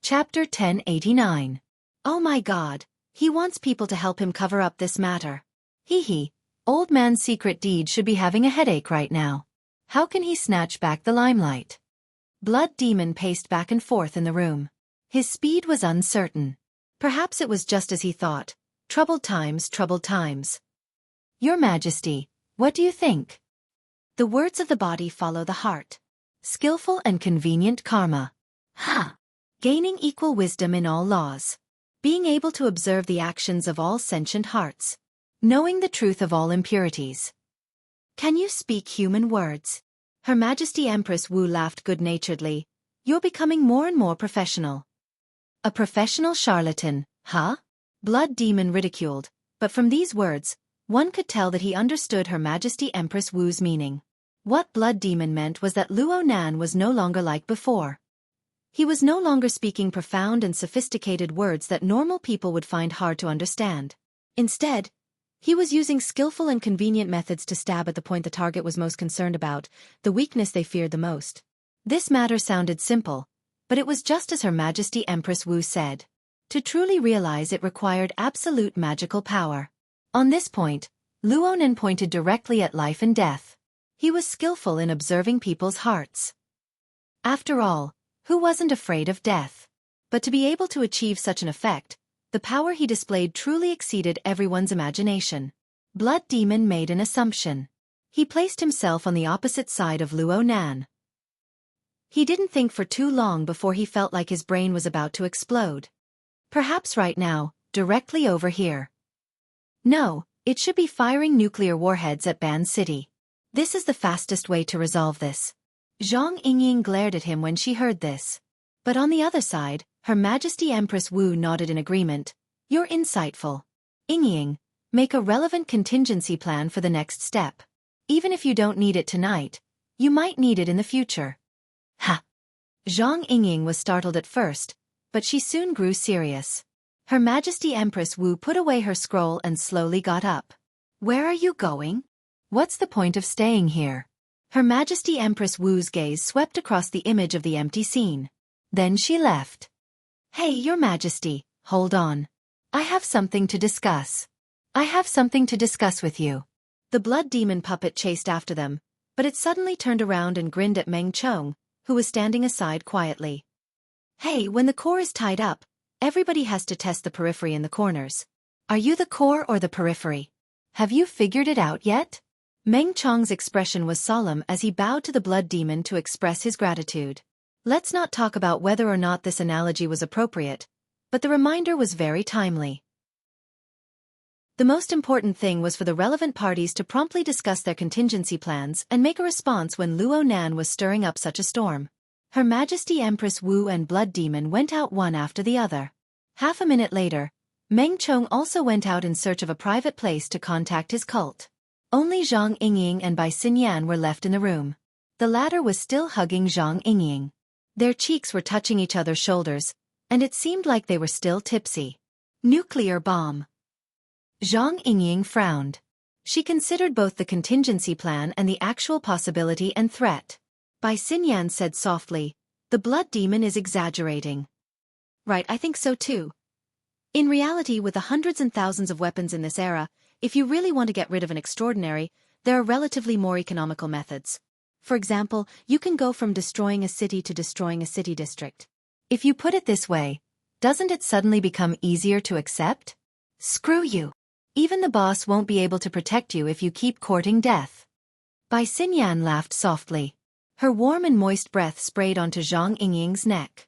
Chapter 1089. Oh my God, he wants people to help him cover up this matter. Hee, old man's secret deed should be having a headache right now. How can he snatch back the limelight? Blood Demon paced back and forth in the room. His speed was uncertain. Perhaps it was just as he thought. Troubled times, troubled times. Your Majesty, what do you think? The words of the body follow the heart. Skillful and convenient karma. Gaining equal wisdom in all laws. Being able to observe the actions of all sentient hearts. Knowing the truth of all impurities. Can you speak human words? Her Majesty Empress Wu laughed good-naturedly. You're becoming more and more professional. A professional charlatan, huh? Blood Demon ridiculed, but from these words, one could tell that he understood Her Majesty Empress Wu's meaning. What Blood Demon meant was that Luo Nan was no longer like before. He was no longer speaking profound and sophisticated words that normal people would find hard to understand. Instead, he was using skillful and convenient methods to stab at the point the target was most concerned about, the weakness they feared the most. This matter sounded simple, but it was just as Her Majesty Empress Wu said. To truly realize it required absolute magical power. On this point, Luo Nan pointed directly at life and death. He was skillful in observing people's hearts. After all, who wasn't afraid of death? But to be able to achieve such an effect, the power he displayed truly exceeded everyone's imagination. Blood Demon made an assumption. He placed himself on the opposite side of Luo Nan. He didn't think for too long before he felt like his brain was about to explode. Perhaps right now, directly over here. No, it should be firing nuclear warheads at Ban City. This is the fastest way to resolve this. Zhang Yingying glared at him when she heard this. But on the other side, Her Majesty Empress Wu nodded in agreement. You're insightful. Yingying, make a relevant contingency plan for the next step. Even if you don't need it tonight, you might need it in the future. Ha! Zhang Yingying was startled at first, but she soon grew serious. Her Majesty Empress Wu put away her scroll and slowly got up. Where are you going? What's the point of staying here? Her Majesty Empress Wu's gaze swept across the image of the empty scene. Then she left. Hey, Your Majesty, hold on. I have something to discuss. I have something to discuss with you. The Blood Demon puppet chased after them, but it suddenly turned around and grinned at Meng Chong, who was standing aside quietly. Hey, when the core is tied up, everybody has to test the periphery in the corners. Are you the core or the periphery? Have you figured it out yet? Meng Chong's expression was solemn as he bowed to the Blood Demon to express his gratitude. Let's not talk about whether or not this analogy was appropriate, but the reminder was very timely. The most important thing was for the relevant parties to promptly discuss their contingency plans and make a response when Luo Nan was stirring up such a storm. Her Majesty Empress Wu and Blood Demon went out one after the other. Half a minute later, Meng Chong also went out in search of a private place to contact his cult. Only Zhang Yingying and Bai Xinyan were left in the room. The latter was still hugging Zhang Yingying. Their cheeks were touching each other's shoulders, and it seemed like they were still tipsy. Nuclear bomb. Zhang Yingying frowned. She considered both the contingency plan and the actual possibility and threat. Bai Xinyan said softly, the Blood Demon is exaggerating. Right, I think so too. In reality, with the hundreds and thousands of weapons in this era, if you really want to get rid of an extraordinary, there are relatively more economical methods. For example, you can go from destroying a city to destroying a city district. If you put it this way, doesn't it suddenly become easier to accept? Screw you. Even the boss won't be able to protect you if you keep courting death. Bai Xinyan laughed softly. Her warm and moist breath sprayed onto Zhang Yingying's neck.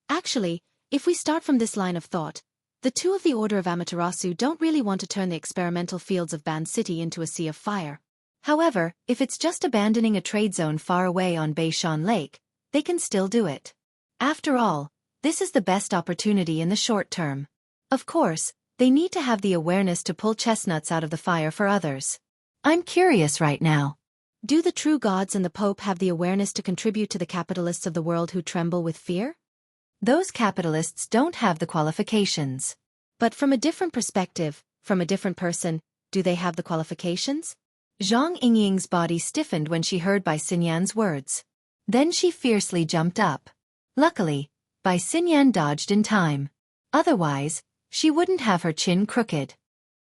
Actually, if we start from this line of thought, the two of the Order of Amaterasu don't really want to turn the experimental fields of Ban City into a sea of fire. However, if it's just abandoning a trade zone far away on Beishan Lake, they can still do it. After all, this is the best opportunity in the short term. Of course, they need to have the awareness to pull chestnuts out of the fire for others. I'm curious right now. Do the true gods and the Pope have the awareness to contribute to the capitalists of the world who tremble with fear? Those capitalists don't have the qualifications. But from a different perspective, from a different person, do they have the qualifications? Zhang Yingying's body stiffened when she heard Bai Xinyan's words. Then she fiercely jumped up. Luckily, Bai Xinyan dodged in time. Otherwise, she wouldn't have her chin crooked.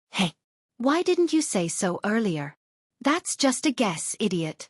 Hey, why didn't you say so earlier? That's just a guess, idiot.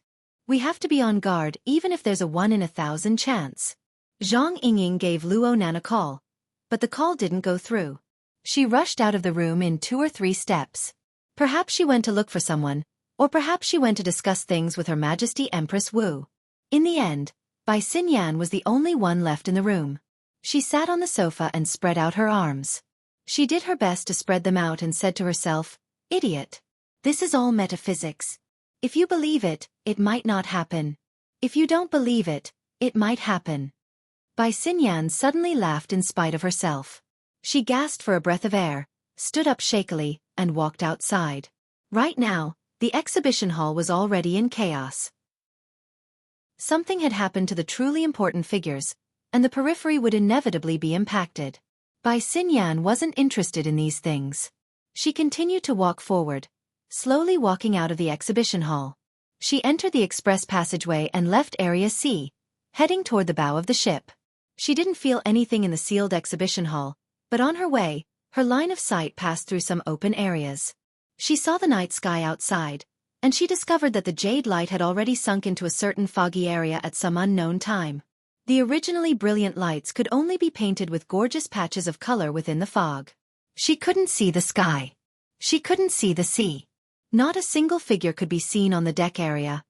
We have to be on guard even if there's a 1 in 1,000 chance. Zhang Yingying gave Luo Nan a call, but the call didn't go through. She rushed out of the room in 2 or 3 steps. Perhaps she went to look for someone, or perhaps she went to discuss things with Her Majesty Empress Wu. In the end, Bai Xinyan was the only one left in the room. She sat on the sofa and spread out her arms. She did her best to spread them out and said to herself, "Idiot. This is all metaphysics. If you believe it, it might not happen. If you don't believe it, it might happen." Bai Xinyan suddenly laughed in spite of herself. She gasped for a breath of air, stood up shakily, and walked outside. Right now, the exhibition hall was already in chaos. Something had happened to the truly important figures, and the periphery would inevitably be impacted. Bai Xinyan wasn't interested in these things. She continued to walk forward, slowly walking out of the exhibition hall. She entered the express passageway and left Area C, heading toward the bow of the ship. She didn't feel anything in the sealed exhibition hall, but on her way, her line of sight passed through some open areas. She saw the night sky outside, and she discovered that the jade light had already sunk into a certain foggy area at some unknown time. The originally brilliant lights could only be painted with gorgeous patches of color within the fog. She couldn't see the sky. She couldn't see the sea. Not a single figure could be seen on the deck area.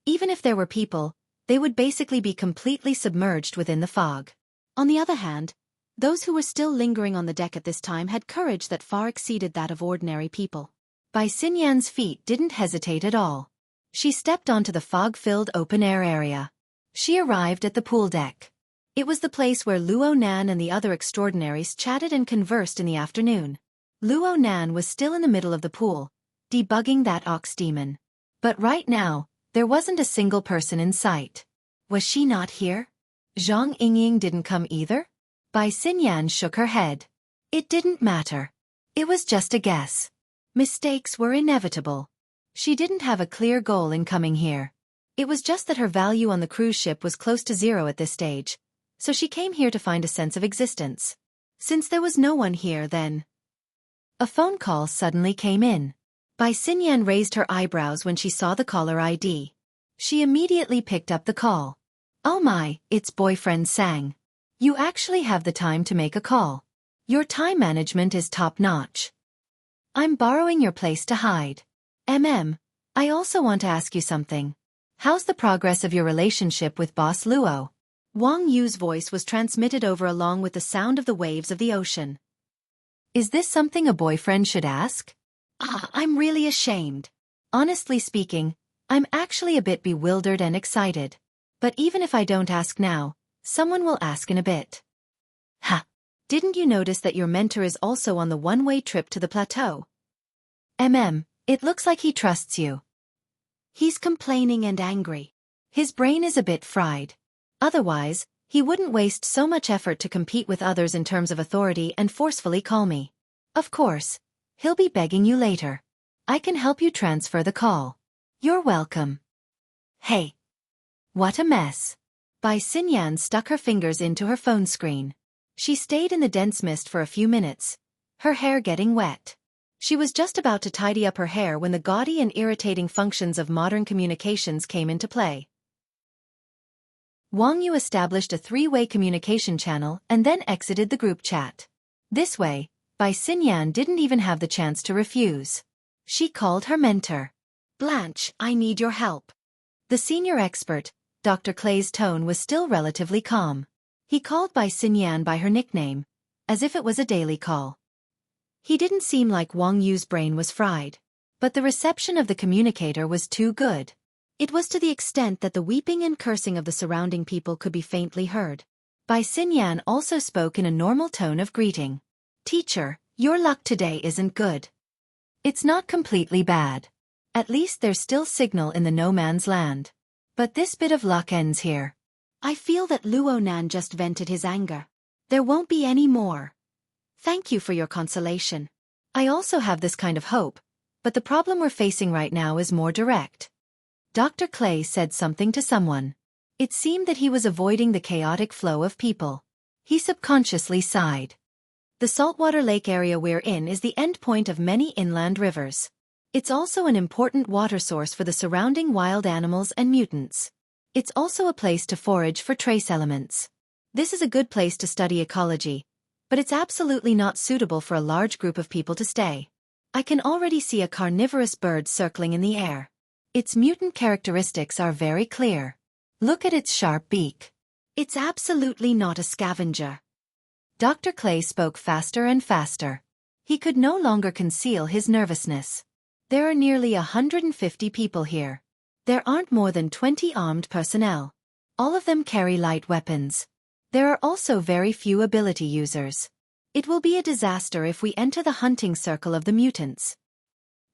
Even if there were people, they would basically be completely submerged within the fog. On the other hand, those who were still lingering on the deck at this time had courage that far exceeded that of ordinary people. Bai Xinyan's feet didn't hesitate at all. She stepped onto the fog-filled open-air area. She arrived at the pool deck. It was the place where Luo Nan and the other extraordinaries chatted and conversed in the afternoon. Luo Nan was still in the middle of the pool, debugging that ox demon. But right now, there wasn't a single person in sight. Was she not here? Zhang Yingying didn't come either? Bai Xinyan shook her head. It didn't matter. It was just a guess. Mistakes were inevitable. She didn't have a clear goal in coming here. It was just that her value on the cruise ship was close to 0 at this stage, so she came here to find a sense of existence. Since there was no one here then. A phone call suddenly came in. Bai Xinyan raised her eyebrows when she saw the caller ID. She immediately picked up the call. "Oh my, it's boyfriend Sang. You actually have the time to make a call. Your time management is top-notch. I'm borrowing your place to hide. I also want to ask you something. How's the progress of your relationship with Boss Luo?" Wang Yu's voice was transmitted over along with the sound of the waves of the ocean. Is this something a boyfriend should ask? I'm really ashamed. Honestly speaking, I'm actually a bit bewildered and excited. But even if I don't ask now, someone will ask in a bit. Ha! Didn't you notice that your mentor is also on the one-way trip to the plateau? It looks like he trusts you. He's complaining and angry. His brain is a bit fried. Otherwise, he wouldn't waste so much effort to compete with others in terms of authority and forcefully call me. Of course, he'll be begging you later. I can help you transfer the call. You're welcome. Hey. What a mess. Bai Xinyan stuck her fingers into her phone screen. She stayed in the dense mist for a few minutes, her hair getting wet. She was just about to tidy up her hair when the gaudy and irritating functions of modern communications came into play. Wang Yu established a 3-way communication channel and then exited the group chat. This way, Bai Xinyan didn't even have the chance to refuse. She called her mentor. "Blanche, I need your help." The senior expert, Dr. Clay's tone was still relatively calm. He called Bai Xinyan by her nickname, as if it was a daily call. He didn't seem like Wang Yu's brain was fried, but the reception of the communicator was too good. It was to the extent that the weeping and cursing of the surrounding people could be faintly heard. Bai Xinyan also spoke in a normal tone of greeting. "Teacher, your luck today isn't good." "It's not completely bad. At least there's still signal in the no man's land. But this bit of luck ends here. I feel that Luo Nan just vented his anger. There won't be any more. Thank you for your consolation. I also have this kind of hope, but the problem we're facing right now is more direct." Dr. Clay said something to someone. It seemed that he was avoiding the chaotic flow of people. He subconsciously sighed. The saltwater lake area we're in is the endpoint of many inland rivers. It's also an important water source for the surrounding wild animals and mutants. It's also a place to forage for trace elements. This is a good place to study ecology, but it's absolutely not suitable for a large group of people to stay. I can already see a carnivorous bird circling in the air. Its mutant characteristics are very clear. Look at its sharp beak. It's absolutely not a scavenger. Dr. Clay spoke faster and faster. He could no longer conceal his nervousness. There are nearly 150 people here. There aren't more than 20 armed personnel. All of them carry light weapons. There are also very few ability users. It will be a disaster if we enter the hunting circle of the mutants.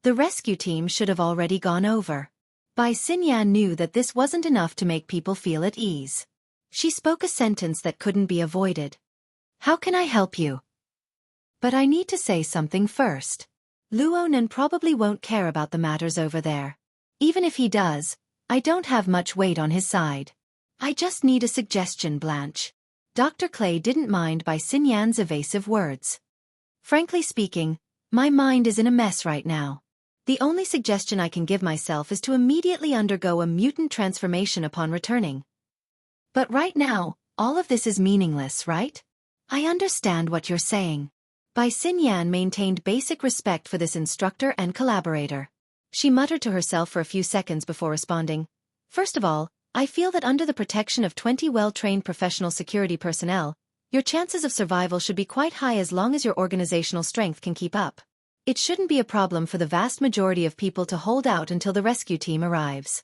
The rescue team should have already gone over. Bai Xinyan knew that this wasn't enough to make people feel at ease. She spoke a sentence that couldn't be avoided. How can I help you? But I need to say something first. Luonan probably won't care about the matters over there. Even if he does, I don't have much weight on his side. I just need a suggestion, Blanche. Dr. Clay didn't mind Bai Xinyan's evasive words. Frankly speaking, my mind is in a mess right now. The only suggestion I can give myself is to immediately undergo a mutant transformation upon returning. But right now, all of this is meaningless, right? I understand what you're saying. Bai Xinyan maintained basic respect for this instructor and collaborator. She muttered to herself for a few seconds before responding. First of all, I feel that under the protection of 20 well-trained professional security personnel, your chances of survival should be quite high as long as your organizational strength can keep up. It shouldn't be a problem for the vast majority of people to hold out until the rescue team arrives.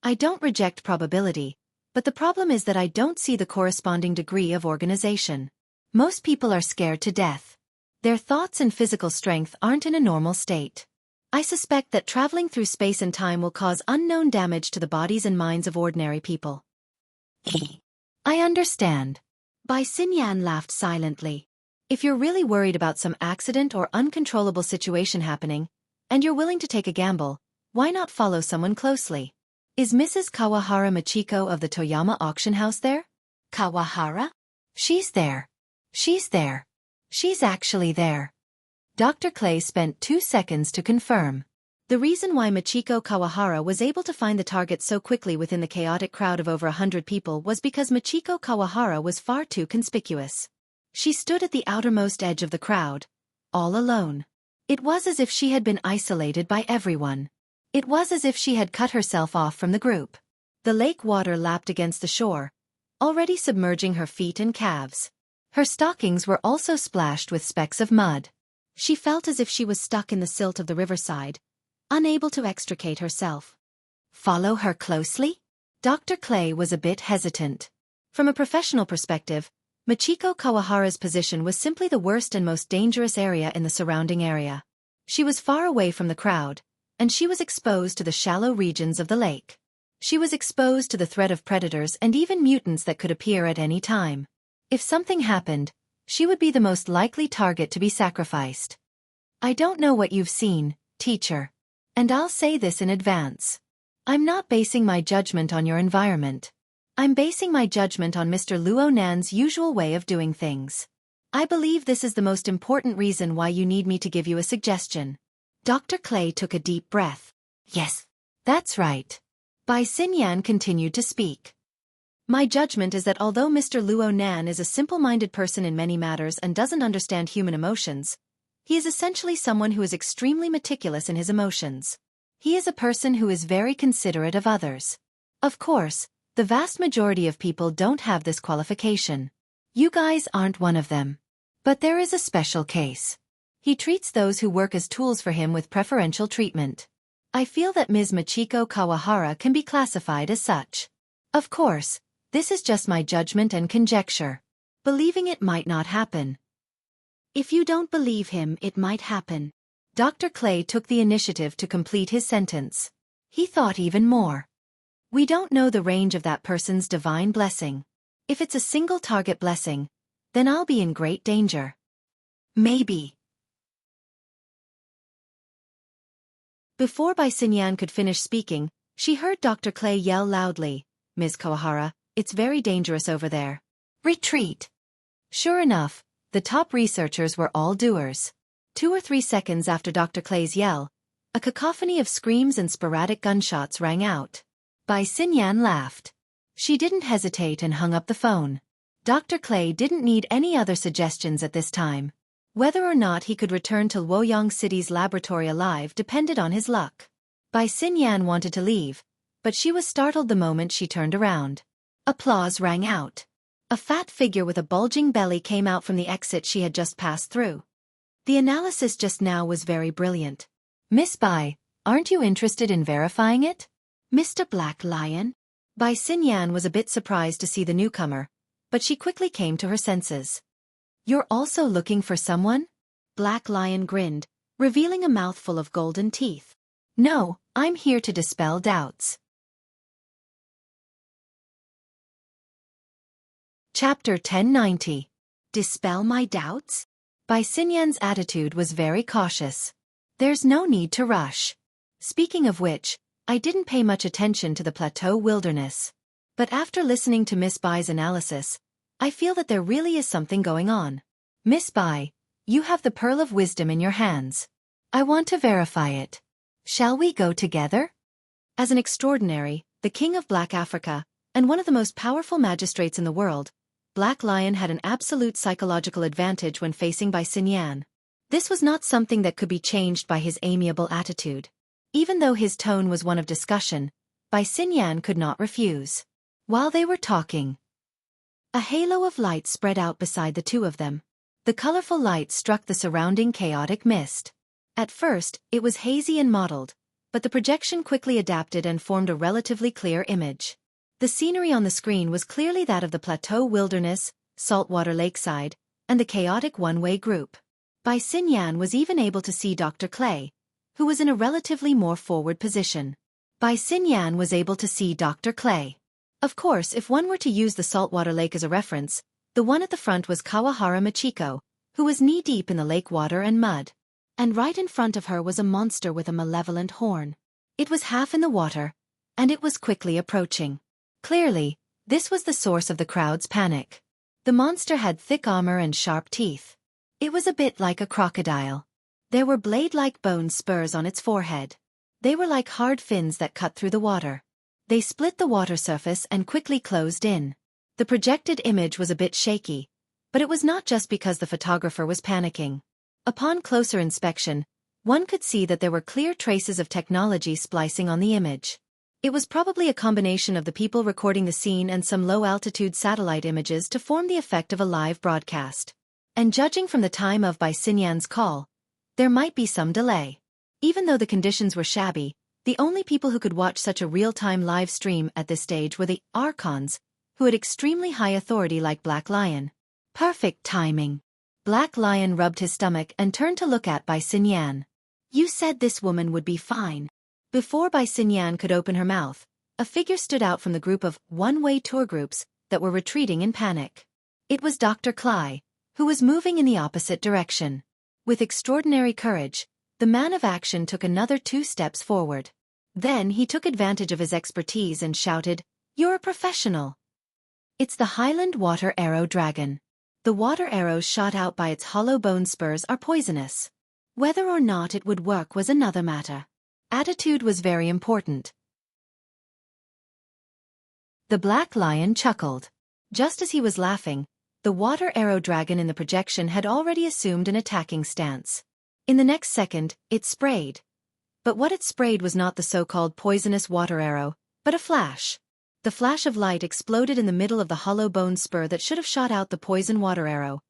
I don't reject probability, but the problem is that I don't see the corresponding degree of organization. Most people are scared to death. Their thoughts and physical strength aren't in a normal state. I suspect that traveling through space and time will cause unknown damage to the bodies and minds of ordinary people. I understand. Bai Xinyan laughed silently. If you're really worried about some accident or uncontrollable situation happening, and you're willing to take a gamble, why not follow someone closely? Is Mrs. Kawahara Machiko of the Toyama auction house there? Kawahara? She's there. She's there. She's actually there. Dr. Clay spent 2 seconds to confirm. The reason why Machiko Kawahara was able to find the target so quickly within the chaotic crowd of over 100 people was because Machiko Kawahara was far too conspicuous. She stood at the outermost edge of the crowd, all alone. It was as if she had been isolated by everyone. It was as if she had cut herself off from the group. The lake water lapped against the shore, already submerging her feet and calves. Her stockings were also splashed with specks of mud. She felt as if she was stuck in the silt of the riverside, unable to extricate herself. Follow her closely? Dr. Clay was a bit hesitant. From a professional perspective, Machiko Kawahara's position was simply the worst and most dangerous area in the surrounding area. She was far away from the crowd, and she was exposed to the shallow regions of the lake. She was exposed to the threat of predators and even mutants that could appear at any time. If something happened, she would be the most likely target to be sacrificed. I don't know what you've seen, teacher. And I'll say this in advance. I'm not basing my judgment on your environment. I'm basing my judgment on Mr. Luonan's usual way of doing things. I believe this is the most important reason why you need me to give you a suggestion. Dr. Clay took a deep breath. Yes, that's right. Bai Xinyan continued to speak. My judgment is that although Mr. Luonan is a simple-minded person in many matters and doesn't understand human emotions, he is essentially someone who is extremely meticulous in his emotions. He is a person who is very considerate of others. Of course, the vast majority of people don't have this qualification. You guys aren't one of them. But there is a special case. He treats those who work as tools for him with preferential treatment. I feel that Ms. Machiko Kawahara can be classified as such. Of course, this is just my judgment and conjecture. Believing it might not happen. If you don't believe him, it might happen. Dr. Clay took the initiative to complete his sentence. He thought even more. We don't know the range of that person's divine blessing. If it's a single target blessing, then I'll be in great danger. Maybe. Before Bai Xinyan could finish speaking, she heard Dr. Clay yell loudly, Ms. Kawahara, it's very dangerous over there. Retreat. Sure enough, the top researchers were all doers. 2 or 3 seconds after Dr. Clay's yell, a cacophony of screams and sporadic gunshots rang out. Bai Xinyan laughed. She didn't hesitate and hung up the phone. Dr. Clay didn't need any other suggestions at this time. Whether or not he could return to Luoyang City's laboratory alive depended on his luck. Bai Xinyan wanted to leave, but she was startled the moment she turned around. Applause rang out. A fat figure with a bulging belly came out from the exit she had just passed through. The analysis just now was very brilliant. Miss Bai, aren't you interested in verifying it? Mr. Black Lion? Bai Xinyan was a bit surprised to see the newcomer, but she quickly came to her senses. You're also looking for someone? Black Lion grinned, revealing a mouthful of golden teeth. No, I'm here to dispel doubts. Chapter 1090. Dispel my doubts? Bai Xinyan's attitude was very cautious. There's no need to rush. Speaking of which, I didn't pay much attention to the plateau wilderness. But after listening to Miss Bai's analysis, I feel that there really is something going on. Miss Bai, you have the pearl of wisdom in your hands. I want to verify it. Shall we go together? As an extraordinary, the king of Black Africa, and one of the most powerful magistrates in the world, Black Lion had an absolute psychological advantage when facing Bai Xinyan. This was not something that could be changed by his amiable attitude. Even though his tone was one of discussion, Bai Xinyan could not refuse. While they were talking, a halo of light spread out beside the two of them. The colorful light struck the surrounding chaotic mist. At first, it was hazy and mottled, but the projection quickly adapted and formed a relatively clear image. The scenery on the screen was clearly that of the plateau wilderness, saltwater lakeside, and the chaotic one-way group. Bai Xinyan was even able to see Dr. Clay, who was in a relatively more forward position. Bai Xinyan was able to see Dr. Clay. Of course, if one were to use the saltwater lake as a reference, the one at the front was Kawahara Machiko, who was knee-deep in the lake water and mud. And right in front of her was a monster with a malevolent horn. It was half in the water, and it was quickly approaching. Clearly, this was the source of the crowd's panic. The monster had thick armor and sharp teeth. It was a bit like a crocodile. There were blade-like bone spurs on its forehead. They were like hard fins that cut through the water. They split the water surface and quickly closed in. The projected image was a bit shaky, but it was not just because the photographer was panicking. Upon closer inspection, one could see that there were clear traces of technology splicing on the image. It was probably a combination of the people recording the scene and some low-altitude satellite images to form the effect of a live broadcast. And judging from the time of Bai Xinyan's call, there might be some delay. Even though the conditions were shabby, the only people who could watch such a real-time live stream at this stage were the archons, who had extremely high authority like Black Lion. Perfect timing. Black Lion rubbed his stomach and turned to look at Bai Xinyan. You said this woman would be fine. Before Bai Xinyan could open her mouth, a figure stood out from the group of one-way tour groups that were retreating in panic. It was Dr. Clay, who was moving in the opposite direction. With extraordinary courage, the man of action took another 2 steps forward. Then he took advantage of his expertise and shouted, "You're a professional." It's the Highland Water Arrow Dragon. The water arrows shot out by its hollow bone spurs are poisonous. Whether or not it would work was another matter. Attitude was very important. The Black Lion chuckled. Just as he was laughing, the water arrow dragon in the projection had already assumed an attacking stance. In the next second, it sprayed. But what it sprayed was not the so-called poisonous water arrow, but a flash. The flash of light exploded in the middle of the hollow bone spur that should have shot out the poison water arrow,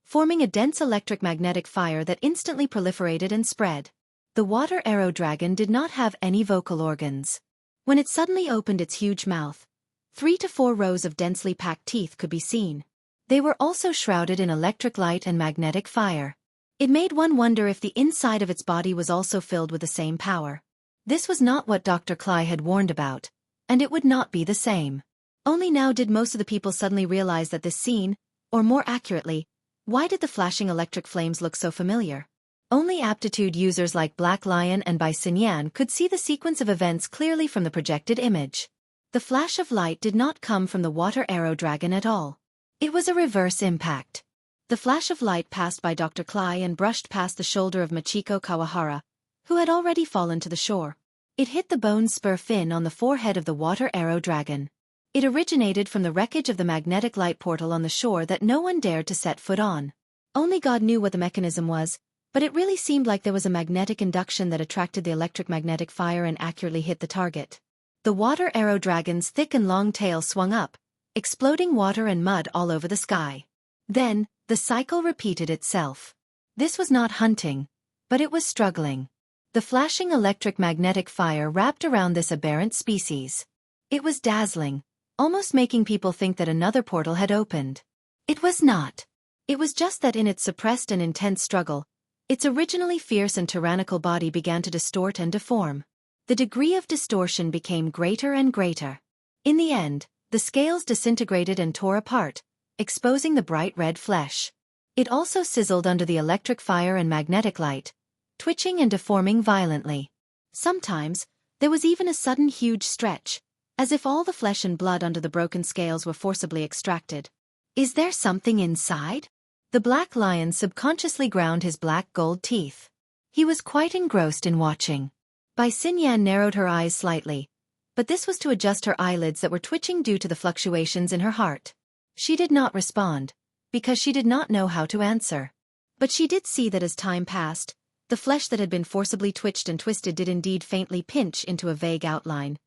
forming a dense electric-magnetic fire that instantly proliferated and spread. The water arrow dragon did not have any vocal organs. When it suddenly opened its huge mouth, 3 to 4 rows of densely packed teeth could be seen. They were also shrouded in electric light and magnetic fire. It made one wonder if the inside of its body was also filled with the same power. This was not what Dr. Clay had warned about, and it would not be the same. Only now did most of the people suddenly realize that this scene, or more accurately, why did the flashing electric flames look so familiar? Only aptitude users like Black Lion and Bai Xinyan could see the sequence of events clearly from the projected image. The flash of light did not come from the water arrow dragon at all. It was a reverse impact. The flash of light passed by Dr. Clay and brushed past the shoulder of Michiko Kawahara, who had already fallen to the shore. It hit the bone spur fin on the forehead of the water arrow dragon. It originated from the wreckage of the magnetic light portal on the shore that no one dared to set foot on. Only God knew what the mechanism was, but it really seemed like there was a magnetic induction that attracted the electromagnetic fire and accurately hit the target. The water arrow dragon's thick and long tail swung up, exploding water and mud all over the sky. Then, the cycle repeated itself. This was not hunting, but it was struggling. The flashing electric-magnetic fire wrapped around this aberrant species. It was dazzling, almost making people think that another portal had opened. It was not. It was just that in its suppressed and intense struggle, its originally fierce and tyrannical body began to distort and deform. The degree of distortion became greater and greater. In the end, the scales disintegrated and tore apart, exposing the bright red flesh. It also sizzled under the electric fire and magnetic light, twitching and deforming violently. Sometimes, there was even a sudden huge stretch, as if all the flesh and blood under the broken scales were forcibly extracted. Is there something inside? The black lion subconsciously ground his black gold teeth. He was quite engrossed in watching. Bai Xinyan narrowed her eyes slightly, but this was to adjust her eyelids that were twitching due to the fluctuations in her heart. She did not respond, because she did not know how to answer. But she did see that as time passed, the flesh that had been forcibly twitched and twisted did indeed faintly pinch into a vague outline.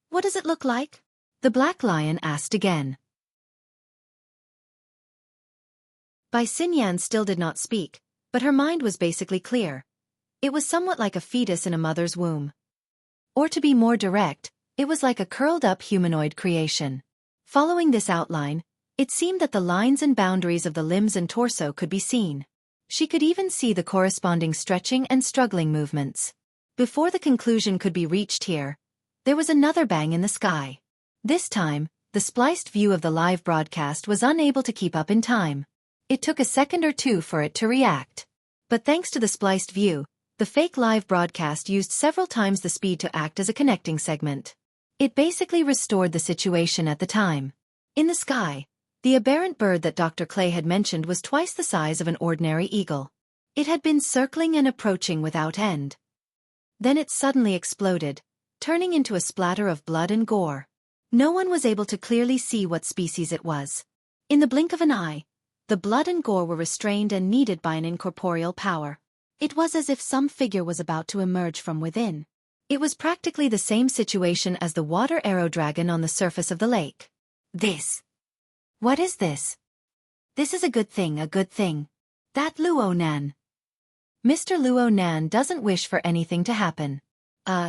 What does it look like? The black lion asked again. Bai Xinyan still did not speak, but her mind was basically clear. It was somewhat like a fetus in a mother's womb. Or to be more direct, it was like a curled-up humanoid creation. Following this outline, it seemed that the lines and boundaries of the limbs and torso could be seen. She could even see the corresponding stretching and struggling movements. Before the conclusion could be reached here, there was another bang in the sky. This time, the spliced view of the live broadcast was unable to keep up in time. It took a second or two for it to react. But thanks to the spliced view, the fake live broadcast used several times the speed to act as a connecting segment. It basically restored the situation at the time. In the sky, the aberrant bird that Dr. Clay had mentioned was twice the size of an ordinary eagle. It had been circling and approaching without end. Then it suddenly exploded, turning into a splatter of blood and gore. No one was able to clearly see what species it was. In the blink of an eye, the blood and gore were restrained and kneaded by an incorporeal power. It was as if some figure was about to emerge from within. It was practically the same situation as the water arrow dragon on the surface of the lake. This. What is this? This is a good thing, a good thing. That Luo Nan. Mr. Luo Nan doesn't wish for anything to happen.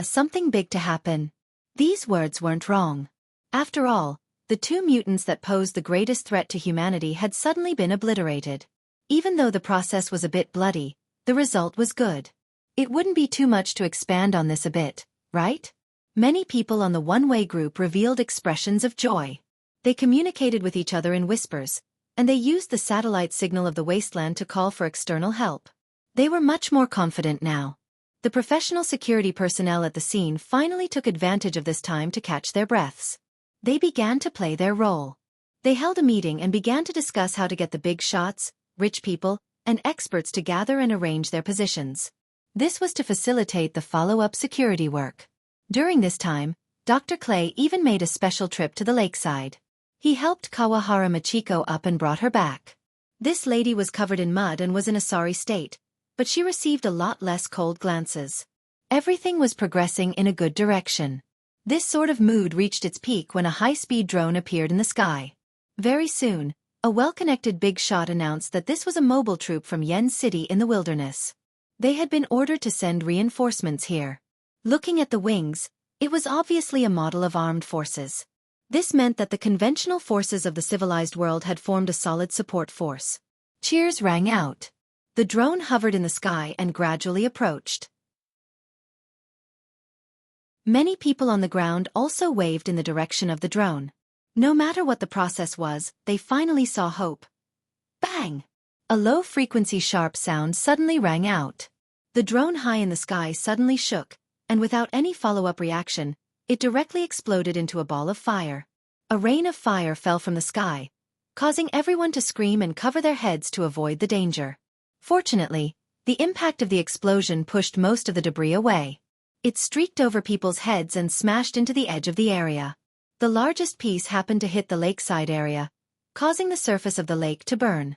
Something big to happen. These words weren't wrong. After all, the two mutants that posed the greatest threat to humanity had suddenly been obliterated. Even though the process was a bit bloody, the result was good. It wouldn't be too much to expand on this a bit, right? Many people on the one-way group revealed expressions of joy. They communicated with each other in whispers, and they used the satellite signal of the wasteland to call for external help. They were much more confident now. The professional security personnel at the scene finally took advantage of this time to catch their breaths. They began to play their role. They held a meeting and began to discuss how to get the big shots, rich people, and experts to gather and arrange their positions. This was to facilitate the follow-up security work. During this time, Dr. Clay even made a special trip to the lakeside. He helped Kawahara Michiko up and brought her back. This lady was covered in mud and was in a sorry state, but she received a lot less cold glances. Everything was progressing in a good direction. This sort of mood reached its peak when a high-speed drone appeared in the sky. Very soon, a well-connected big shot announced that this was a mobile troop from Yen City in the wilderness. They had been ordered to send reinforcements here. Looking at the wings, it was obviously a model of armed forces. This meant that the conventional forces of the civilized world had formed a solid support force. Cheers rang out. The drone hovered in the sky and gradually approached. Many people on the ground also waved in the direction of the drone. No matter what the process was, they finally saw hope. Bang! A low-frequency sharp sound suddenly rang out. The drone high in the sky suddenly shook, and without any follow-up reaction, it directly exploded into a ball of fire. A rain of fire fell from the sky, causing everyone to scream and cover their heads to avoid the danger. Fortunately, the impact of the explosion pushed most of the debris away. It streaked over people's heads and smashed into the edge of the area. The largest piece happened to hit the lakeside area, causing the surface of the lake to burn.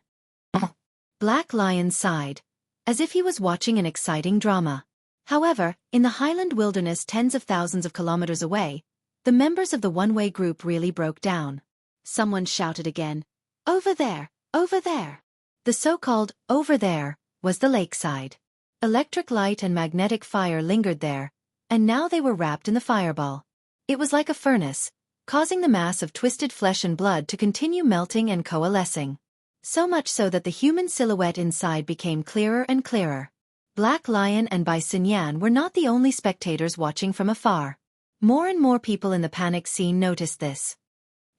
Black Lion sighed, as if he was watching an exciting drama. However, in the highland wilderness tens of thousands of kilometers away, the members of the one-way group really broke down. Someone shouted again, "Over there, over there." The so-called "over there" was the lakeside. Electric light and magnetic fire lingered there, and now they were wrapped in the fireball. It was like a furnace, causing the mass of twisted flesh and blood to continue melting and coalescing. So much so that the human silhouette inside became clearer and clearer. Black Lion and Bai Xinyan were not the only spectators watching from afar. More and more people in the panic scene noticed this.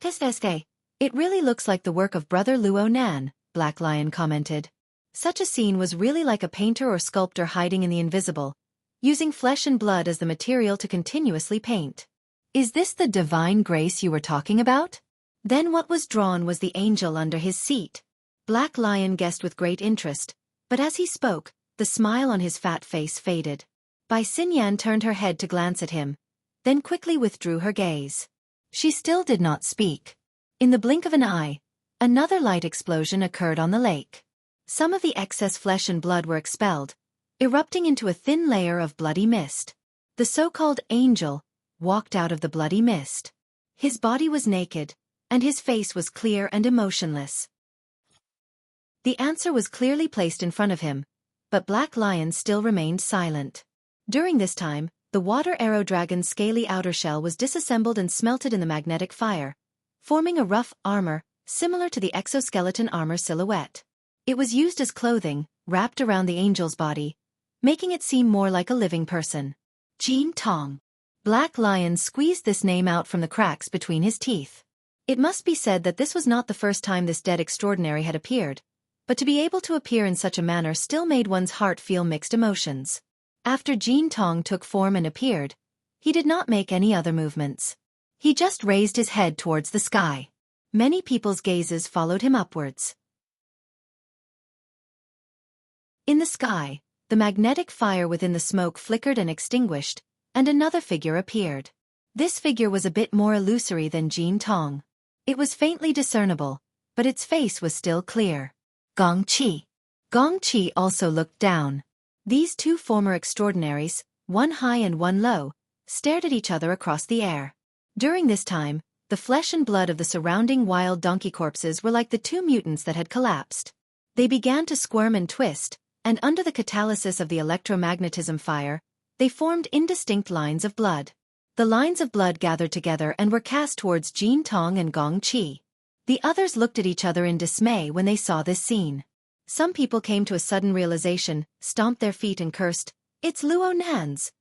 It really looks like the work of Brother Luo Nan, Black Lion commented. Such a scene was really like a painter or sculptor hiding in the invisible, using flesh and blood as the material to continuously paint. Is this the divine grace you were talking about? Then what was drawn was the angel under his seat. Black Lion guessed with great interest, but as he spoke, the smile on his fat face faded. Bai Xinyan turned her head to glance at him, then quickly withdrew her gaze. She still did not speak. In the blink of an eye, another light explosion occurred on the lake. Some of the excess flesh and blood were expelled, erupting into a thin layer of bloody mist. The so-called angel walked out of the bloody mist. His body was naked, and his face was clear and emotionless. The answer was clearly placed in front of him, but Black Lion still remained silent. During this time, the water arrow dragon's scaly outer shell was disassembled and smelted in the magnetic fire, forming a rough armor similar to the exoskeleton armor silhouette. It was used as clothing, wrapped around the angel's body, making it seem more like a living person. Jin Tong. Black Lion squeezed this name out from the cracks between his teeth. It must be said that this was not the first time this dead extraordinary had appeared, but to be able to appear in such a manner still made one's heart feel mixed emotions. After Jin Tong took form and appeared, he did not make any other movements. He just raised his head towards the sky. Many people's gazes followed him upwards. In the sky, the magnetic fire within the smoke flickered and extinguished, and another figure appeared. This figure was a bit more illusory than Jin Tong. It was faintly discernible, but its face was still clear. Gong Qi. Gong Qi also looked down. These two former extraordinaries, one high and one low, stared at each other across the air. During this time, the flesh and blood of the surrounding wild donkey corpses were like the two mutants that had collapsed. They began to squirm and twist, and under the catalysis of the electromagnetism fire, they formed indistinct lines of blood. The lines of blood gathered together and were cast towards Jin Tong and Gong Qi. The others looked at each other in dismay when they saw this scene. Some people came to a sudden realization, stomped their feet and cursed, "It's Luo Nan's."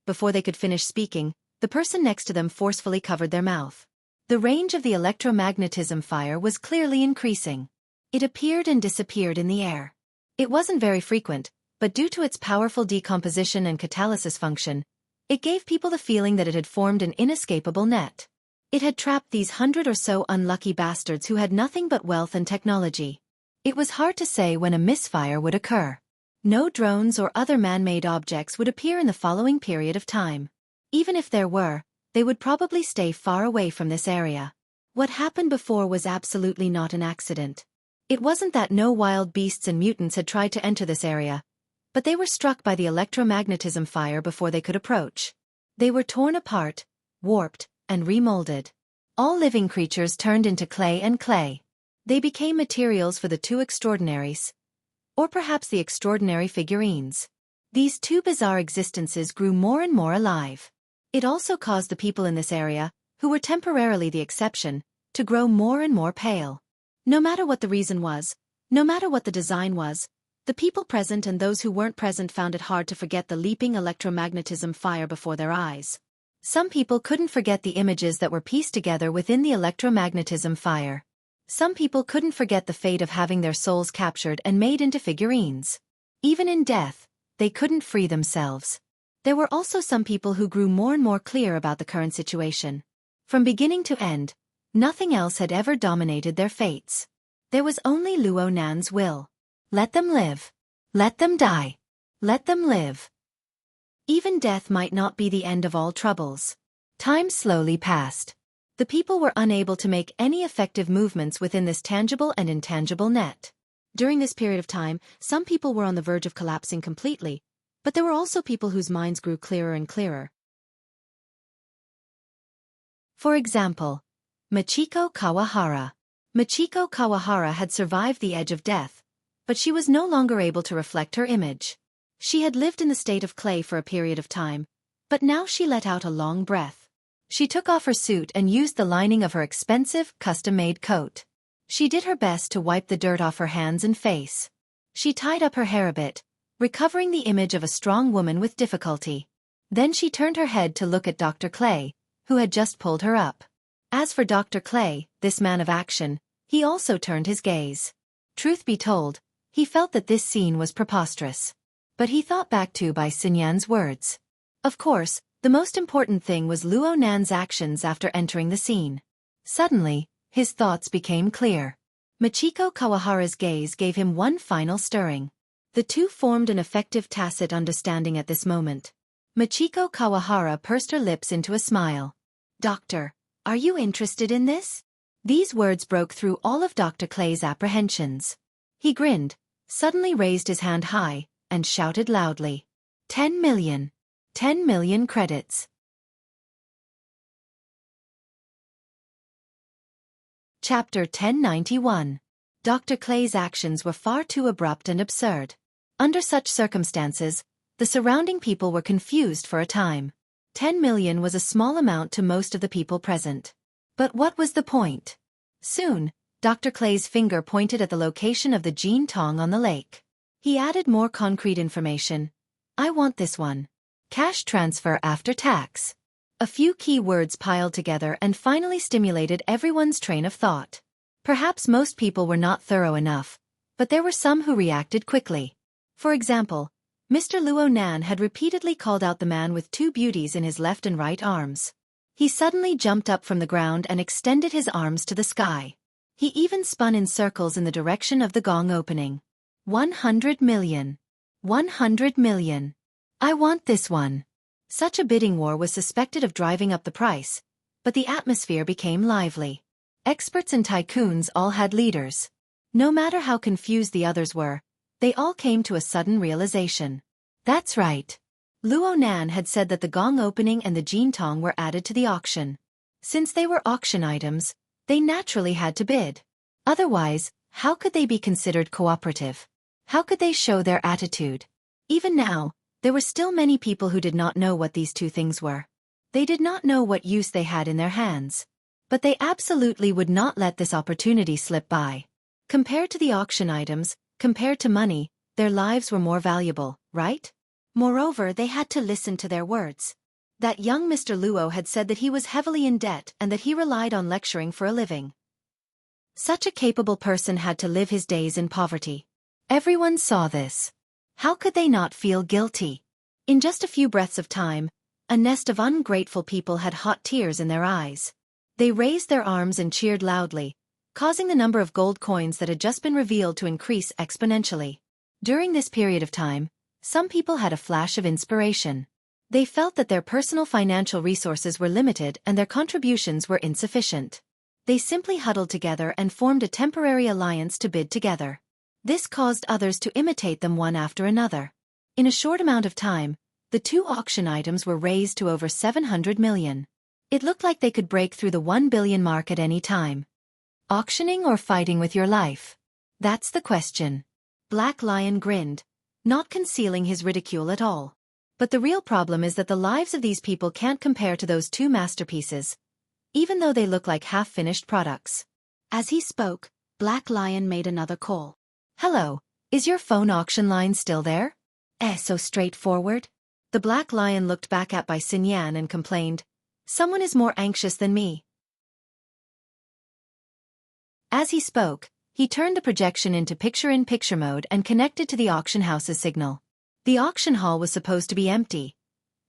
Before they could finish speaking, the person next to them forcefully covered their mouth. The range of the electromagnetism fire was clearly increasing. It appeared and disappeared in the air. It wasn't very frequent, but due to its powerful decomposition and catalysis function, it gave people the feeling that it had formed an inescapable net. It had trapped these 100 or so unlucky bastards who had nothing but wealth and technology. It was hard to say when a misfire would occur. No drones or other man-made objects would appear in the following period of time. Even if there were, they would probably stay far away from this area. What happened before was absolutely not an accident. It wasn't that no wild beasts and mutants had tried to enter this area, but they were struck by the electromagnetism fire before they could approach. They were torn apart, warped, and remolded. All living creatures turned into clay and clay. They became materials for the two extraordinaries. Or perhaps the extraordinary figurines. These two bizarre existences grew more and more alive. It also caused the people in this area, who were temporarily the exception, to grow more and more pale. No matter what the reason was, no matter what the design was, the people present and those who weren't present found it hard to forget the leaping electromagnetism fire before their eyes. Some people couldn't forget the images that were pieced together within the electromagnetism fire. Some people couldn't forget the fate of having their souls captured and made into figurines. Even in death, they couldn't free themselves. There were also some people who grew more and more clear about the current situation. From beginning to end, Nothing else had ever dominated their fates. There was only Luo Nan's will. Let them live. Let them die. Let them live. Even death might not be the end of all troubles. Time slowly passed. The people were unable to make any effective movements within this tangible and intangible net. During this period of time, some people were on the verge of collapsing completely, but there were also people whose minds grew clearer and clearer. For example, Michiko Kawahara. Michiko Kawahara had survived the edge of death, but she was no longer able to reflect her image. She had lived in the state of clay for a period of time, but now she let out a long breath. She took off her suit and used the lining of her expensive, custom-made coat. She did her best to wipe the dirt off her hands and face. She tied up her hair a bit, recovering the image of a strong woman with difficulty. Then she turned her head to look at Dr. Clay, who had just pulled her up. As for Dr. Clay, this man of action, he also turned his gaze. Truth be told, he felt that this scene was preposterous. But he thought back to Bai Xinyan's words. Of course, the most important thing was Luo Nan's actions after entering the scene. Suddenly, his thoughts became clear. Michiko Kawahara's gaze gave him one final stirring. The two formed an effective tacit understanding at this moment. Michiko Kawahara pursed her lips into a smile. "Doctor, are you interested in this?" These words broke through all of Dr. Clay's apprehensions. He grinned, suddenly raised his hand high, and shouted loudly. 10 million. 10 million credits. Chapter 1091. Dr. Clay's actions were far too abrupt and absurd. Under such circumstances, the surrounding people were confused for a time. 10 million was a small amount to most of the people present. But what was the point? Soon, Dr. Clay's finger pointed at the location of the Jin Tong on the lake. He added more concrete information. "I want this one. Cash transfer after tax." A few key words piled together and finally stimulated everyone's train of thought. Perhaps most people were not thorough enough, but there were some who reacted quickly. For example, Mr. Luo Nan had repeatedly called out the man with two beauties in his left and right arms. He suddenly jumped up from the ground and extended his arms to the sky. He even spun in circles in the direction of the gong opening. 100 million. 100 million. I want this one. Such a bidding war was suspected of driving up the price, but the atmosphere became lively. Experts and tycoons all had leaders. No matter how confused the others were, they all came to a sudden realization. That's right. Luo Nan had said that the gong opening and the Jin Tong were added to the auction. Since they were auction items, they naturally had to bid. Otherwise, how could they be considered cooperative? How could they show their attitude? Even now, there were still many people who did not know what these two things were. They did not know what use they had in their hands. But they absolutely would not let this opportunity slip by. Compared to the auction items, compared to money, their lives were more valuable, right? Moreover, they had to listen to their words. That young Mr. Luo had said that he was heavily in debt and that he relied on lecturing for a living. Such a capable person had to live his days in poverty. Everyone saw this. How could they not feel guilty? In just a few breaths of time, a nest of ungrateful people had hot tears in their eyes. They raised their arms and cheered loudly, causing the number of gold coins that had just been revealed to increase exponentially. During this period of time, some people had a flash of inspiration. They felt that their personal financial resources were limited and their contributions were insufficient. They simply huddled together and formed a temporary alliance to bid together. This caused others to imitate them one after another. In a short amount of time, the two auction items were raised to over 700 million. It looked like they could break through the 1 billion mark at any time. Auctioning or fighting with your life? That's the question. Black Lion grinned, not concealing his ridicule at all. But the real problem is that the lives of these people can't compare to those two masterpieces, even though they look like half-finished products. As he spoke, Black Lion made another call. "Hello, is your phone auction line still there?" So straightforward?" The Black Lion looked back at Bai Xinyan and complained, "Someone is more anxious than me." As he spoke, he turned the projection into picture-in-picture mode and connected to the auction house's signal. The auction hall was supposed to be empty.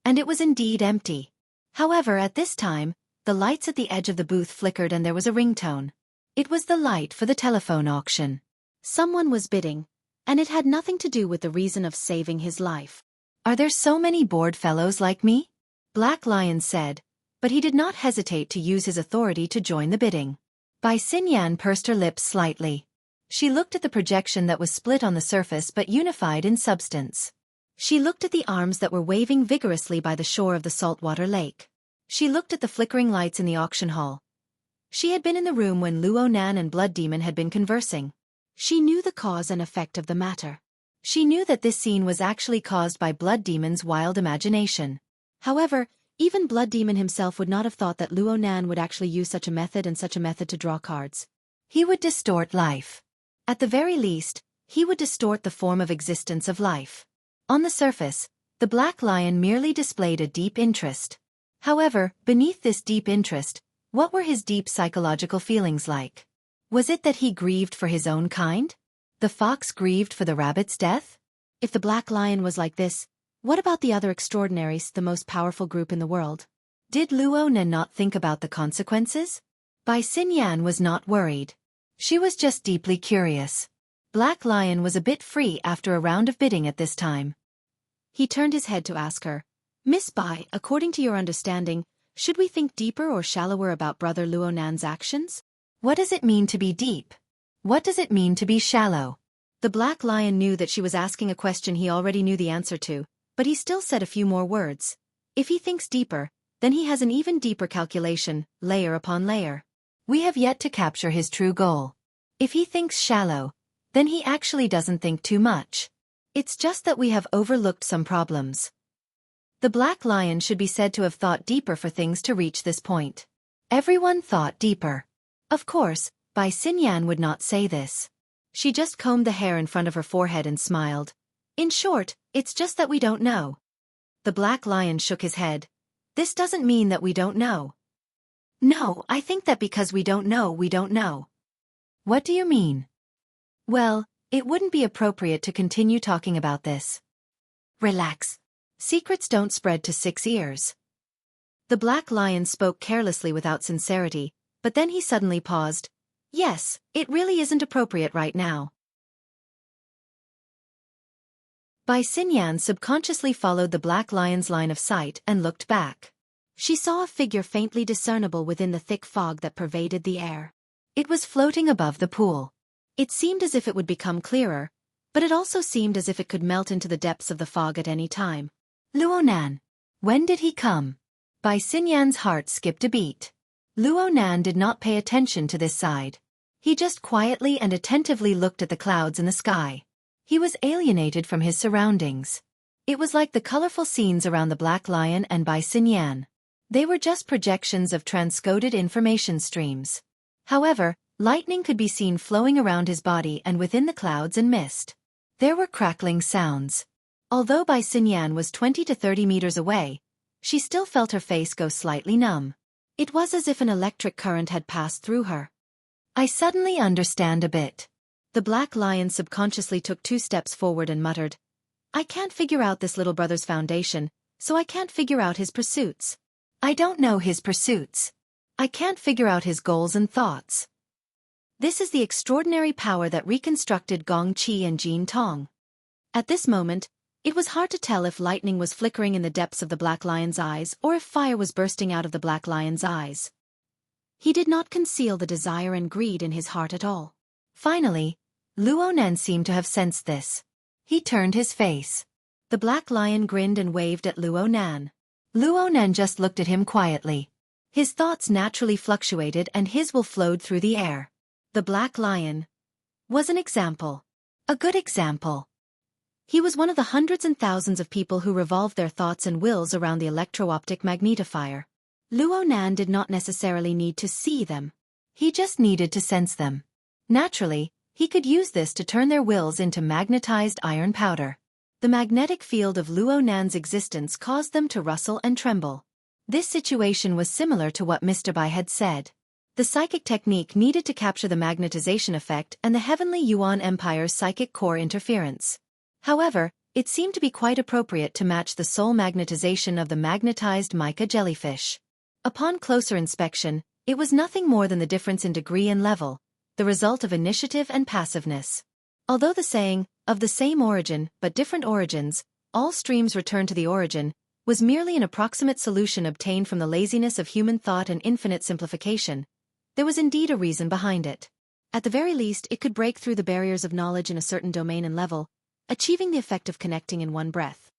And it was indeed empty. However, at this time, the lights at the edge of the booth flickered and there was a ringtone. It was the light for the telephone auction. Someone was bidding, and it had nothing to do with the reason of saving his life. Are there so many bored fellows like me? Black Lion said, but he did not hesitate to use his authority to join the bidding. Bai Xinyan pursed her lips slightly. She looked at the projection that was split on the surface but unified in substance. She looked at the arms that were waving vigorously by the shore of the saltwater lake. She looked at the flickering lights in the auction hall. She had been in the room when Luo Nan and Blood Demon had been conversing. She knew the cause and effect of the matter. She knew that this scene was actually caused by Blood Demon's wild imagination. However, even Blood Demon himself would not have thought that Luo Nan would actually use such a method to draw cards. He would distort life. At the very least, he would distort the form of existence of life. On the surface, the Black Lion merely displayed a deep interest. However, beneath this deep interest, what were his deep psychological feelings like? Was it that he grieved for his own kind? The fox grieved for the rabbit's death? If the Black Lion was like this, what about the other extraordinaries, the most powerful group in the world? Did Luo Nan not think about the consequences? Bai Xinyan was not worried. She was just deeply curious. Black Lion was a bit free after a round of bidding at this time. He turned his head to ask her, Miss Bai, according to your understanding, should we think deeper or shallower about Brother Luo Nan's actions? What does it mean to be deep? What does it mean to be shallow? The Black Lion knew that she was asking a question he already knew the answer to, but he still said a few more words. If he thinks deeper, then he has an even deeper calculation, layer upon layer. We have yet to capture his true goal. If he thinks shallow, then he actually doesn't think too much. It's just that we have overlooked some problems. The Black Lion should be said to have thought deeper for things to reach this point. Everyone thought deeper. Of course, Bai Xinyan would not say this. She just combed the hair in front of her forehead and smiled. In short, it's just that we don't know. The Black Lion shook his head. This doesn't mean that we don't know. No, I think that because we don't know, we don't know. What do you mean? Well, it wouldn't be appropriate to continue talking about this. Relax. Secrets don't spread to 6 ears. The Black Lion spoke carelessly without sincerity, but then he suddenly paused. Yes, it really isn't appropriate right now. Bai Xinyan subconsciously followed the Black Lion's line of sight and looked back. She saw a figure faintly discernible within the thick fog that pervaded the air. It was floating above the pool. It seemed as if it would become clearer, but it also seemed as if it could melt into the depths of the fog at any time. Luo Nan. When did he come? Bai Xinyan's heart skipped a beat. Luo Nan did not pay attention to this side. He just quietly and attentively looked at the clouds in the sky. He was alienated from his surroundings. It was like the colorful scenes around the Black Lion and Bai Xinyan. They were just projections of transcoded information streams. However, lightning could be seen flowing around his body and within the clouds and mist. There were crackling sounds. Although Bai Xinyan was 20 to 30 meters away, she still felt her face go slightly numb. It was as if an electric current had passed through her. I suddenly understand a bit. The Black Lion subconsciously took 2 steps forward and muttered, I can't figure out this little brother's foundation, so I can't figure out his pursuits. I don't know his pursuits. I can't figure out his goals and thoughts. This is the extraordinary power that reconstructed Gong Qi and Jin Tong. At this moment, it was hard to tell if lightning was flickering in the depths of the Black Lion's eyes or if fire was bursting out of the Black Lion's eyes. He did not conceal the desire and greed in his heart at all. Finally, Luo Nan seemed to have sensed this. He turned his face. The Black Lion grinned and waved at Luo Nan. Luo Nan just looked at him quietly. His thoughts naturally fluctuated and his will flowed through the air. The Black Lion was an example. A good example. He was one of the hundreds and thousands of people who revolved their thoughts and wills around the electro-optic magnetifier. Luo Nan did not necessarily need to see them. He just needed to sense them. Naturally, he could use this to turn their wills into magnetized iron powder. The magnetic field of Luo Nan's existence caused them to rustle and tremble. This situation was similar to what Mr. Bai had said. The psychic technique needed to capture the magnetization effect and the Heavenly Yuan Empire's psychic core interference. However, it seemed to be quite appropriate to match the soul magnetization of the magnetized mica jellyfish. Upon closer inspection, it was nothing more than the difference in degree and level, the result of initiative and passiveness. Although the saying, of the same origin but different origins, all streams return to the origin, was merely an approximate solution obtained from the laziness of human thought and infinite simplification, there was indeed a reason behind it. At the very least, it could break through the barriers of knowledge in a certain domain and level, achieving the effect of connecting in one breath.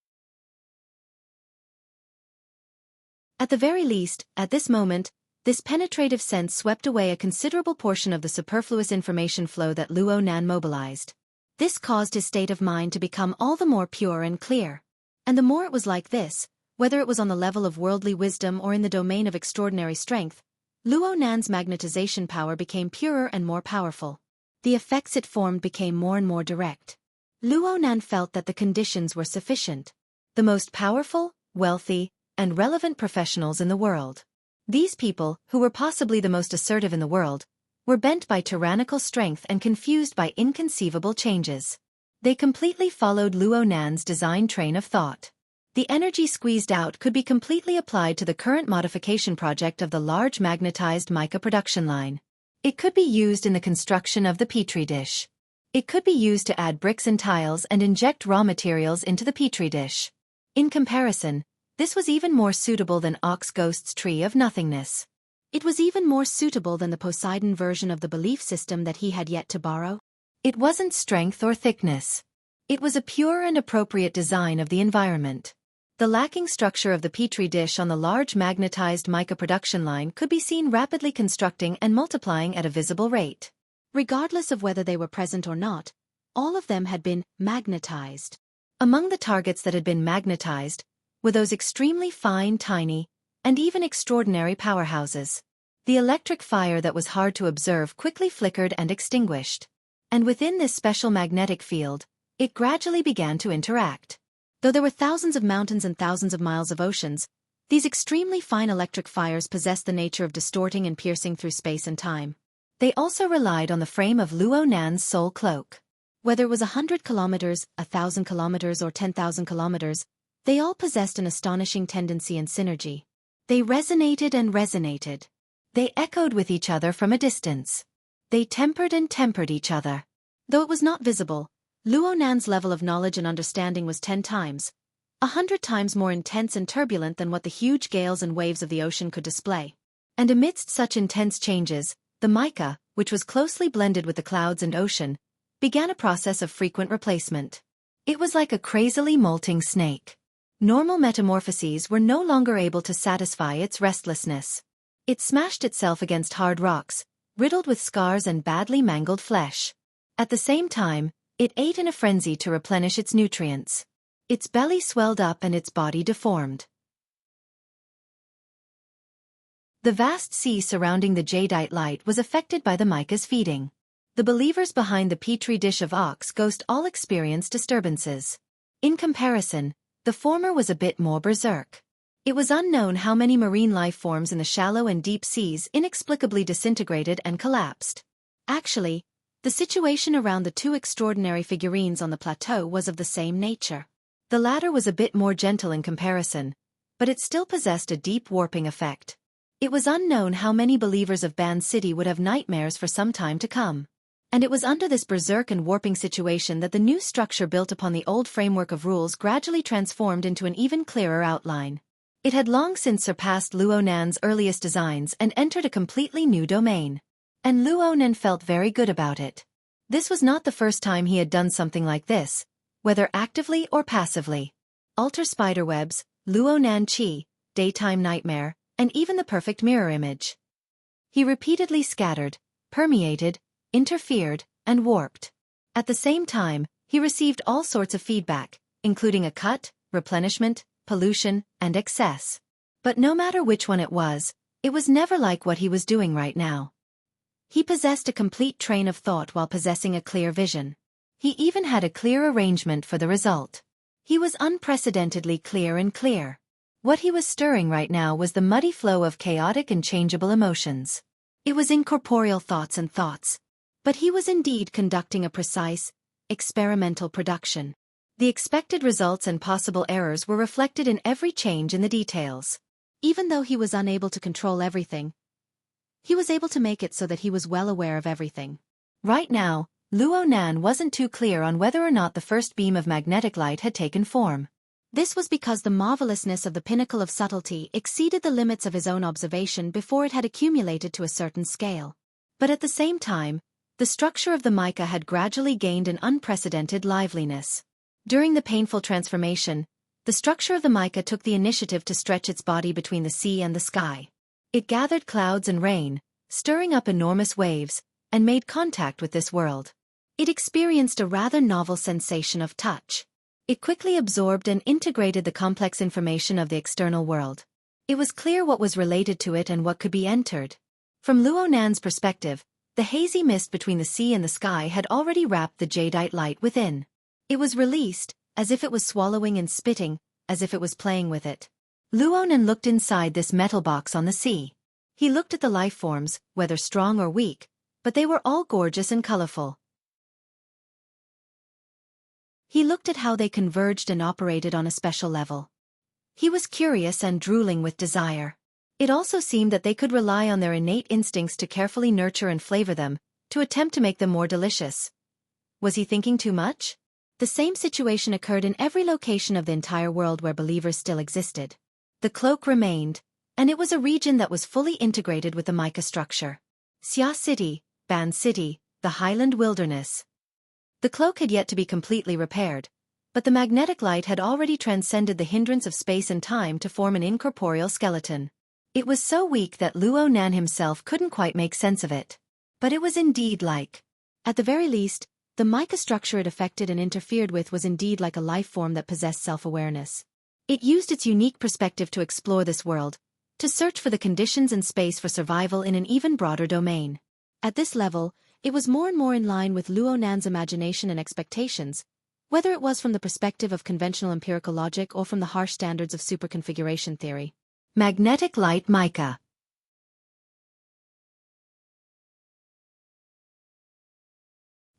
At the very least, at this moment, this penetrative sense swept away a considerable portion of the superfluous information flow that Luo Nan mobilized. This caused his state of mind to become all the more pure and clear. And the more it was like this, whether it was on the level of worldly wisdom or in the domain of extraordinary strength, Luo Nan's magnetization power became purer and more powerful. The effects it formed became more and more direct. Luo Nan felt that the conditions were sufficient. The most powerful, wealthy, and relevant professionals in the world. These people, who were possibly the most assertive in the world, were bent by tyrannical strength and confused by inconceivable changes. They completely followed Luo Nan's design train of thought. The energy squeezed out could be completely applied to the current modification project of the large magnetized mica production line. It could be used in the construction of the petri dish. It could be used to add bricks and tiles and inject raw materials into the petri dish. In comparison, this was even more suitable than Ox Ghost's Tree of Nothingness. It was even more suitable than the Poseidon version of the belief system that he had yet to borrow. It wasn't strength or thickness. It was a pure and appropriate design of the environment. The lacking structure of the petri dish on the large magnetized mica production line could be seen rapidly constructing and multiplying at a visible rate. Regardless of whether they were present or not, all of them had been magnetized. Among the targets that had been magnetized were those extremely fine, tiny, and even extraordinary powerhouses. The electric fire that was hard to observe quickly flickered and extinguished. And within this special magnetic field, it gradually began to interact. Though there were thousands of mountains and thousands of miles of oceans, these extremely fine electric fires possessed the nature of distorting and piercing through space and time. They also relied on the frame of Luo Nan's soul cloak. Whether it was 100 kilometers, 1,000 kilometers, or 10,000 kilometers, they all possessed an astonishing tendency and synergy. They resonated and resonated. They echoed with each other from a distance. They tempered and tempered each other. Though it was not visible, Luo Nan's level of knowledge and understanding was 10 times, 100 times more intense and turbulent than what the huge gales and waves of the ocean could display. And amidst such intense changes, the mica, which was closely blended with the clouds and ocean, began a process of frequent replacement. It was like a crazily molting snake. Normal metamorphoses were no longer able to satisfy its restlessness. It smashed itself against hard rocks, riddled with scars and badly mangled flesh. At the same time, it ate in a frenzy to replenish its nutrients. Its belly swelled up and its body deformed. The vast sea surrounding the jadeite light was affected by the mica's feeding. The believers behind the petri dish of Ox Ghost all experienced disturbances. In comparison, the former was a bit more berserk. It was unknown how many marine life forms in the shallow and deep seas inexplicably disintegrated and collapsed. Actually, the situation around the two extraordinary figurines on the plateau was of the same nature. The latter was a bit more gentle in comparison, but it still possessed a deep warping effect. It was unknown how many believers of Ban City would have nightmares for some time to come. And it was under this berserk and warping situation that the new structure built upon the old framework of rules gradually transformed into an even clearer outline. It had long since surpassed Luo Nan's earliest designs and entered a completely new domain. And Luo Nan felt very good about it. This was not the first time he had done something like this, whether actively or passively. Alter spiderwebs, Luo Nan Chi, daytime nightmare, and even the perfect mirror image. He repeatedly scattered, permeated, interfered, and warped. At the same time, he received all sorts of feedback, including a cut, replenishment, pollution, and excess. But no matter which one it was never like what he was doing right now. He possessed a complete train of thought while possessing a clear vision. He even had a clear arrangement for the result. He was unprecedentedly clear and clear. What he was stirring right now was the muddy flow of chaotic and changeable emotions. It was incorporeal thoughts and thoughts. But he was indeed conducting a precise, experimental production. The expected results and possible errors were reflected in every change in the details. Even though he was unable to control everything, he was able to make it so that he was well aware of everything. Right now, Luo Nan wasn't too clear on whether or not the first beam of magnetic light had taken form. This was because the marvelousness of the pinnacle of subtlety exceeded the limits of his own observation before it had accumulated to a certain scale. But at the same time, the structure of the mica had gradually gained an unprecedented liveliness. During the painful transformation, the structure of the mica took the initiative to stretch its body between the sea and the sky. It gathered clouds and rain, stirring up enormous waves, and made contact with this world. It experienced a rather novel sensation of touch. It quickly absorbed and integrated the complex information of the external world. It was clear what was related to it and what could be entered. From Luo Nan's perspective, the hazy mist between the sea and the sky had already wrapped the jadeite light within. It was released, as if it was swallowing and spitting, as if it was playing with it. Luo Nan looked inside this metal box on the sea. He looked at the life forms, whether strong or weak, but they were all gorgeous and colorful. He looked at how they converged and operated on a special level. He was curious and drooling with desire. It also seemed that they could rely on their innate instincts to carefully nurture and flavor them, to attempt to make them more delicious. Was he thinking too much? The same situation occurred in every location of the entire world where believers still existed. The cloak remained, and it was a region that was fully integrated with the mica structure. Xia City, Ban City, the Highland Wilderness. The cloak had yet to be completely repaired, but the magnetic light had already transcended the hindrance of space and time to form an incorporeal skeleton. It was so weak that Luo Nan himself couldn't quite make sense of it. But it was indeed like. At the very least, the mica structure it affected and interfered with was indeed like a life form that possessed self-awareness. It used its unique perspective to explore this world, to search for the conditions and space for survival in an even broader domain. At this level, it was more and more in line with Luo Nan's imagination and expectations, whether it was from the perspective of conventional empirical logic or from the harsh standards of superconfiguration theory. Magnetic light mica.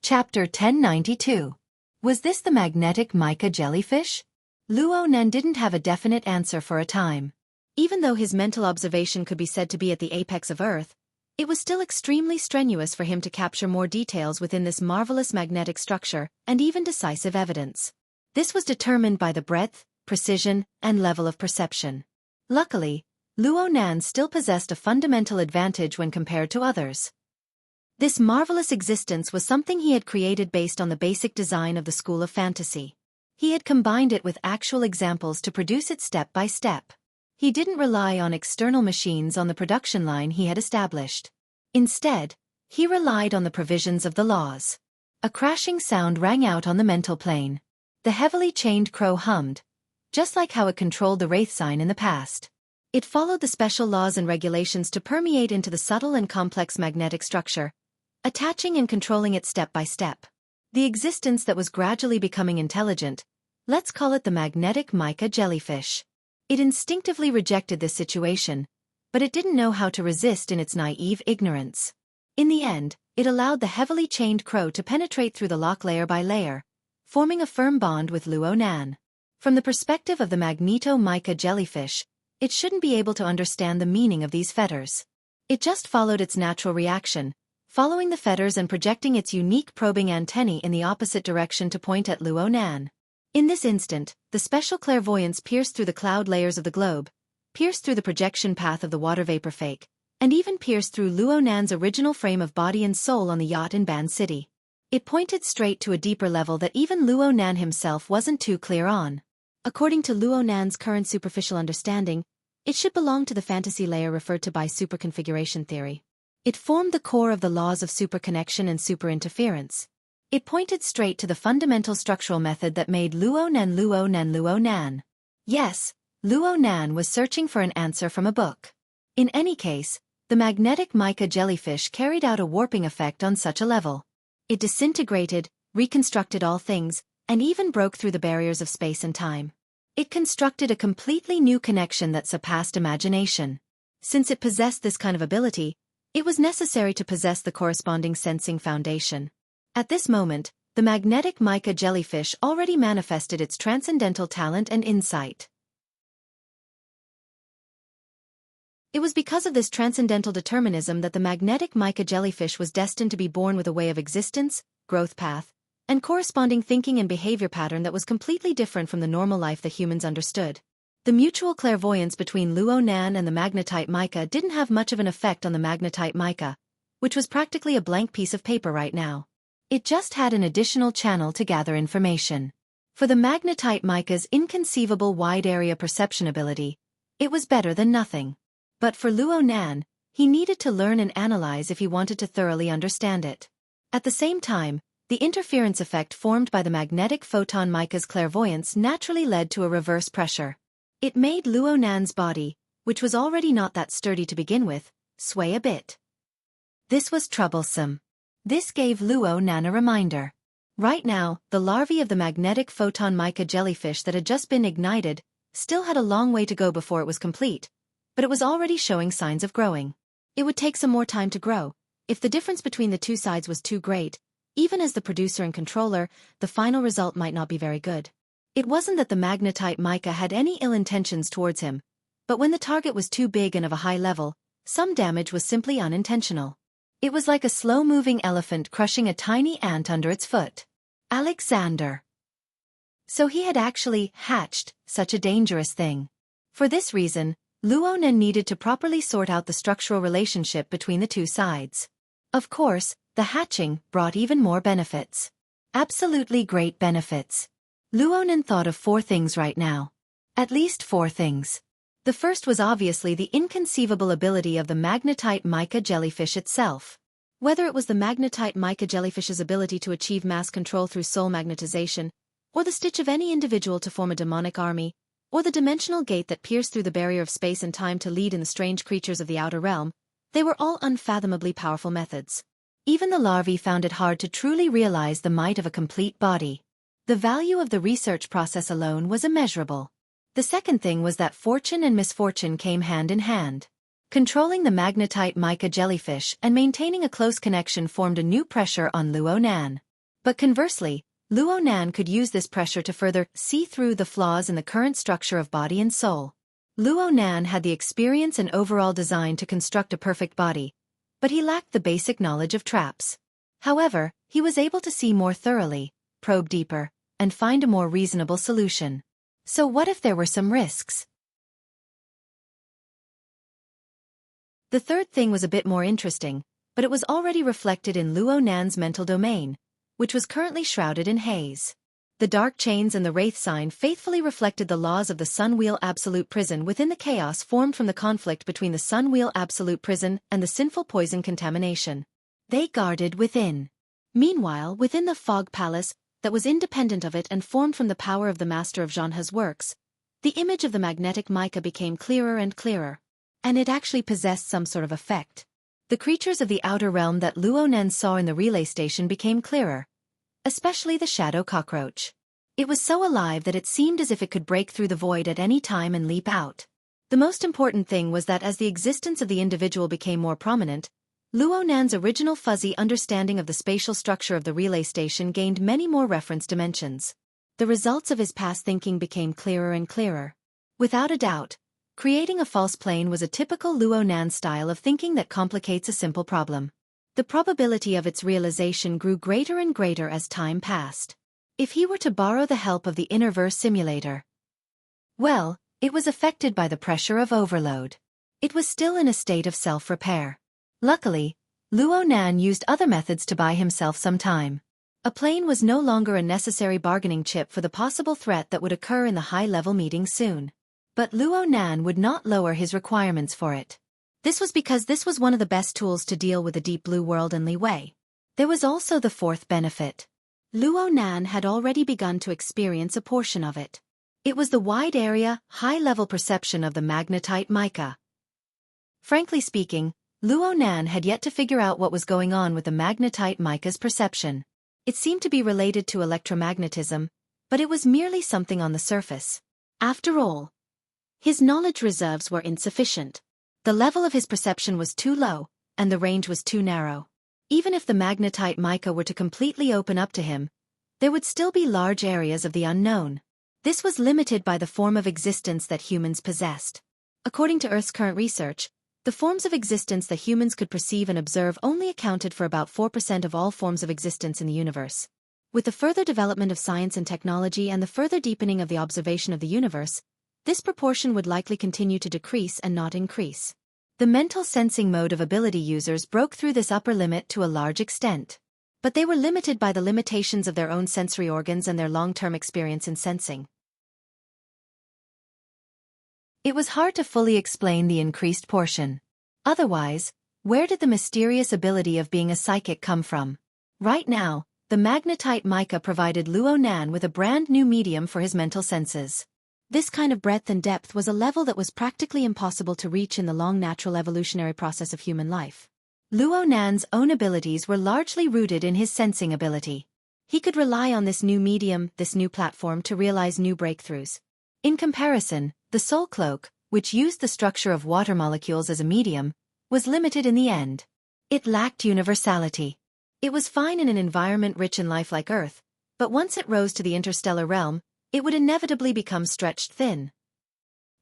Chapter 1092. Was this the magnetic mica jellyfish? Luo Nan didn't have a definite answer for a time. Even though his mental observation could be said to be at the apex of Earth, it was still extremely strenuous for him to capture more details within this marvelous magnetic structure and even decisive evidence. This was determined by the breadth, precision, and level of perception. Luckily, Luo Nan still possessed a fundamental advantage when compared to others. This marvelous existence was something he had created based on the basic design of the school of fantasy. He had combined it with actual examples to produce it step by step. He didn't rely on external machines on the production line he had established. Instead, he relied on the provisions of the laws. A crashing sound rang out on the mental plane. The heavily chained crow hummed, just like how it controlled the wraith sign in the past. It followed the special laws and regulations to permeate into the subtle and complex magnetic structure, attaching and controlling it step by step. The existence that was gradually becoming intelligent, let's call it the magnetic mica jellyfish. It instinctively rejected this situation, but it didn't know how to resist in its naive ignorance. In the end, it allowed the heavily chained crow to penetrate through the lock layer by layer, forming a firm bond with Luo Nan. From the perspective of the magneto-mica jellyfish, it shouldn't be able to understand the meaning of these fetters. It just followed its natural reaction, following the fetters and projecting its unique probing antennae in the opposite direction to point at Luo Nan. In this instant, the special clairvoyance pierced through the cloud layers of the globe, pierced through the projection path of the water vapor fake, and even pierced through Luo Nan's original frame of body and soul on the yacht in Ban City. It pointed straight to a deeper level that even Luo Nan himself wasn't too clear on. According to Luo Nan's current superficial understanding, it should belong to the fantasy layer referred to by superconfiguration theory. It formed the core of the laws of superconnection and superinterference. It pointed straight to the fundamental structural method that made Luo Nan Luo Nan Luo Nan. Yes, Luo Nan was searching for an answer from a book. In any case, the magnetic mica jellyfish carried out a warping effect on such a level. It disintegrated, reconstructed all things, and even broke through the barriers of space and time. It constructed a completely new connection that surpassed imagination. Since it possessed this kind of ability, it was necessary to possess the corresponding sensing foundation. At this moment, the magnetic mica jellyfish already manifested its transcendental talent and insight. It was because of this transcendental determinism that the magnetic mica jellyfish was destined to be born with a way of existence, growth path, and corresponding thinking and behavior pattern that was completely different from the normal life that humans understood. The mutual clairvoyance between Luo Nan and the magnetite mica didn't have much of an effect on the magnetite mica, which was practically a blank piece of paper right now. It just had an additional channel to gather information. For the magnetite mica's inconceivable wide-area perception ability, it was better than nothing. But for Luo Nan, he needed to learn and analyze if he wanted to thoroughly understand it. At the same time, the interference effect formed by the magnetic photon mica's clairvoyance naturally led to a reverse pressure. It made Luo Nan's body, which was already not that sturdy to begin with, sway a bit. This was troublesome. This gave Luo Nan a reminder. Right now, the larvae of the magnetic photon mica jellyfish that had just been ignited still had a long way to go before it was complete, but it was already showing signs of growing. It would take some more time to grow. If the difference between the two sides was too great, even as the producer and controller, the final result might not be very good. It wasn't that the magnetite mica had any ill intentions towards him, but when the target was too big and of a high level, some damage was simply unintentional. It was like a slow-moving elephant crushing a tiny ant under its foot. Alexander. So he had actually hatched such a dangerous thing. For this reason, Luo Nan needed to properly sort out the structural relationship between the two sides. Of course, the hatching brought even more benefits. Absolutely great benefits. Luo Nan thought of 4 things right now. At least 4 things. The first was obviously the inconceivable ability of the magnetite mica jellyfish itself. Whether it was the magnetite mica jellyfish's ability to achieve mass control through soul magnetization, or the stitch of any individual to form a demonic army, or the dimensional gate that pierced through the barrier of space and time to lead in the strange creatures of the outer realm, they were all unfathomably powerful methods. Even the larvae found it hard to truly realize the might of a complete body. The value of the research process alone was immeasurable. The second thing was that fortune and misfortune came hand in hand. Controlling the magnetite mica jellyfish and maintaining a close connection formed a new pressure on Luo Nan. But conversely, Luo Nan could use this pressure to further see through the flaws in the current structure of body and soul. Luo Nan had the experience and overall design to construct a perfect body, but he lacked the basic knowledge of traps. However, he was able to see more thoroughly, probe deeper, and find a more reasonable solution. So what if there were some risks? The third thing was a bit more interesting, but it was already reflected in Luo Nan's mental domain, which was currently shrouded in haze. The dark chains and the wraith sign faithfully reflected the laws of the Sun Wheel Absolute Prison within the chaos formed from the conflict between the Sun Wheel Absolute Prison and the sinful poison contamination. They guarded within. Meanwhile, within the Fog Palace, that was independent of it and formed from the power of the master of Zhanhe's works, the image of the magnetic mica became clearer and clearer. And it actually possessed some sort of effect. The creatures of the outer realm that Luo Nan saw in the relay station became clearer. Especially the shadow cockroach. It was so alive that it seemed as if it could break through the void at any time and leap out. The most important thing was that as the existence of the individual became more prominent, Luo Nan's original fuzzy understanding of the spatial structure of the relay station gained many more reference dimensions. The results of his past thinking became clearer and clearer. Without a doubt, creating a false plane was a typical Luo Nan style of thinking that complicates a simple problem. The probability of its realization grew greater and greater as time passed. If he were to borrow the help of the Innerverse simulator, well, it was affected by the pressure of overload. It was still in a state of self-repair. Luckily, Luo Nan used other methods to buy himself some time. A plane was no longer a necessary bargaining chip for the possible threat that would occur in the high-level meeting soon. But Luo Nan would not lower his requirements for it. This was because this was one of the best tools to deal with the Deep Blue World and Li Wei. There was also the fourth benefit. Luo Nan had already begun to experience a portion of it. It was the wide-area, high-level perception of the magnetite mica. Frankly speaking, Luo Nan had yet to figure out what was going on with the magnetite mica's perception. It seemed to be related to electromagnetism, but it was merely something on the surface. After all, his knowledge reserves were insufficient. The level of his perception was too low, and the range was too narrow. Even if the magnetite mica were to completely open up to him, there would still be large areas of the unknown. This was limited by the form of existence that humans possessed. According to Earth's current research, The forms of existence that humans could perceive and observe only accounted for about 4% of all forms of existence in the universe. With the further development of science and technology and the further deepening of the observation of the universe, this proportion would likely continue to decrease and not increase. The mental sensing mode of ability users broke through this upper limit to a large extent. But they were limited by the limitations of their own sensory organs and their long-term experience in sensing. It was hard to fully explain the increased portion. Otherwise, where did the mysterious ability of being a psychic come from? Right now, the magnetite mica provided Luo Nan with a brand new medium for his mental senses. This kind of breadth and depth was a level that was practically impossible to reach in the long natural evolutionary process of human life. Luo Nan's own abilities were largely rooted in his sensing ability. He could rely on this new medium, this new platform to realize new breakthroughs. In comparison, the soul cloak, which used the structure of water molecules as a medium, was limited in the end. It lacked universality. It was fine in an environment rich in life like Earth, but once it rose to the interstellar realm, it would inevitably become stretched thin.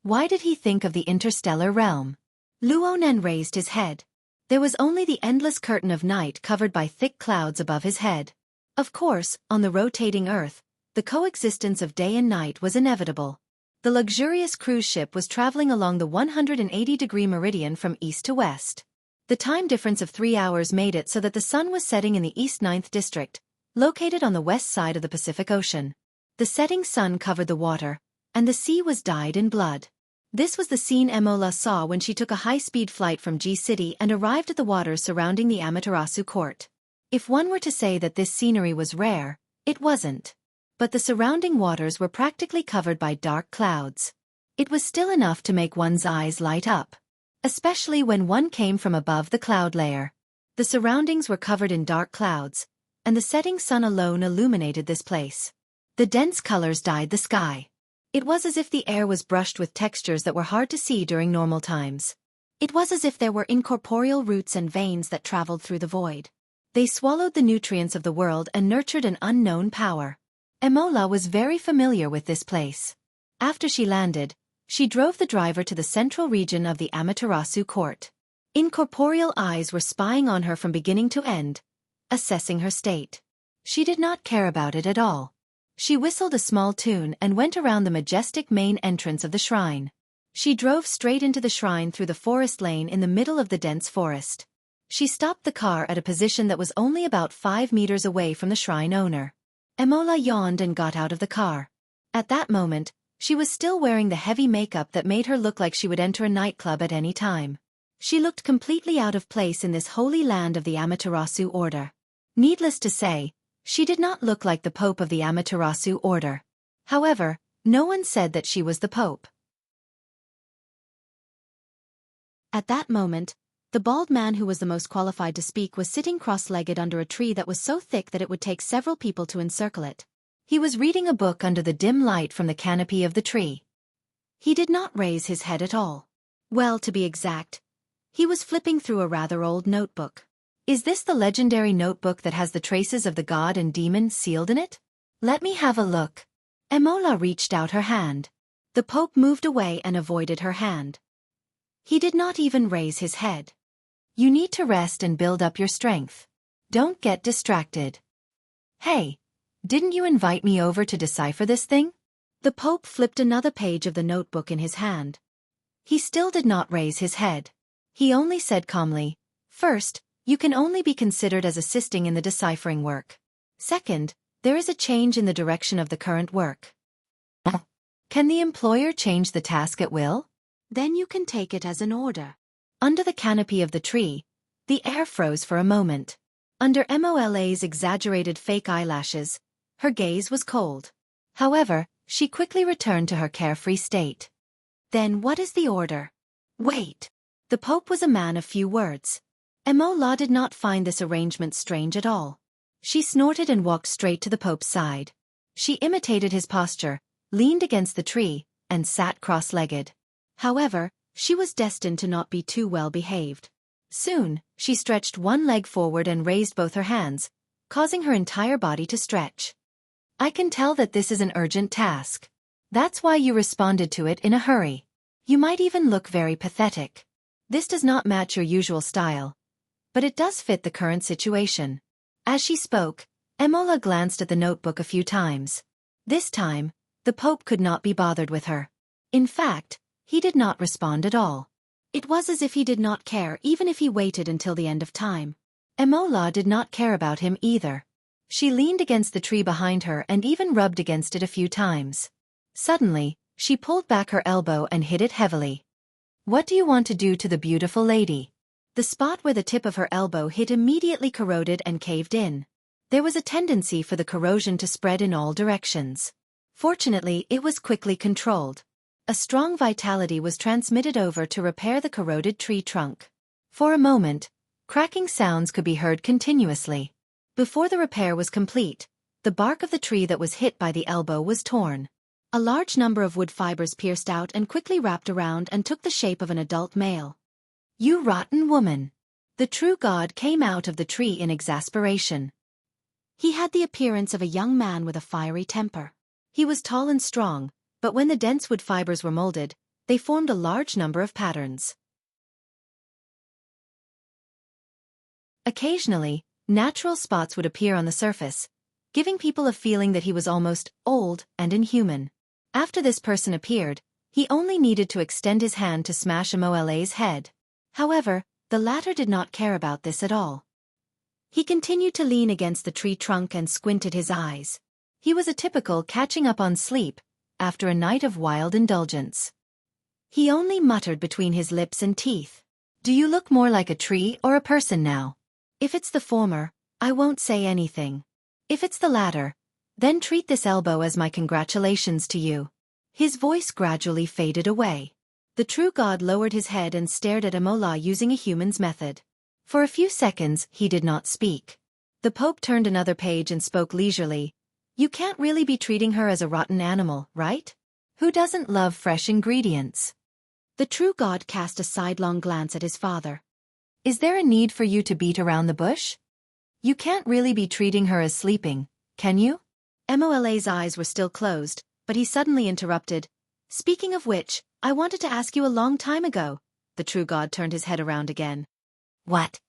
Why did he think of the interstellar realm? Luo Nan raised his head. There was only the endless curtain of night covered by thick clouds above his head. Of course, on the rotating Earth, the coexistence of day and night was inevitable. The luxurious cruise ship was traveling along the 180-degree meridian from east to west. The time difference of 3 hours made it so that the sun was setting in the East 9th District, located on the west side of the Pacific Ocean. The setting sun covered the water, and the sea was dyed in blood. This was the scene Emola saw when she took a high-speed flight from G-City and arrived at the waters surrounding the Amaterasu court. If one were to say that this scenery was rare, it wasn't. But the surrounding waters were practically covered by dark clouds. It was still enough to make one's eyes light up, especially when one came from above the cloud layer. The surroundings were covered in dark clouds, and the setting sun alone illuminated this place. The dense colors dyed the sky. It was as if the air was brushed with textures that were hard to see during normal times. It was as if there were incorporeal roots and veins that traveled through the void. They swallowed the nutrients of the world and nurtured an unknown power. Emola was very familiar with this place. After she landed, she drove the driver to the central region of the Amaterasu court. Incorporeal eyes were spying on her from beginning to end, assessing her state. She did not care about it at all. She whistled a small tune and went around the majestic main entrance of the shrine. She drove straight into the shrine through the forest lane in the middle of the dense forest. She stopped the car at a position that was only about 5 meters away from the shrine owner. Emola yawned and got out of the car. At that moment, she was still wearing the heavy makeup that made her look like she would enter a nightclub at any time. She looked completely out of place in this holy land of the Amaterasu order. Needless to say, she did not look like the Pope of the Amaterasu order. However, no one said that she was the Pope. At that moment, the bald man who was the most qualified to speak was sitting cross-legged under a tree that was so thick that it would take several people to encircle it. He was reading a book under the dim light from the canopy of the tree. He did not raise his head at all. Well, to be exact, he was flipping through a rather old notebook. Is this the legendary notebook that has the traces of the god and demon sealed in it? Let me have a look. Emola reached out her hand. The Pope moved away and avoided her hand. He did not even raise his head. You need to rest and build up your strength. Don't get distracted. Hey, didn't you invite me over to decipher this thing? The Pope flipped another page of the notebook in his hand. He still did not raise his head. He only said calmly, "First, you can only be considered as assisting in the deciphering work. Second, there is a change in the direction of the current work. Can the employer change the task at will? Then you can take it as an order." Under the canopy of the tree, the air froze for a moment. Under Mola's exaggerated fake eyelashes, her gaze was cold. However, she quickly returned to her carefree state. Then what is the order? Wait. The Pope was a man of few words. Emola did not find this arrangement strange at all. She snorted and walked straight to the Pope's side. She imitated his posture, leaned against the tree, and sat cross-legged. However, she was destined to not be too well behaved. Soon, she stretched one leg forward and raised both her hands, causing her entire body to stretch. I can tell that this is an urgent task. That's why you responded to it in a hurry. You might even look very pathetic. This does not match your usual style, but it does fit the current situation." As she spoke, Emola glanced at the notebook a few times. This time, the Pope could not be bothered with her. In fact, he did not respond at all. It was as if he did not care even if he waited until the end of time. Emola did not care about him either. She leaned against the tree behind her and even rubbed against it a few times. Suddenly, she pulled back her elbow and hit it heavily. "What do you want to do to the beautiful lady?" The spot where the tip of her elbow hit immediately corroded and caved in. There was a tendency for the corrosion to spread in all directions. Fortunately, it was quickly controlled. A strong vitality was transmitted over to repair the corroded tree trunk. For a moment, cracking sounds could be heard continuously. Before the repair was complete, the bark of the tree that was hit by the elbow was torn. A large number of wood fibers pierced out and quickly wrapped around and took the shape of an adult male. "You rotten woman!" The true god came out of the tree in exasperation. He had the appearance of a young man with a fiery temper. He was tall and strong, but when the dense wood fibers were molded, they formed a large number of patterns. Occasionally, natural spots would appear on the surface, giving people a feeling that he was almost old and inhuman. After this person appeared, he only needed to extend his hand to smash Amoele's head. However, the latter did not care about this at all. He continued to lean against the tree trunk and squinted his eyes. He was a typical catching up on sleep, after a night of wild indulgence. He only muttered between his lips and teeth. "Do you look more like a tree or a person now? If it's the former, I won't say anything. If it's the latter, then treat this elbow as my congratulations to you." His voice gradually faded away. The true god lowered his head and stared at Emola using a human's method. For a few seconds, he did not speak. The Pope turned another page and spoke leisurely. "You can't really be treating her as a rotten animal, right? Who doesn't love fresh ingredients?" The true god cast a sidelong glance at his father. "Is there a need for you to beat around the bush? You can't really be treating her as sleeping, can you?" Emoele's eyes were still closed, but he suddenly interrupted. "Speaking of which, I wanted to ask you a long time ago." The true god turned his head around again. "What?"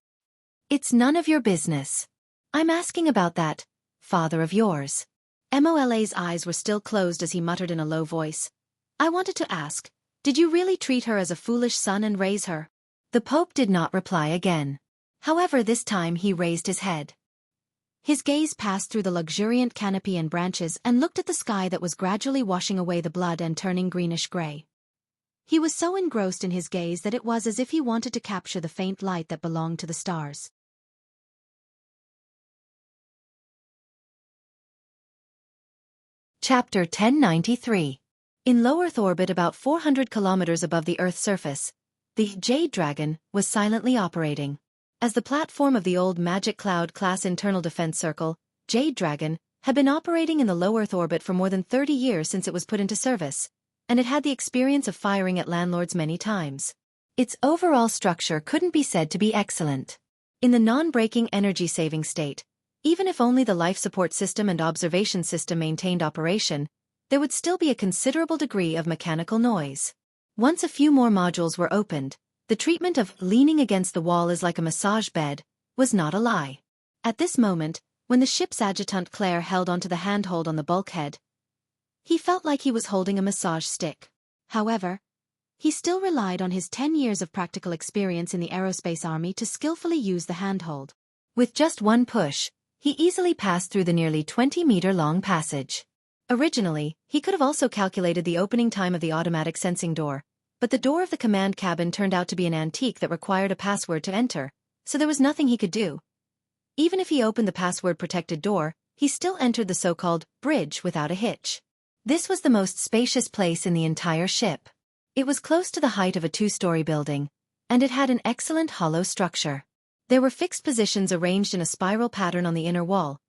"It's none of your business. I'm asking about that father of yours." Emoele's eyes were still closed as he muttered in a low voice. "I wanted to ask, did you really treat her as a foolish son and raise her?" The Pope did not reply again. However, this time he raised his head. His gaze passed through the luxuriant canopy and branches and looked at the sky that was gradually washing away the blood and turning greenish-gray. He was so engrossed in his gaze that it was as if he wanted to capture the faint light that belonged to the stars. Chapter 1093. In low Earth orbit about 400 kilometers above the Earth's surface, the Jade Dragon was silently operating. As the platform of the old Magic Cloud-class internal defense circle, Jade Dragon had been operating in the low Earth orbit for more than 30 years since it was put into service, and it had the experience of firing at landlords many times. Its overall structure couldn't be said to be excellent. In the non-breaking energy-saving state, even if only the life support system and observation system maintained operation, there would still be a considerable degree of mechanical noise. Once a few more modules were opened, the treatment of leaning against the wall is like a massage bed was not a lie. At this moment, when the ship's adjutant Claire held onto the handhold on the bulkhead, he felt like he was holding a massage stick. However, he still relied on his 10 years of practical experience in the aerospace army to skillfully use the handhold. With just one push, he easily passed through the nearly 20-meter-long passage. Originally, he could have also calculated the opening time of the automatic sensing door, but the door of the command cabin turned out to be an antique that required a password to enter, so there was nothing he could do. Even if he opened the password-protected door, he still entered the so-called bridge without a hitch. This was the most spacious place in the entire ship. It was close to the height of a 2-story building, and it had an excellent hollow structure. There were fixed positions arranged in a spiral pattern on the inner wall,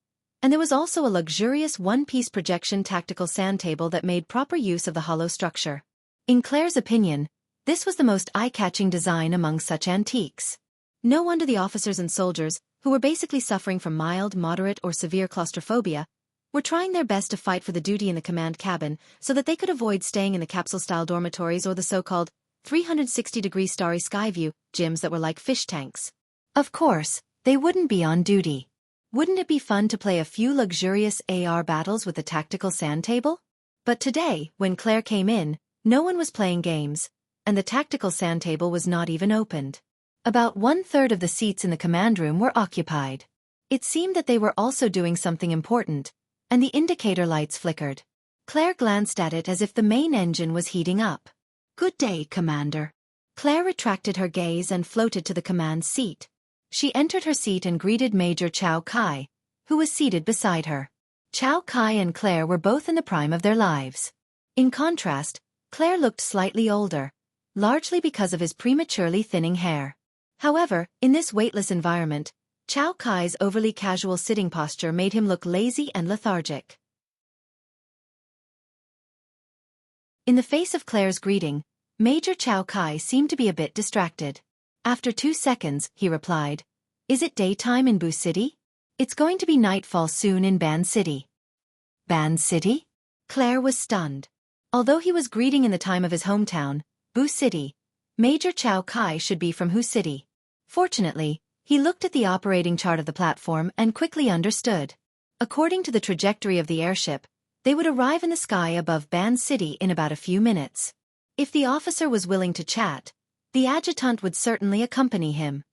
and there was also a luxurious one-piece projection tactical sand table that made proper use of the hollow structure. In Claire's opinion, this was the most eye-catching design among such antiques. No wonder the officers and soldiers, who were basically suffering from mild, moderate, or severe claustrophobia, were trying their best to fight for the duty in the command cabin so that they could avoid staying in the capsule-style dormitories or the so-called 360-degree starry sky view, gyms that were like fish tanks. Of course, they wouldn't be on duty. Wouldn't it be fun to play a few luxurious AR battles with a tactical sand table? But today, when Claire came in, no one was playing games, and the tactical sand table was not even opened. About 1/3 of the seats in the command room were occupied. It seemed that they were also doing something important, and the indicator lights flickered. Claire glanced at it as if the main engine was heating up. "Good day, Commander." Claire retracted her gaze and floated to the command seat. She entered her seat and greeted Major Chao Kai, who was seated beside her. Chao Kai and Claire were both in the prime of their lives. In contrast, Claire looked slightly older, largely because of his prematurely thinning hair. However, in this weightless environment, Chao Kai's overly casual sitting posture made him look lazy and lethargic. In the face of Claire's greeting, Major Chao Kai seemed to be a bit distracted. After 2 seconds, he replied, "Is it daytime in Bu City? It's going to be nightfall soon in Ban City." Ban City? Claire was stunned. Although he was greeting in the time of his hometown, Bu City, Major Chao Kai should be from Hu City. Fortunately, he looked at the operating chart of the platform and quickly understood. According to the trajectory of the airship, they would arrive in the sky above Ban City in about a few minutes. If the officer was willing to chat, the adjutant would certainly accompany him.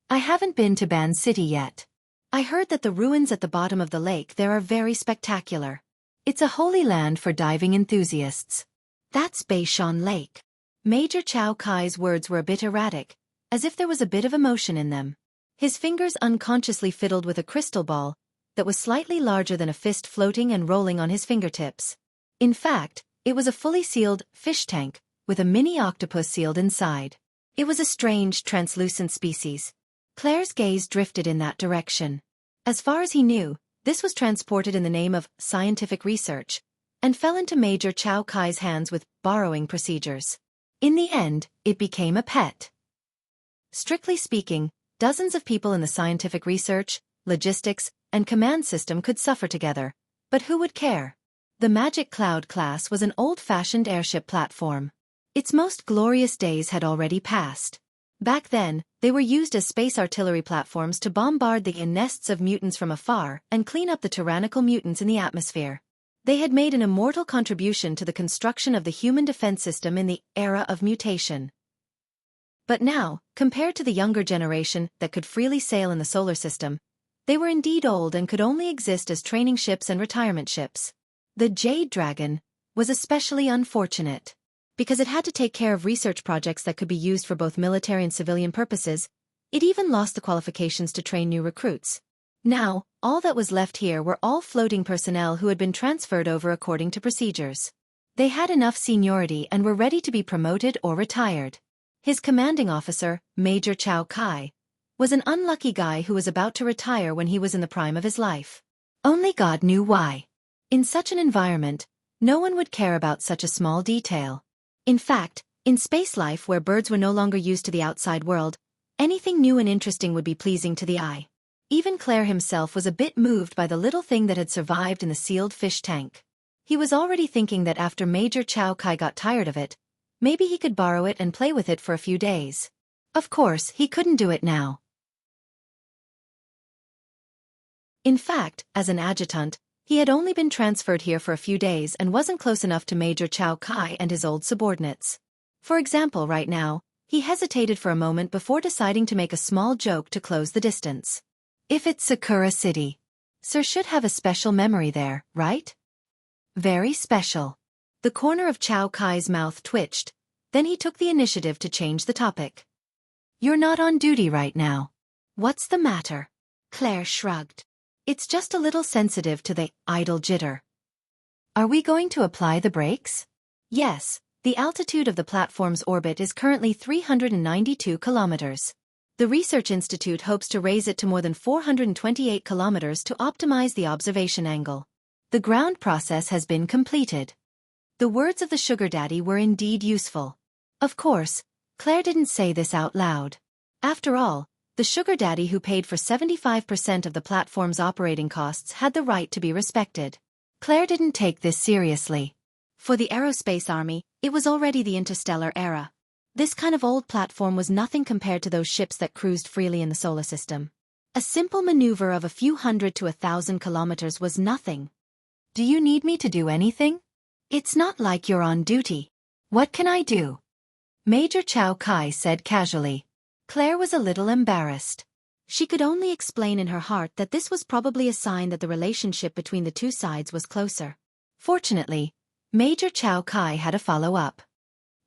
"I haven't been to Ban City yet. I heard that the ruins at the bottom of the lake there are very spectacular. It's a holy land for diving enthusiasts." "That's Beishan Lake." Major Chao Kai's words were a bit erratic, as if there was a bit of emotion in them. His fingers unconsciously fiddled with a crystal ball that was slightly larger than a fist floating and rolling on his fingertips. In fact, it was a fully sealed fish tank with a mini octopus sealed inside. It was a strange, translucent species. Claire's gaze drifted in that direction. As far as he knew, this was transported in the name of scientific research, and fell into Major Chao Kai's hands with borrowing procedures. In the end, it became a pet. Strictly speaking, dozens of people in the scientific research, logistics, and command system could suffer together, but who would care? The Magic Cloud class was an old-fashioned airship platform. Its most glorious days had already passed. Back then, they were used as space artillery platforms to bombard the nests of mutants from afar and clean up the tyrannical mutants in the atmosphere. They had made an immortal contribution to the construction of the human defense system in the era of mutation. But now, compared to the younger generation that could freely sail in the solar system, they were indeed old and could only exist as training ships and retirement ships. The Jade Dragon was especially unfortunate. Because it had to take care of research projects that could be used for both military and civilian purposes, it even lost the qualifications to train new recruits. Now, all that was left here were all floating personnel who had been transferred over according to procedures. They had enough seniority and were ready to be promoted or retired. His commanding officer, Major Chao Kai, was an unlucky guy who was about to retire when he was in the prime of his life. Only God knew why. In such an environment, no one would care about such a small detail. In fact, in space life where birds were no longer used to the outside world, anything new and interesting would be pleasing to the eye. Even Claire himself was a bit moved by the little thing that had survived in the sealed fish tank. He was already thinking that after Major Chao Kai got tired of it, maybe he could borrow it and play with it for a few days. Of course, he couldn't do it now. In fact, as an adjutant, he had only been transferred here for a few days and wasn't close enough to Major Chao Kai and his old subordinates. For example, right now, he hesitated for a moment before deciding to make a small joke to close the distance. If it's Sakura City, Sir should have a special memory there, right? Very special. The corner of Chao Kai's mouth twitched, then he took the initiative to change the topic. "You're not on duty right now. What's the matter?" Claire shrugged. "It's just a little sensitive to the idle jitter." "Are we going to apply the brakes?" "Yes, the altitude of the platform's orbit is currently 392 kilometers. The Research Institute hopes to raise it to more than 428 kilometers to optimize the observation angle. The ground process has been completed." The words of the sugar daddy were indeed useful. Of course, Claire didn't say this out loud. After all, the sugar daddy who paid for 75% of the platform's operating costs had the right to be respected. Claire didn't take this seriously. For the aerospace army, it was already the interstellar era. This kind of old platform was nothing compared to those ships that cruised freely in the solar system. A simple maneuver of a few hundred to 1,000 kilometers was nothing. Do you need me to do anything? It's not like you're on duty. What can I do? Major Chow Kai said casually. Claire was a little embarrassed. She could only explain in her heart that this was probably a sign that the relationship between the two sides was closer. Fortunately, Major Chow Kai had a follow-up.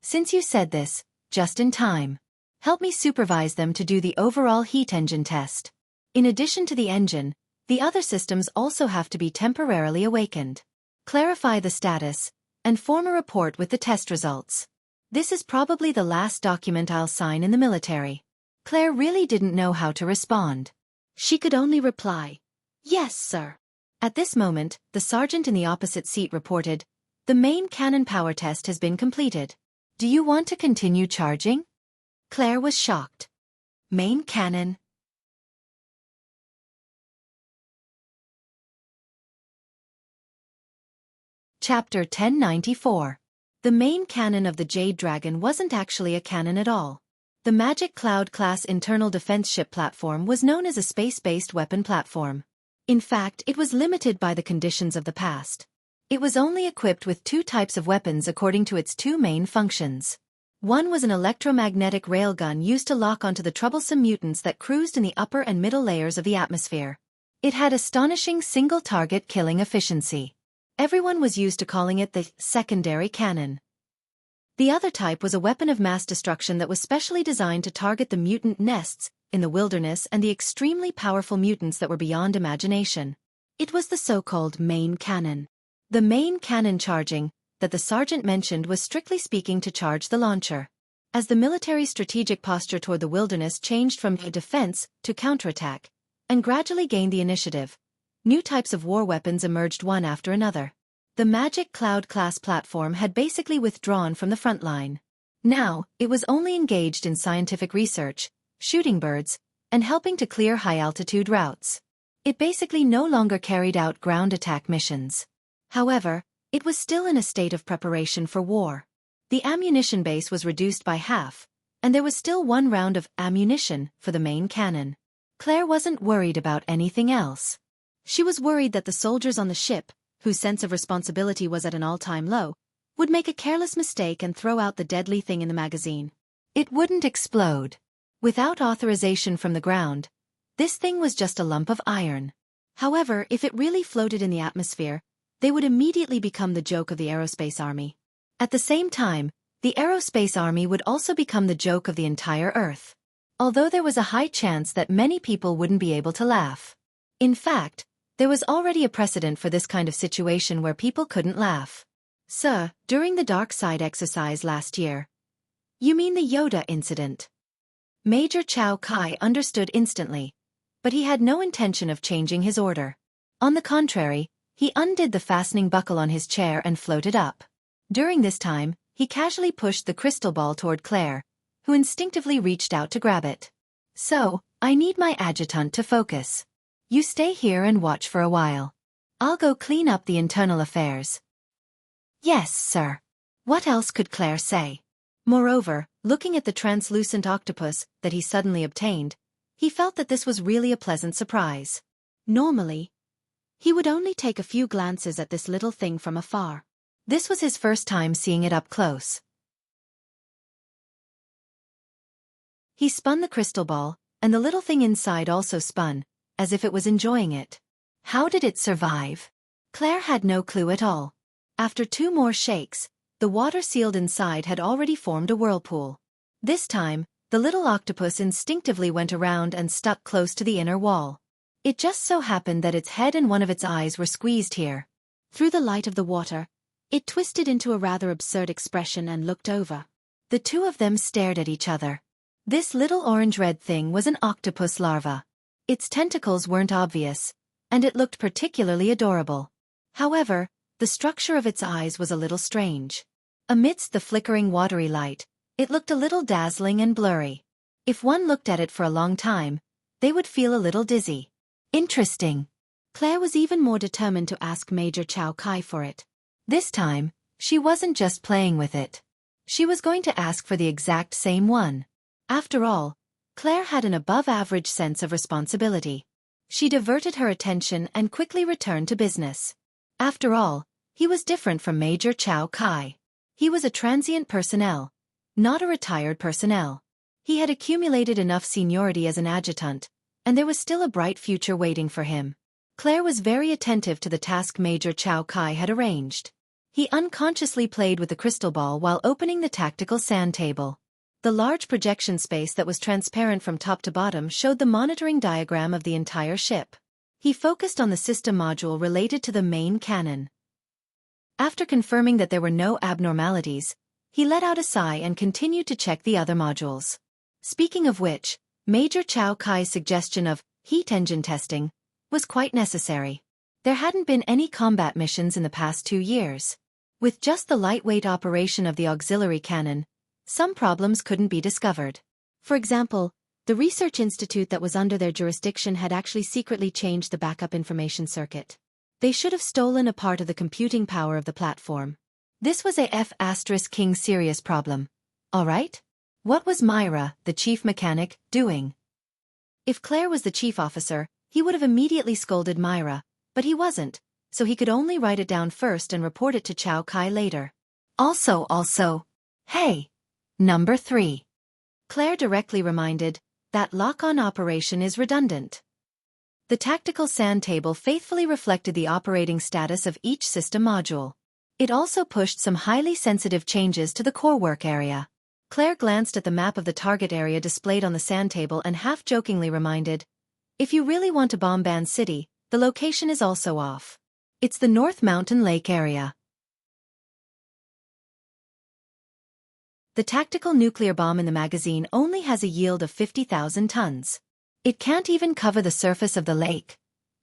Since you said this, just in time. Help me supervise them to do the overall heat engine test. In addition to the engine, the other systems also have to be temporarily awakened. Clarify the status, and form a report with the test results. This is probably the last document I'll sign in the military. Claire really didn't know how to respond. She could only reply, "Yes, sir." At this moment, the sergeant in the opposite seat reported, "The main cannon power test has been completed. Do you want to continue charging?" Claire was shocked. Main cannon. Chapter 1094. The main cannon of the Jade Dragon wasn't actually a cannon at all. The Magic Cloud-class internal defense ship platform was known as a space-based weapon platform. In fact, it was limited by the conditions of the past. It was only equipped with two types of weapons according to its two main functions. One was an electromagnetic railgun used to lock onto the troublesome mutants that cruised in the upper and middle layers of the atmosphere. It had astonishing single-target killing efficiency. Everyone was used to calling it the secondary cannon. The other type was a weapon of mass destruction that was specially designed to target the mutant nests in the wilderness and the extremely powerful mutants that were beyond imagination. It was the so-called main cannon. The main cannon charging that the sergeant mentioned was strictly speaking to charge the launcher. As the military strategic posture toward the wilderness changed from defense to counterattack, and gradually gained the initiative, new types of war weapons emerged one after another. The Magic Cloud-class platform had basically withdrawn from the front line. Now, it was only engaged in scientific research, shooting birds, and helping to clear high-altitude routes. It basically no longer carried out ground attack missions. However, it was still in a state of preparation for war. The ammunition base was reduced by half, and there was still one round of ammunition for the main cannon. Claire wasn't worried about anything else. She was worried that the soldiers on the ship, whose sense of responsibility was at an all-time low, would make a careless mistake and throw out the deadly thing in the magazine. It wouldn't explode. Without authorization from the ground, this thing was just a lump of iron. However, if it really floated in the atmosphere, they would immediately become the joke of the aerospace army. At the same time, the aerospace army would also become the joke of the entire Earth. Although there was a high chance that many people wouldn't be able to laugh. In fact, there was already a precedent for this kind of situation where people couldn't laugh. Sir, during the Dark Side exercise last year. You mean the Yoda incident? Major Chow Kai understood instantly, but he had no intention of changing his order. On the contrary, he undid the fastening buckle on his chair and floated up. During this time, he casually pushed the crystal ball toward Claire, who instinctively reached out to grab it. So, I need my adjutant to focus. You stay here and watch for a while. I'll go clean up the internal affairs. Yes, sir. What else could Claire say? Moreover, looking at the translucent octopus that he suddenly obtained, he felt that this was really a pleasant surprise. Normally, he would only take a few glances at this little thing from afar. This was his first time seeing it up close. He spun the crystal ball, and the little thing inside also spun, as if it was enjoying it. How did it survive? Claire had no clue at all. After two more shakes, the water sealed inside had already formed a whirlpool. This time, the little octopus instinctively went around and stuck close to the inner wall. It just so happened that its head and one of its eyes were squeezed here. Through the light of the water, it twisted into a rather absurd expression and looked over. The two of them stared at each other. This little orange-red thing was an octopus larva. Its tentacles weren't obvious, and it looked particularly adorable. However, the structure of its eyes was a little strange. Amidst the flickering watery light, it looked a little dazzling and blurry. If one looked at it for a long time, they would feel a little dizzy. Interesting. Claire was even more determined to ask Major Chow Kai for it. This time, she wasn't just playing with it. She was going to ask for the exact same one. After all, Claire had an above-average sense of responsibility. She diverted her attention and quickly returned to business. After all, he was different from Major Chow Kai. He was a transient personnel, not a retired personnel. He had accumulated enough seniority as an adjutant, and there was still a bright future waiting for him. Claire was very attentive to the task Major Chow Kai had arranged. He unconsciously played with the crystal ball while opening the tactical sand table. The large projection space that was transparent from top to bottom showed the monitoring diagram of the entire ship. He focused on the system module related to the main cannon. After confirming that there were no abnormalities, he let out a sigh and continued to check the other modules. Speaking of which, Major Chow Kai's suggestion of heat engine testing was quite necessary. There hadn't been any combat missions in the past 2 years. With just the lightweight operation of the auxiliary cannon, some problems couldn't be discovered. For example, the research institute that was under their jurisdiction had actually secretly changed the backup information circuit. They should have stolen a part of the computing power of the platform. This was a F*King serious problem. Alright? What was Myra, the chief mechanic, doing? If Claire was the chief officer, he would have immediately scolded Myra, but he wasn't, so he could only write it down first and report it to Chow Kai later. Also, hey! Number 3. Claire directly reminded, that lock-on operation is redundant. The tactical sand table faithfully reflected the operating status of each system module. It also pushed some highly sensitive changes to the core work area. Claire glanced at the map of the target area displayed on the sand table and half-jokingly reminded, if you really want to bomb Ban City, the location is also off. It's the North Mountain Lake area. The tactical nuclear bomb in the magazine only has a yield of 50,000 tons. It can't even cover the surface of the lake.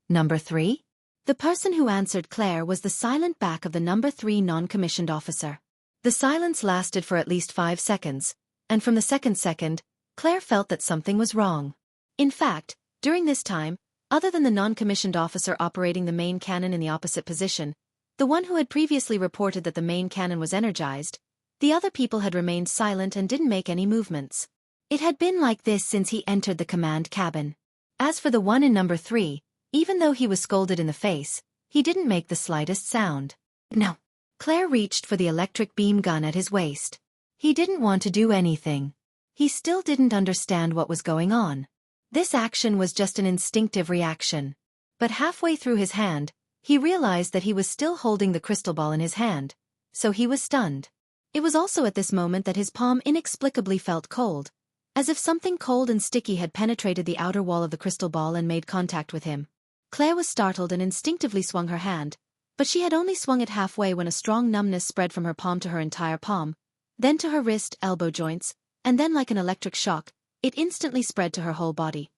Number 3? The person who answered Claire was the silent back of the number 3 non-commissioned officer. The silence lasted for at least 5 seconds, and from the second, Claire felt that something was wrong. In fact, during this time, other than the non-commissioned officer operating the main cannon in the opposite position, the one who had previously reported that the main cannon was energized, the other people had remained silent and didn't make any movements. It had been like this since he entered the command cabin. As for the one in number 3, even though he was scolded in the face, he didn't make the slightest sound. No. Claire reached for the electric beam gun at his waist. He didn't want to do anything. He still didn't understand what was going on. This action was just an instinctive reaction. But halfway through his hand, he realized that he was still holding the crystal ball in his hand, so he was stunned. It was also at this moment that his palm inexplicably felt cold, as if something cold and sticky had penetrated the outer wall of the crystal ball and made contact with him. Claire was startled and instinctively swung her hand, but she had only swung it halfway when a strong numbness spread from her palm to her entire palm, then to her wrist, elbow joints, and then like an electric shock, it instantly spread to her whole body.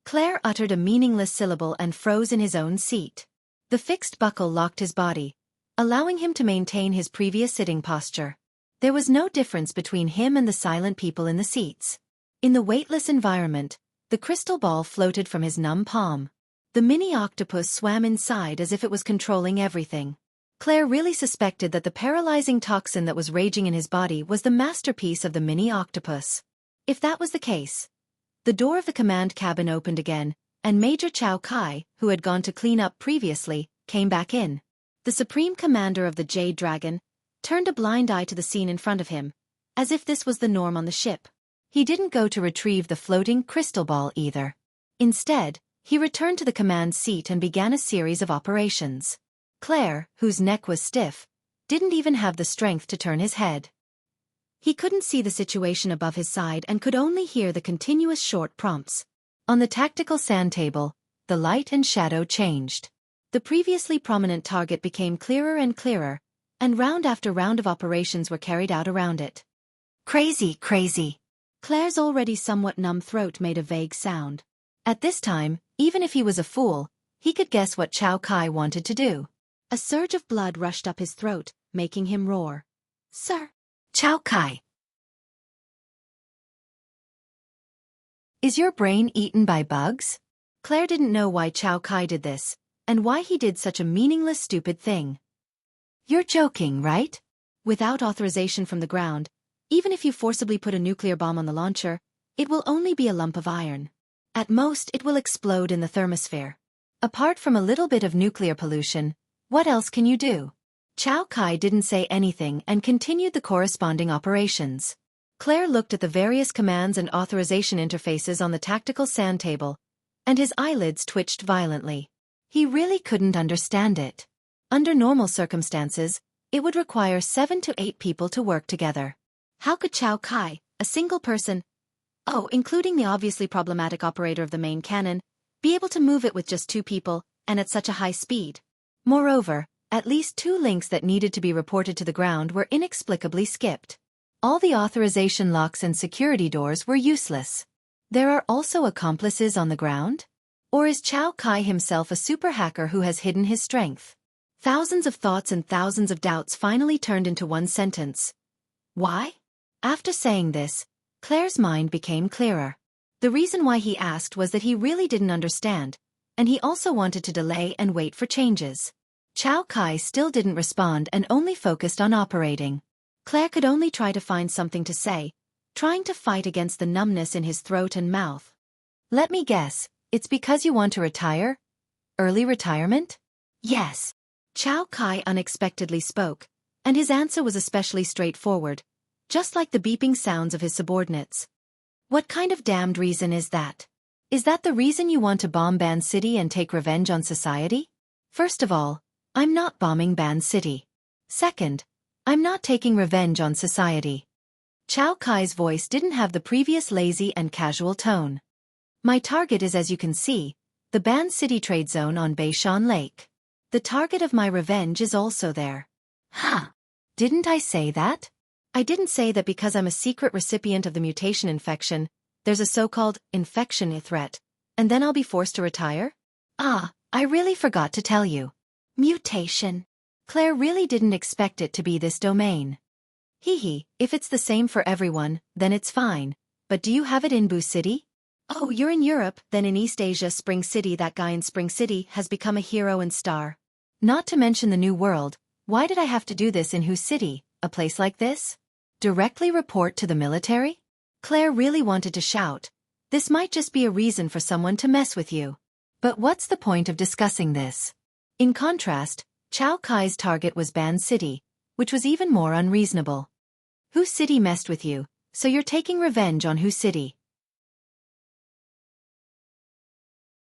Claire uttered a meaningless syllable and froze in his own seat. The fixed buckle locked his body, allowing him to maintain his previous sitting posture. There was no difference between him and the silent people in the seats. In the weightless environment, the crystal ball floated from his numb palm. The mini octopus swam inside as if it was controlling everything. Claire really suspected that the paralyzing toxin that was raging in his body was the masterpiece of the mini octopus. If that was the case, the door of the command cabin opened again, and Major Chow Kai, who had gone to clean up previously, came back in. The Supreme Commander of the Jade Dragon turned a blind eye to the scene in front of him, as if this was the norm on the ship. He didn't go to retrieve the floating crystal ball either. Instead, he returned to the command seat and began a series of operations. Claire, whose neck was stiff, didn't even have the strength to turn his head. He couldn't see the situation above his side and could only hear the continuous short prompts. On the tactical sand table, the light and shadow changed. The previously prominent target became clearer and clearer, and round after round of operations were carried out around it. Crazy. Claire's already somewhat numb throat made a vague sound. At this time, even if he was a fool, he could guess what Chow Kai wanted to do. A surge of blood rushed up his throat, making him roar. Sir! Chow Kai! Is your brain eaten by bugs? Claire didn't know why Chow Kai did this, and why he did such a meaningless stupid thing. You're joking, right? Without authorization from the ground, even if you forcibly put a nuclear bomb on the launcher, it will only be a lump of iron. At most, it will explode in the thermosphere. Apart from a little bit of nuclear pollution, what else can you do? Chao Kai didn't say anything and continued the corresponding operations. Claire looked at the various commands and authorization interfaces on the tactical sand table, and his eyelids twitched violently. He really couldn't understand it. Under normal circumstances, it would require 7 to 8 people to work together. How could Chao Kai, a single person, including the obviously problematic operator of the main cannon, be able to move it with just 2 people, and at such a high speed? Moreover, at least 2 links that needed to be reported to the ground were inexplicably skipped. All the authorization locks and security doors were useless. There are also accomplices on the ground? Or is Chao Kai himself a super hacker who has hidden his strength? Thousands of thoughts and thousands of doubts finally turned into one sentence. Why? After saying this, Claire's mind became clearer. The reason why he asked was that he really didn't understand, and he also wanted to delay and wait for changes. Chao Kai still didn't respond and only focused on operating. Claire could only try to find something to say, trying to fight against the numbness in his throat and mouth. Let me guess, it's because you want to retire? Early retirement? Yes. Chao Kai unexpectedly spoke, and his answer was especially straightforward, just like the beeping sounds of his subordinates. What kind of damned reason is that? Is that the reason you want to bomb Ban City and take revenge on society? First of all, I'm not bombing Ban City. Second, I'm not taking revenge on society. Chao Kai's voice didn't have the previous lazy and casual tone. My target is, as you can see, the Ban City trade zone on Beishan Lake. The target of my revenge is also there. Huh. Didn't I say that? I didn't say that because I'm a secret recipient of the mutation infection, there's a so-called infection threat, and then I'll be forced to retire? Ah, I really forgot to tell you. Mutation. Claire really didn't expect it to be this domain. If it's the same for everyone, then it's fine, but do you have it in Bu City? Oh, you're in Europe, then in East Asia, Spring City. That guy in Spring City has become a hero and star. Not to mention the New World. Why did I have to do this in Hu City, a place like this? Directly report to the military? Claire really wanted to shout. This might just be a reason for someone to mess with you. But what's the point of discussing this? In contrast, Chao Kai's target was Ban City, which was even more unreasonable. Hu City messed with you, so you're taking revenge on Hu City.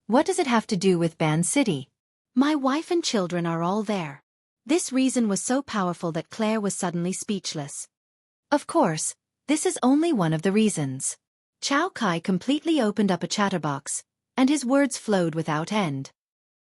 What does it have to do with Ban City? My wife and children are all there. This reason was so powerful that Claire was suddenly speechless. Of course, this is only one of the reasons. Chao Kai completely opened up a chatterbox, and his words flowed without end.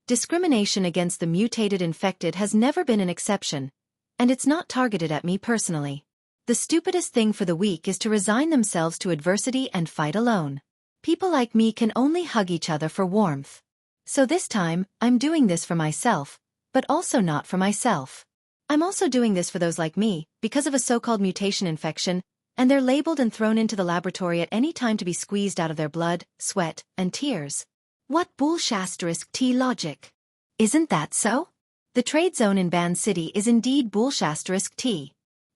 Discrimination against the mutated infected has never been an exception, and it's not targeted at me personally. The stupidest thing for the weak is to resign themselves to adversity and fight alone. People like me can only hug each other for warmth. So this time, I'm doing this for myself, but also not for myself. I'm also doing this for those like me, because of a so-called mutation infection, and they're labeled and thrown into the laboratory at any time to be squeezed out of their blood, sweat, and tears. What bullshit logic? Isn't that so? The trade zone in Ban City is indeed bullshit.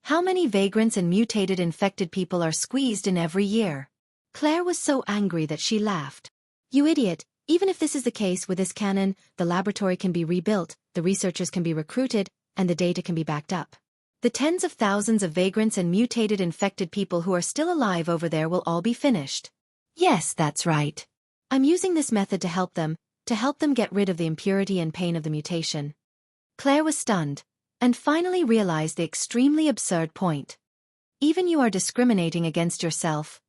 How many vagrants and mutated infected people are squeezed in every year? Claire was so angry that she laughed. You idiot, even if this is the case with this cannon, the laboratory can be rebuilt, the researchers can be recruited, and the data can be backed up. The tens of thousands of vagrants and mutated infected people who are still alive over there will all be finished. Yes, that's right. I'm using this method to help them get rid of the impurity and pain of the mutation. Claire was stunned, and finally realized the extremely absurd point. Even you are discriminating against yourself.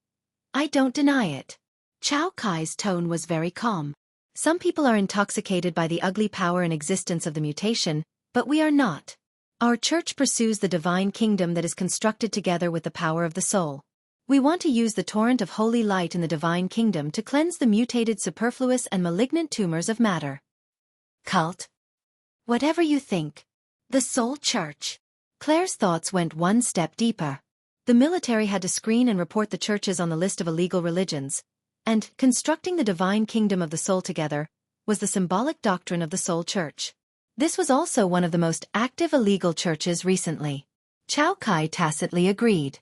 I don't deny it. Chao Kai's tone was very calm. Some people are intoxicated by the ugly power and existence of the mutation, but we are not. Our church pursues the divine kingdom that is constructed together with the power of the soul. We want to use the torrent of holy light in the divine kingdom to cleanse the mutated superfluous and malignant tumors of matter. Cult? Whatever you think. The Soul Church. Claire's thoughts went one step deeper. The military had to screen and report the churches on the list of illegal religions, and constructing the divine kingdom of the soul together was the symbolic doctrine of the Soul Church. This was also one of the most active illegal churches recently. Chao Kai tacitly agreed.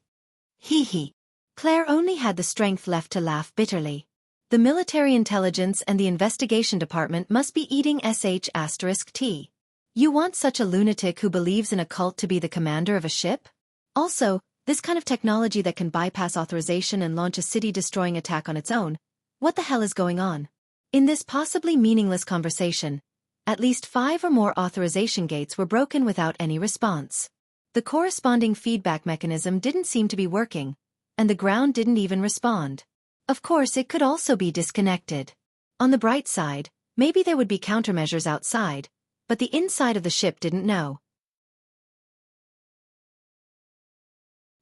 Hee hee. Claire only had the strength left to laugh bitterly. The military intelligence and the investigation department must be eating sh*t. You want such a lunatic who believes in a cult to be the commander of a ship? Also, this kind of technology that can bypass authorization and launch a city-destroying attack on its own. What the hell is going on? In this possibly meaningless conversation, at least 5 or more authorization gates were broken without any response. The corresponding feedback mechanism didn't seem to be working, and the ground didn't even respond. Of course, it could also be disconnected. On the bright side, maybe there would be countermeasures outside, but the inside of the ship didn't know.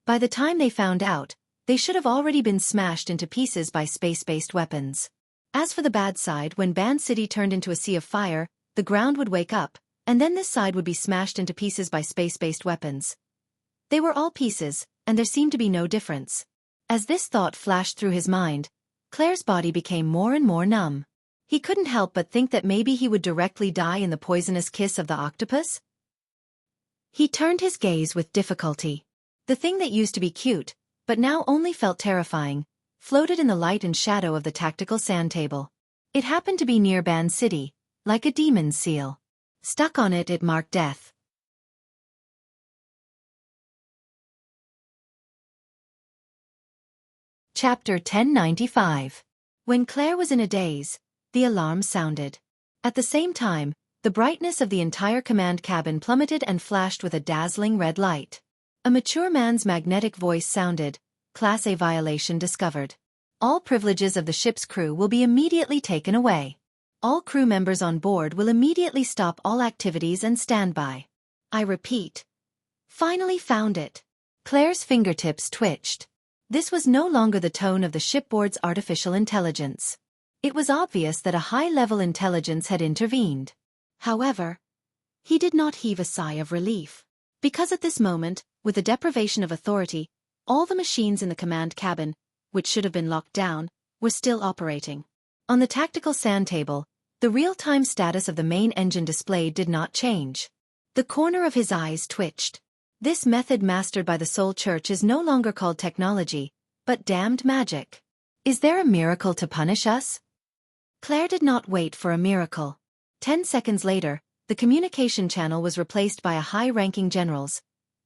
By the time they found out, they should have already been smashed into pieces by space-based weapons. As for the bad side, when Ban City turned into a sea of fire, the ground would wake up, and then this side would be smashed into pieces by space-based weapons. They were all pieces, and there seemed to be no difference. As this thought flashed through his mind, Claire's body became more and more numb. He couldn't help but think that maybe he would directly die in the poisonous kiss of the octopus. He turned his gaze with difficulty. The thing that used to be cute, but now only felt terrifying, floated in the light and shadow of the tactical sand table. It happened to be near Ban City, like a demon's seal. Stuck on it, it marked death. Chapter 1095. When Claire was in a daze, the alarm sounded. At the same time, the brightness of the entire command cabin plummeted and flashed with a dazzling red light. A mature man's magnetic voice sounded, Class A violation discovered. All privileges of the ship's crew will be immediately taken away. All crew members on board will immediately stop all activities and stand by. I repeat. Finally found it. Claire's fingertips twitched. This was no longer the tone of the shipboard's artificial intelligence. It was obvious that a high-level intelligence had intervened. However, he did not heave a sigh of relief. Because at this moment, with the deprivation of authority, all the machines in the command cabin, which should have been locked down, were still operating. On the tactical sand table, the real-time status of the main engine display did not change. The corner of his eyes twitched. This method mastered by the Soul Church is no longer called technology, but damned magic. Is there a miracle to punish us? Claire did not wait for a miracle. 10 seconds later, the communication channel was replaced by a high-ranking general's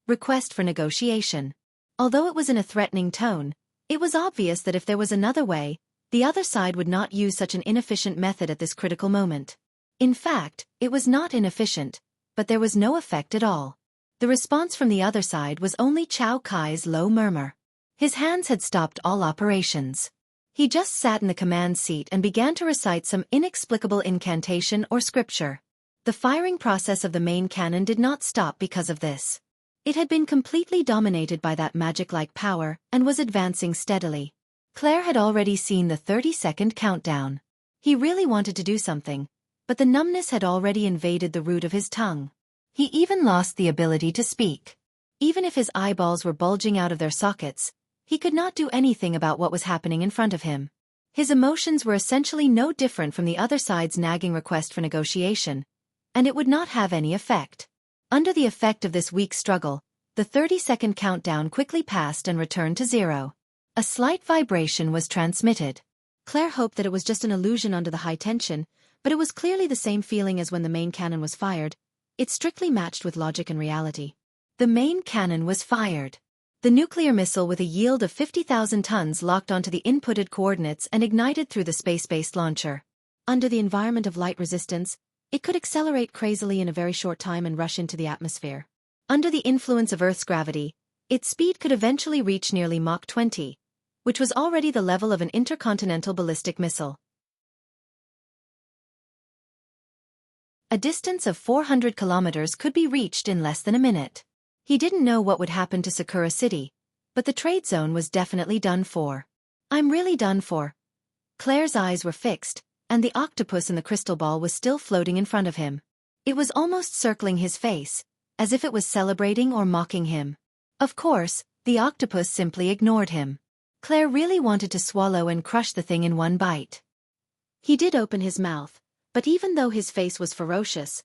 request for negotiation. Although it was in a threatening tone, it was obvious that if there was another way, the other side would not use such an inefficient method at this critical moment. In fact, it was not inefficient, but there was no effect at all. The response from the other side was only Chao Kai's low murmur. His hands had stopped all operations. He just sat in the command seat and began to recite some inexplicable incantation or scripture. The firing process of the main cannon did not stop because of this. It had been completely dominated by that magic-like power and was advancing steadily. Claire had already seen the 30-second countdown. He really wanted to do something, but the numbness had already invaded the root of his tongue. He even lost the ability to speak. Even if his eyeballs were bulging out of their sockets, he could not do anything about what was happening in front of him. His emotions were essentially no different from the other side's nagging request for negotiation, and it would not have any effect. Under the effect of this weak struggle, the 30-second countdown quickly passed and returned to 0. A slight vibration was transmitted. Claire hoped that it was just an illusion under the high tension, but it was clearly the same feeling as when the main cannon was fired. It strictly matched with logic and reality. The main cannon was fired. The nuclear missile with a yield of 50,000 tons locked onto the inputted coordinates and ignited through the space-based launcher. Under the environment of light resistance, it could accelerate crazily in a very short time and rush into the atmosphere. Under the influence of Earth's gravity, its speed could eventually reach nearly Mach 20, which was already the level of an intercontinental ballistic missile. A distance of 400 kilometers could be reached in less than a minute. He didn't know what would happen to Sakura City, but the trade zone was definitely done for. I'm really done for. Claire's eyes were fixed, and the octopus in the crystal ball was still floating in front of him. It was almost circling his face, as if it was celebrating or mocking him. Of course, the octopus simply ignored him. Claire really wanted to swallow and crush the thing in one bite. He did open his mouth, but even though his face was ferocious,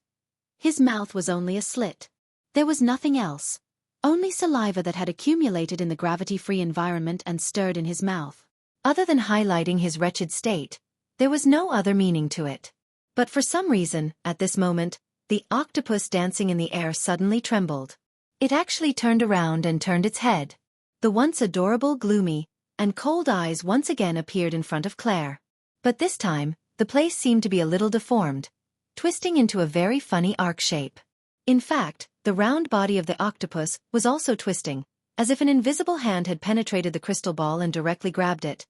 his mouth was only a slit. There was nothing else. only saliva that had accumulated in the gravity-free environment and stirred in his mouth. Other than highlighting his wretched state, there was no other meaning to it. But for some reason, at this moment, the octopus dancing in the air suddenly trembled. It actually turned around and turned its head. The once adorable, gloomy, and cold eyes once again appeared in front of Claire. But this time, the place seemed to be a little deformed, twisting into a very funny arc shape. In fact, the round body of the octopus was also twisting, as if an invisible hand had penetrated the crystal ball and directly grabbed it,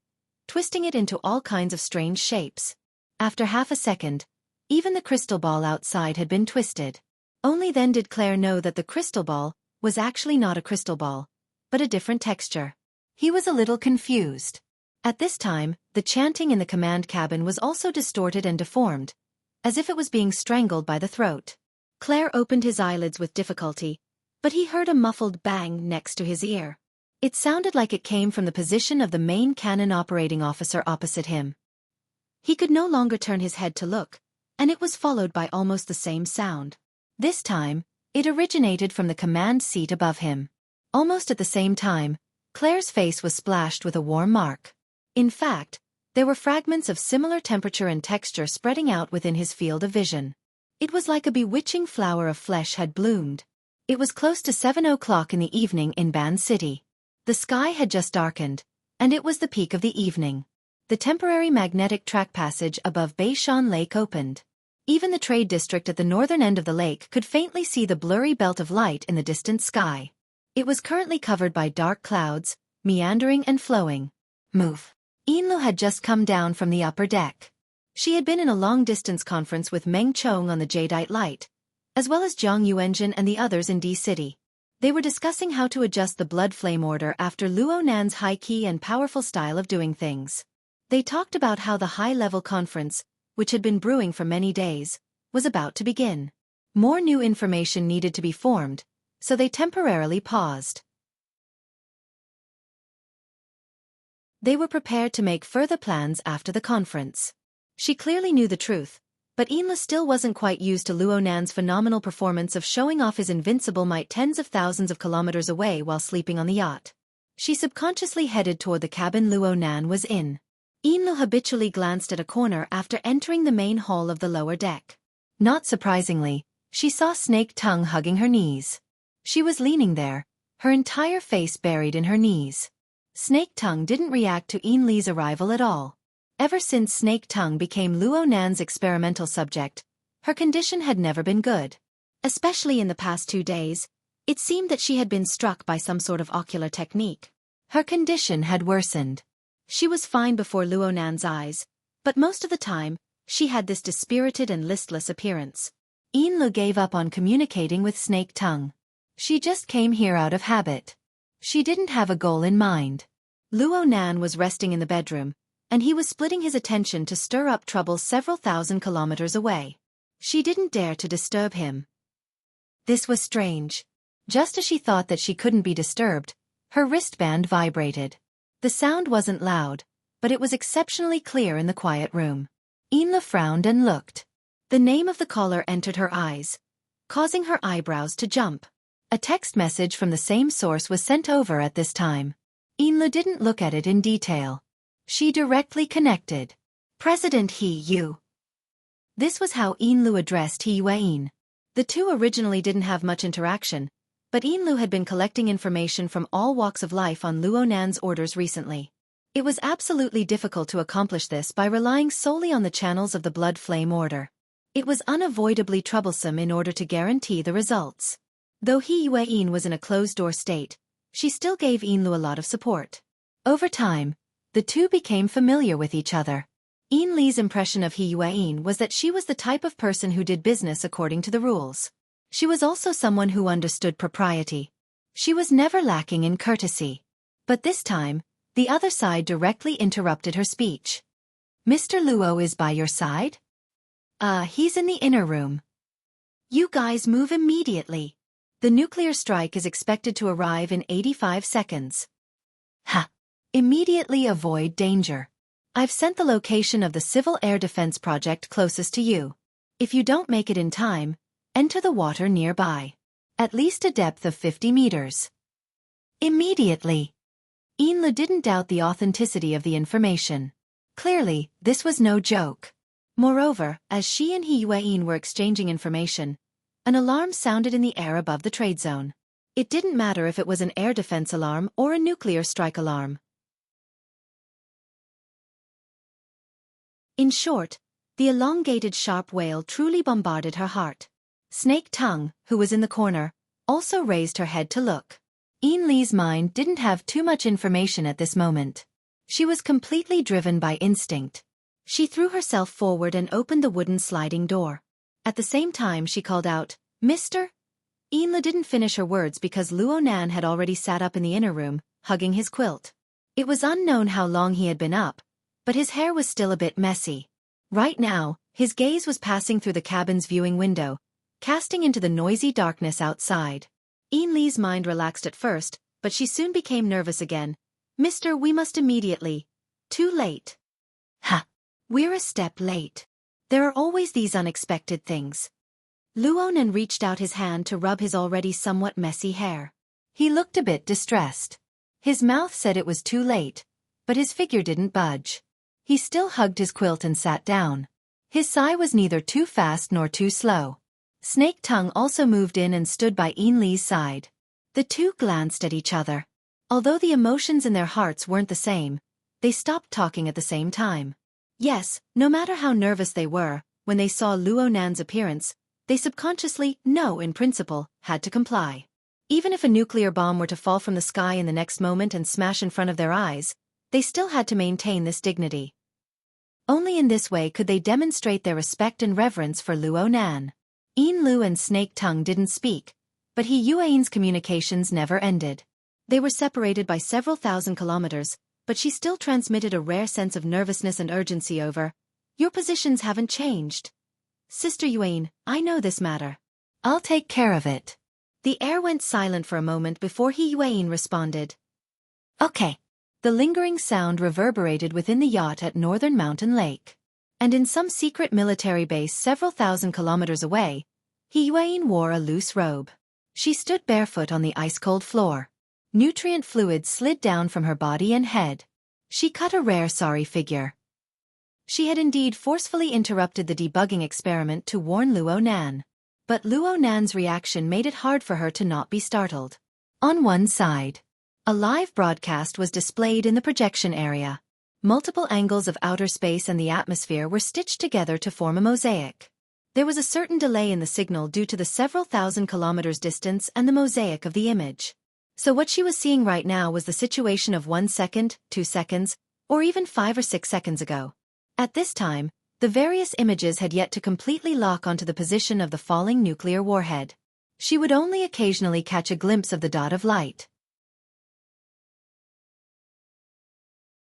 twisting it into all kinds of strange shapes. After half a second, even the crystal ball outside had been twisted. Only then did Claire know that the crystal ball was actually not a crystal ball, but a different texture. He was a little confused. At this time, the chanting in the command cabin was also distorted and deformed, as if it was being strangled by the throat. Claire opened his eyelids with difficulty, but he heard a muffled bang next to his ear. It sounded like it came from the position of the main cannon operating officer opposite him. He could no longer turn his head to look, and it was followed by almost the same sound. This time, it originated from the command seat above him. Almost at the same time, Claire's face was splashed with a warm mark. In fact, there were fragments of similar temperature and texture spreading out within his field of vision. It was like a bewitching flower of flesh had bloomed. It was close to 7 o'clock in the evening in Ban City. The sky had just darkened, and it was the peak of the evening. The temporary magnetic track passage above Beishan Lake opened. Even the trade district at the northern end of the lake could faintly see the blurry belt of light in the distant sky. It was currently covered by dark clouds, meandering and flowing. Move. Yinlu had just come down from the upper deck. She had been in a long-distance conference with Meng Chong on the Jadeite Light, as well as Jiang Yuanjin and the others in D-City. They were discussing how to adjust the blood flame order after Luo Nan's high-key and powerful style of doing things. They talked about how the high-level conference, which had been brewing for many days, was about to begin. More new information needed to be formed, so they temporarily paused. They were prepared to make further plans after the conference. She clearly knew the truth, but Yinlu still wasn't quite used to Luo Nan's phenomenal performance of showing off his invincible might tens of thousands of kilometers away while sleeping on the yacht. She subconsciously headed toward the cabin Luo Nan was in. Yinlu habitually glanced at a corner after entering the main hall of the lower deck. Not surprisingly, she saw Snake Tongue hugging her knees. She was leaning there, her entire face buried in her knees. Snake Tongue didn't react to Yinlu's arrival at all. Ever since Snake Tongue became Luo Nan's experimental subject, her condition had never been good. Especially in the past 2 days, it seemed that she had been struck by some sort of ocular technique. Her condition had worsened. She was fine before Luo Nan's eyes, but most of the time, she had this dispirited and listless appearance. Yinlu gave up on communicating with Snake Tongue. She just came here out of habit. She didn't have a goal in mind. Luo Nan was resting in the bedroom, and he was splitting his attention to stir up trouble several thousand kilometers away. She didn't dare to disturb him. This was strange. Just as she thought that she couldn't be disturbed, her wristband vibrated. The sound wasn't loud, but it was exceptionally clear in the quiet room. Yinlu frowned and looked. The name of the caller entered her eyes, causing her eyebrows to jump. A text message from the same source was sent over at this time. Yinlu didn't look at it in detail. She directly connected. President He Yu. This was how Yinlu addressed He Yuan. The two originally didn't have much interaction, but Yinlu had been collecting information from all walks of life on Luo Nan's orders recently. It was absolutely difficult to accomplish this by relying solely on the channels of the blood flame order. It was unavoidably troublesome in order to guarantee the results. Though He Yuan was in a closed-door state, she still gave Yinlu a lot of support. Over time, the two became familiar with each other. Yinlu's impression of He Yuan was that she was the type of person who did business according to the rules. She was also someone who understood propriety. She was never lacking in courtesy. But this time, the other side directly interrupted her speech. Mr. Luo is by your side? He's in the inner room. You guys move immediately. The nuclear strike is expected to arrive in 85 seconds. Ha! Immediately avoid danger. I've sent the location of the Civil Air Defense Project closest to you. If you don't make it in time, enter the water nearby. at least a depth of 50 meters. Immediately, Yinlu didn't doubt the authenticity of the information. Clearly, this was no joke. Moreover, as she and He Yueyin were exchanging information, an alarm sounded in the air above the trade zone. It didn't matter if it was an air defense alarm or a nuclear strike alarm. In short, the elongated sharp wail truly bombarded her heart. Snake Tongue, who was in the corner, also raised her head to look. Yin Li's mind didn't have too much information at this moment. She was completely driven by instinct. She threw herself forward and opened the wooden sliding door. At the same time she called out, "Mister?" Yin Li didn't finish her words because Luo Nan had already sat up in the inner room, hugging his quilt. It was unknown how long he had been up, but his hair was still a bit messy. Right now, his gaze was passing through the cabin's viewing window, casting into the noisy darkness outside. Yin Li's mind relaxed at first, but she soon became nervous again. "Mister, we must immediately." "Too late." "Ha! We're a step late. There are always these unexpected things." Luo Nan reached out his hand to rub his already somewhat messy hair. He looked a bit distressed. His mouth said it was too late, but his figure didn't budge. He still hugged his quilt and sat down. His sigh was neither too fast nor too slow. Snake Tongue also moved in and stood by Yin Li's side. The two glanced at each other. Although the emotions in their hearts weren't the same, they stopped talking at the same time. Yes, no matter how nervous they were, when they saw Luo Nan's appearance, they subconsciously, no in principle, had to comply. Even if a nuclear bomb were to fall from the sky in the next moment and smash in front of their eyes, they still had to maintain this dignity. Only in this way could they demonstrate their respect and reverence for Luo Nan. Yin Lu and Snake Tongue didn't speak, but He Yuein's communications never ended. They were separated by several thousand kilometers, but she still transmitted a rare sense of nervousness and urgency over, "Your positions haven't changed. Sister Yuein, I know this matter. I'll take care of it." The air went silent for a moment before He Yuein responded. "Okay." The lingering sound reverberated within the yacht at Northern Mountain Lake. And in some secret military base several thousand kilometers away, He Yuein wore a loose robe. She stood barefoot on the ice-cold floor. Nutrient fluid slid down from her body and head. She cut a rare sorry figure. She had indeed forcefully interrupted the debugging experiment to warn Luo Nan. But Luo Nan's reaction made it hard for her to not be startled. On one side, a live broadcast was displayed in the projection area. Multiple angles of outer space and the atmosphere were stitched together to form a mosaic. There was a certain delay in the signal due to the several thousand kilometers distance and the mosaic of the image. So what she was seeing right now was the situation of 1 second, 2 seconds, or even 5 or 6 seconds ago. At this time, the various images had yet to completely lock onto the position of the falling nuclear warhead. She would only occasionally catch a glimpse of the dot of light.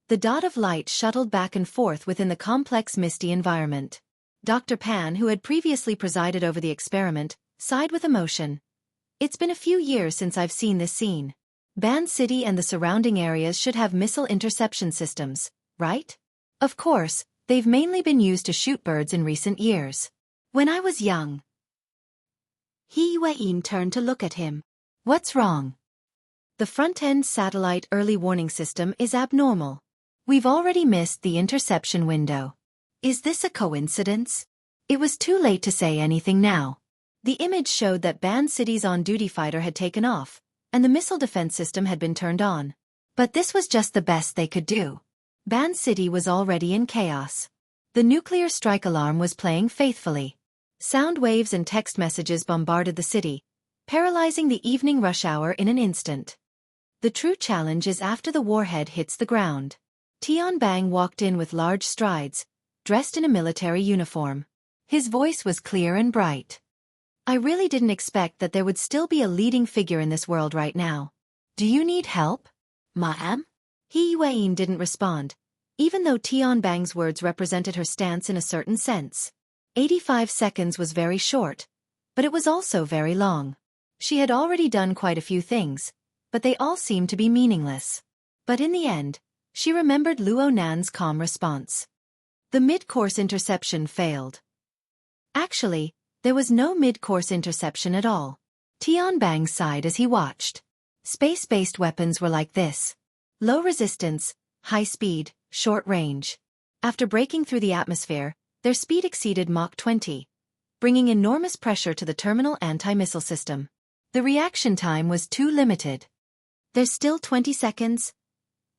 The dot of light shuttled back and forth within the complex misty environment. Dr. Pan, who had previously presided over the experiment, sighed with emotion. "It's been a few years since I've seen this scene. Ban City and the surrounding areas should have missile interception systems, right? Of course, they've mainly been used to shoot birds in recent years. When I was young." He Yuein turned to look at him. "What's wrong?" "The front-end satellite early warning system is abnormal. We've already missed the interception window. Is this a coincidence?" It was too late to say anything now. The image showed that Ban City's on-duty fighter had taken off, and the missile defense system had been turned on. But this was just the best they could do. Ban City was already in chaos. The nuclear strike alarm was playing faithfully. Sound waves and text messages bombarded the city, paralyzing the evening rush hour in an instant. The true challenge is after the warhead hits the ground. Tian Bang walked in with large strides, dressed in a military uniform. His voice was clear and bright. "I really didn't expect that there would still be a leading figure in this world right now. Do you need help, ma'am?" He Yuein didn't respond, even though Tian Bang's words represented her stance in a certain sense. 85 seconds was very short, but it was also very long. She had already done quite a few things, but they all seemed to be meaningless. But in the end, she remembered Luo Nan's calm response. The mid-course interception failed. Actually, there was no mid-course interception at all. Tianbang sighed as he watched. Space-based weapons were like this. Low resistance, high speed, short range. After breaking through the atmosphere, their speed exceeded Mach 20, bringing enormous pressure to the terminal anti-missile system. The reaction time was too limited. There's still 20 seconds.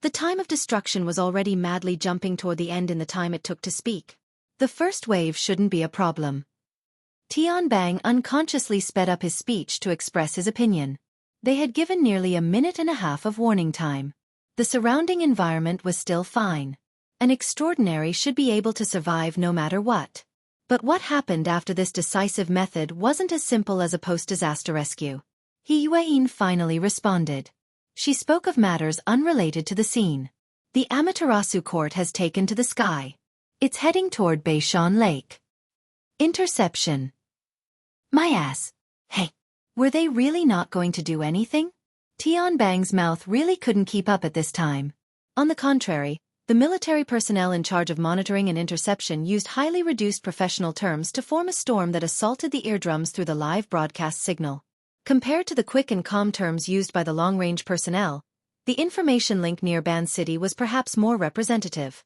The time of destruction was already madly jumping toward the end in the time it took to speak. The first wave shouldn't be a problem. Tianbang unconsciously sped up his speech to express his opinion. They had given nearly a minute and a half of warning time. The surrounding environment was still fine. An extraordinary should be able to survive no matter what. But what happened after this decisive method wasn't as simple as a post-disaster rescue. He Yuan finally responded. She spoke of matters unrelated to the scene. The Amaterasu court has taken to the sky. It's heading toward Beishan Lake. Interception. My ass. Hey, were they really not going to do anything? Tianbang's mouth really couldn't keep up at this time. On the contrary, the military personnel in charge of monitoring and interception used highly reduced professional terms to form a storm that assaulted the eardrums through the live broadcast signal. Compared to the quick and calm terms used by the long-range personnel, the information link near Ban City was perhaps more representative.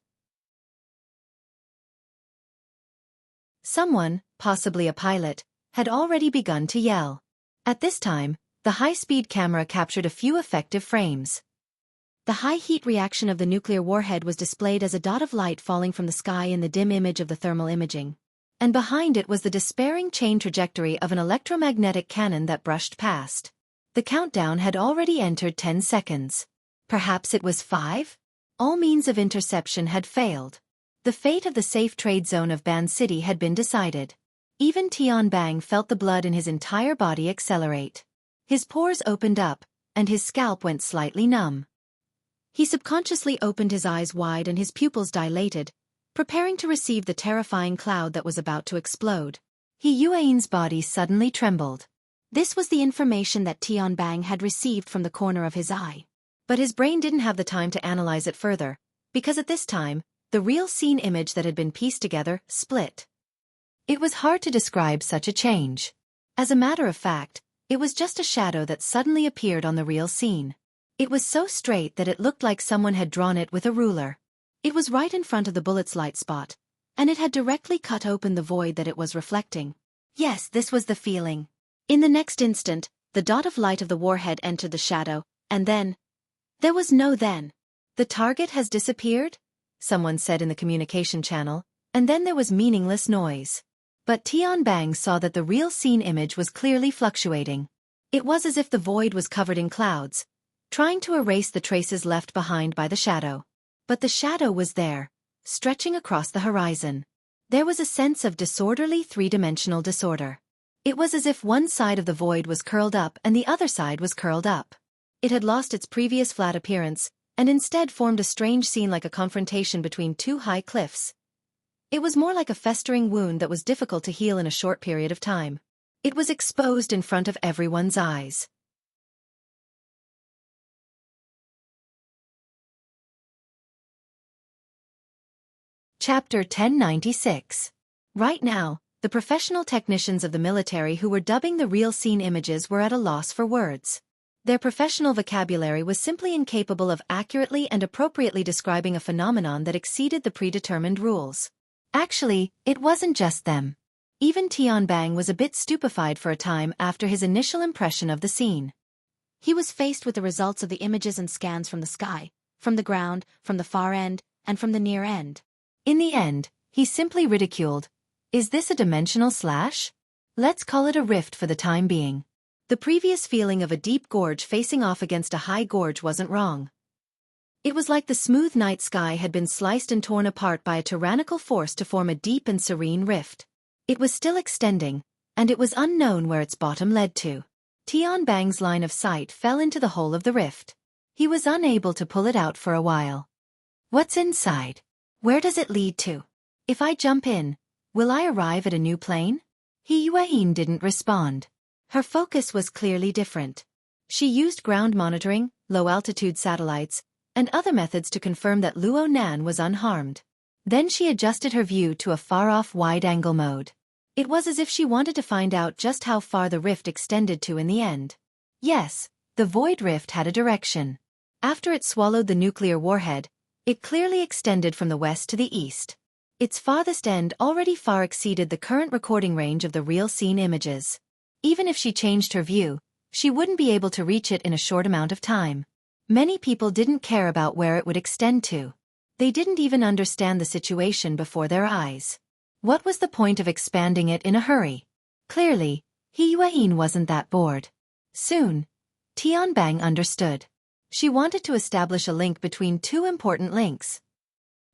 Someone, possibly a pilot, had already begun to yell. At this time, the high-speed camera captured a few effective frames. The high heat reaction of the nuclear warhead was displayed as a dot of light falling from the sky in the dim image of the thermal imaging. And behind it was the despairing chain trajectory of an electromagnetic cannon that brushed past. The countdown had already entered 10 seconds. Perhaps it was 5? All means of interception had failed. The fate of the safe trade zone of Ban City had been decided. Even Tianbang felt the blood in his entire body accelerate. His pores opened up, and his scalp went slightly numb. He subconsciously opened his eyes wide and his pupils dilated, preparing to receive the terrifying cloud that was about to explode. Yuan's body suddenly trembled. This was the information that Tianbang had received from the corner of his eye. But his brain didn't have the time to analyze it further, because at this time, the real scene image that had been pieced together split. It was hard to describe such a change. As a matter of fact, it was just a shadow that suddenly appeared on the real scene. It was so straight that it looked like someone had drawn it with a ruler. It was right in front of the bullet's light spot, and it had directly cut open the void that it was reflecting. Yes, this was the feeling. In the next instant, the dot of light of the warhead entered the shadow, and then... There was no then. The target has disappeared? Someone said in the communication channel, and then there was meaningless noise. But Tianbang saw that the real scene image was clearly fluctuating. It was as if the void was covered in clouds, trying to erase the traces left behind by the shadow. But the shadow was there, stretching across the horizon. There was a sense of disorderly three-dimensional disorder. It was as if one side of the void was curled up and the other side was curled up. It had lost its previous flat appearance, and instead formed a strange scene like a confrontation between two high cliffs. It was more like a festering wound that was difficult to heal in a short period of time. It was exposed in front of everyone's eyes. Chapter 1096. Right now, the professional technicians of the military who were dubbing the real scene images were at a loss for words. Their professional vocabulary was simply incapable of accurately and appropriately describing a phenomenon that exceeded the predetermined rules. Actually, it wasn't just them. Even Tianbang was a bit stupefied for a time after his initial impression of the scene. He was faced with the results of the images and scans from the sky, from the ground, from the far end, and from the near end. In the end, he simply ridiculed, "Is this a dimensional slash? Let's call it a rift for the time being." The previous feeling of a deep gorge facing off against a high gorge wasn't wrong. It was like the smooth night sky had been sliced and torn apart by a tyrannical force to form a deep and serene rift. It was still extending, and it was unknown where its bottom led to. Tianbang's line of sight fell into the hole of the rift. He was unable to pull it out for a while. What's inside? Where does it lead to? If I jump in, will I arrive at a new plane? Yuan didn't respond. Her focus was clearly different. She used ground monitoring, low-altitude satellites, and other methods to confirm that Luo Nan was unharmed. Then she adjusted her view to a far-off wide-angle mode. It was as if she wanted to find out just how far the rift extended to in the end. Yes, the void rift had a direction. After it swallowed the nuclear warhead, it clearly extended from the west to the east. Its farthest end already far exceeded the current recording range of the real scene images. Even if she changed her view, she wouldn't be able to reach it in a short amount of time. Many people didn't care about where it would extend to. They didn't even understand the situation before their eyes. What was the point of expanding it in a hurry? Clearly, He Yuan wasn't that bored. Soon, Tianbang understood. She wanted to establish a link between two important links.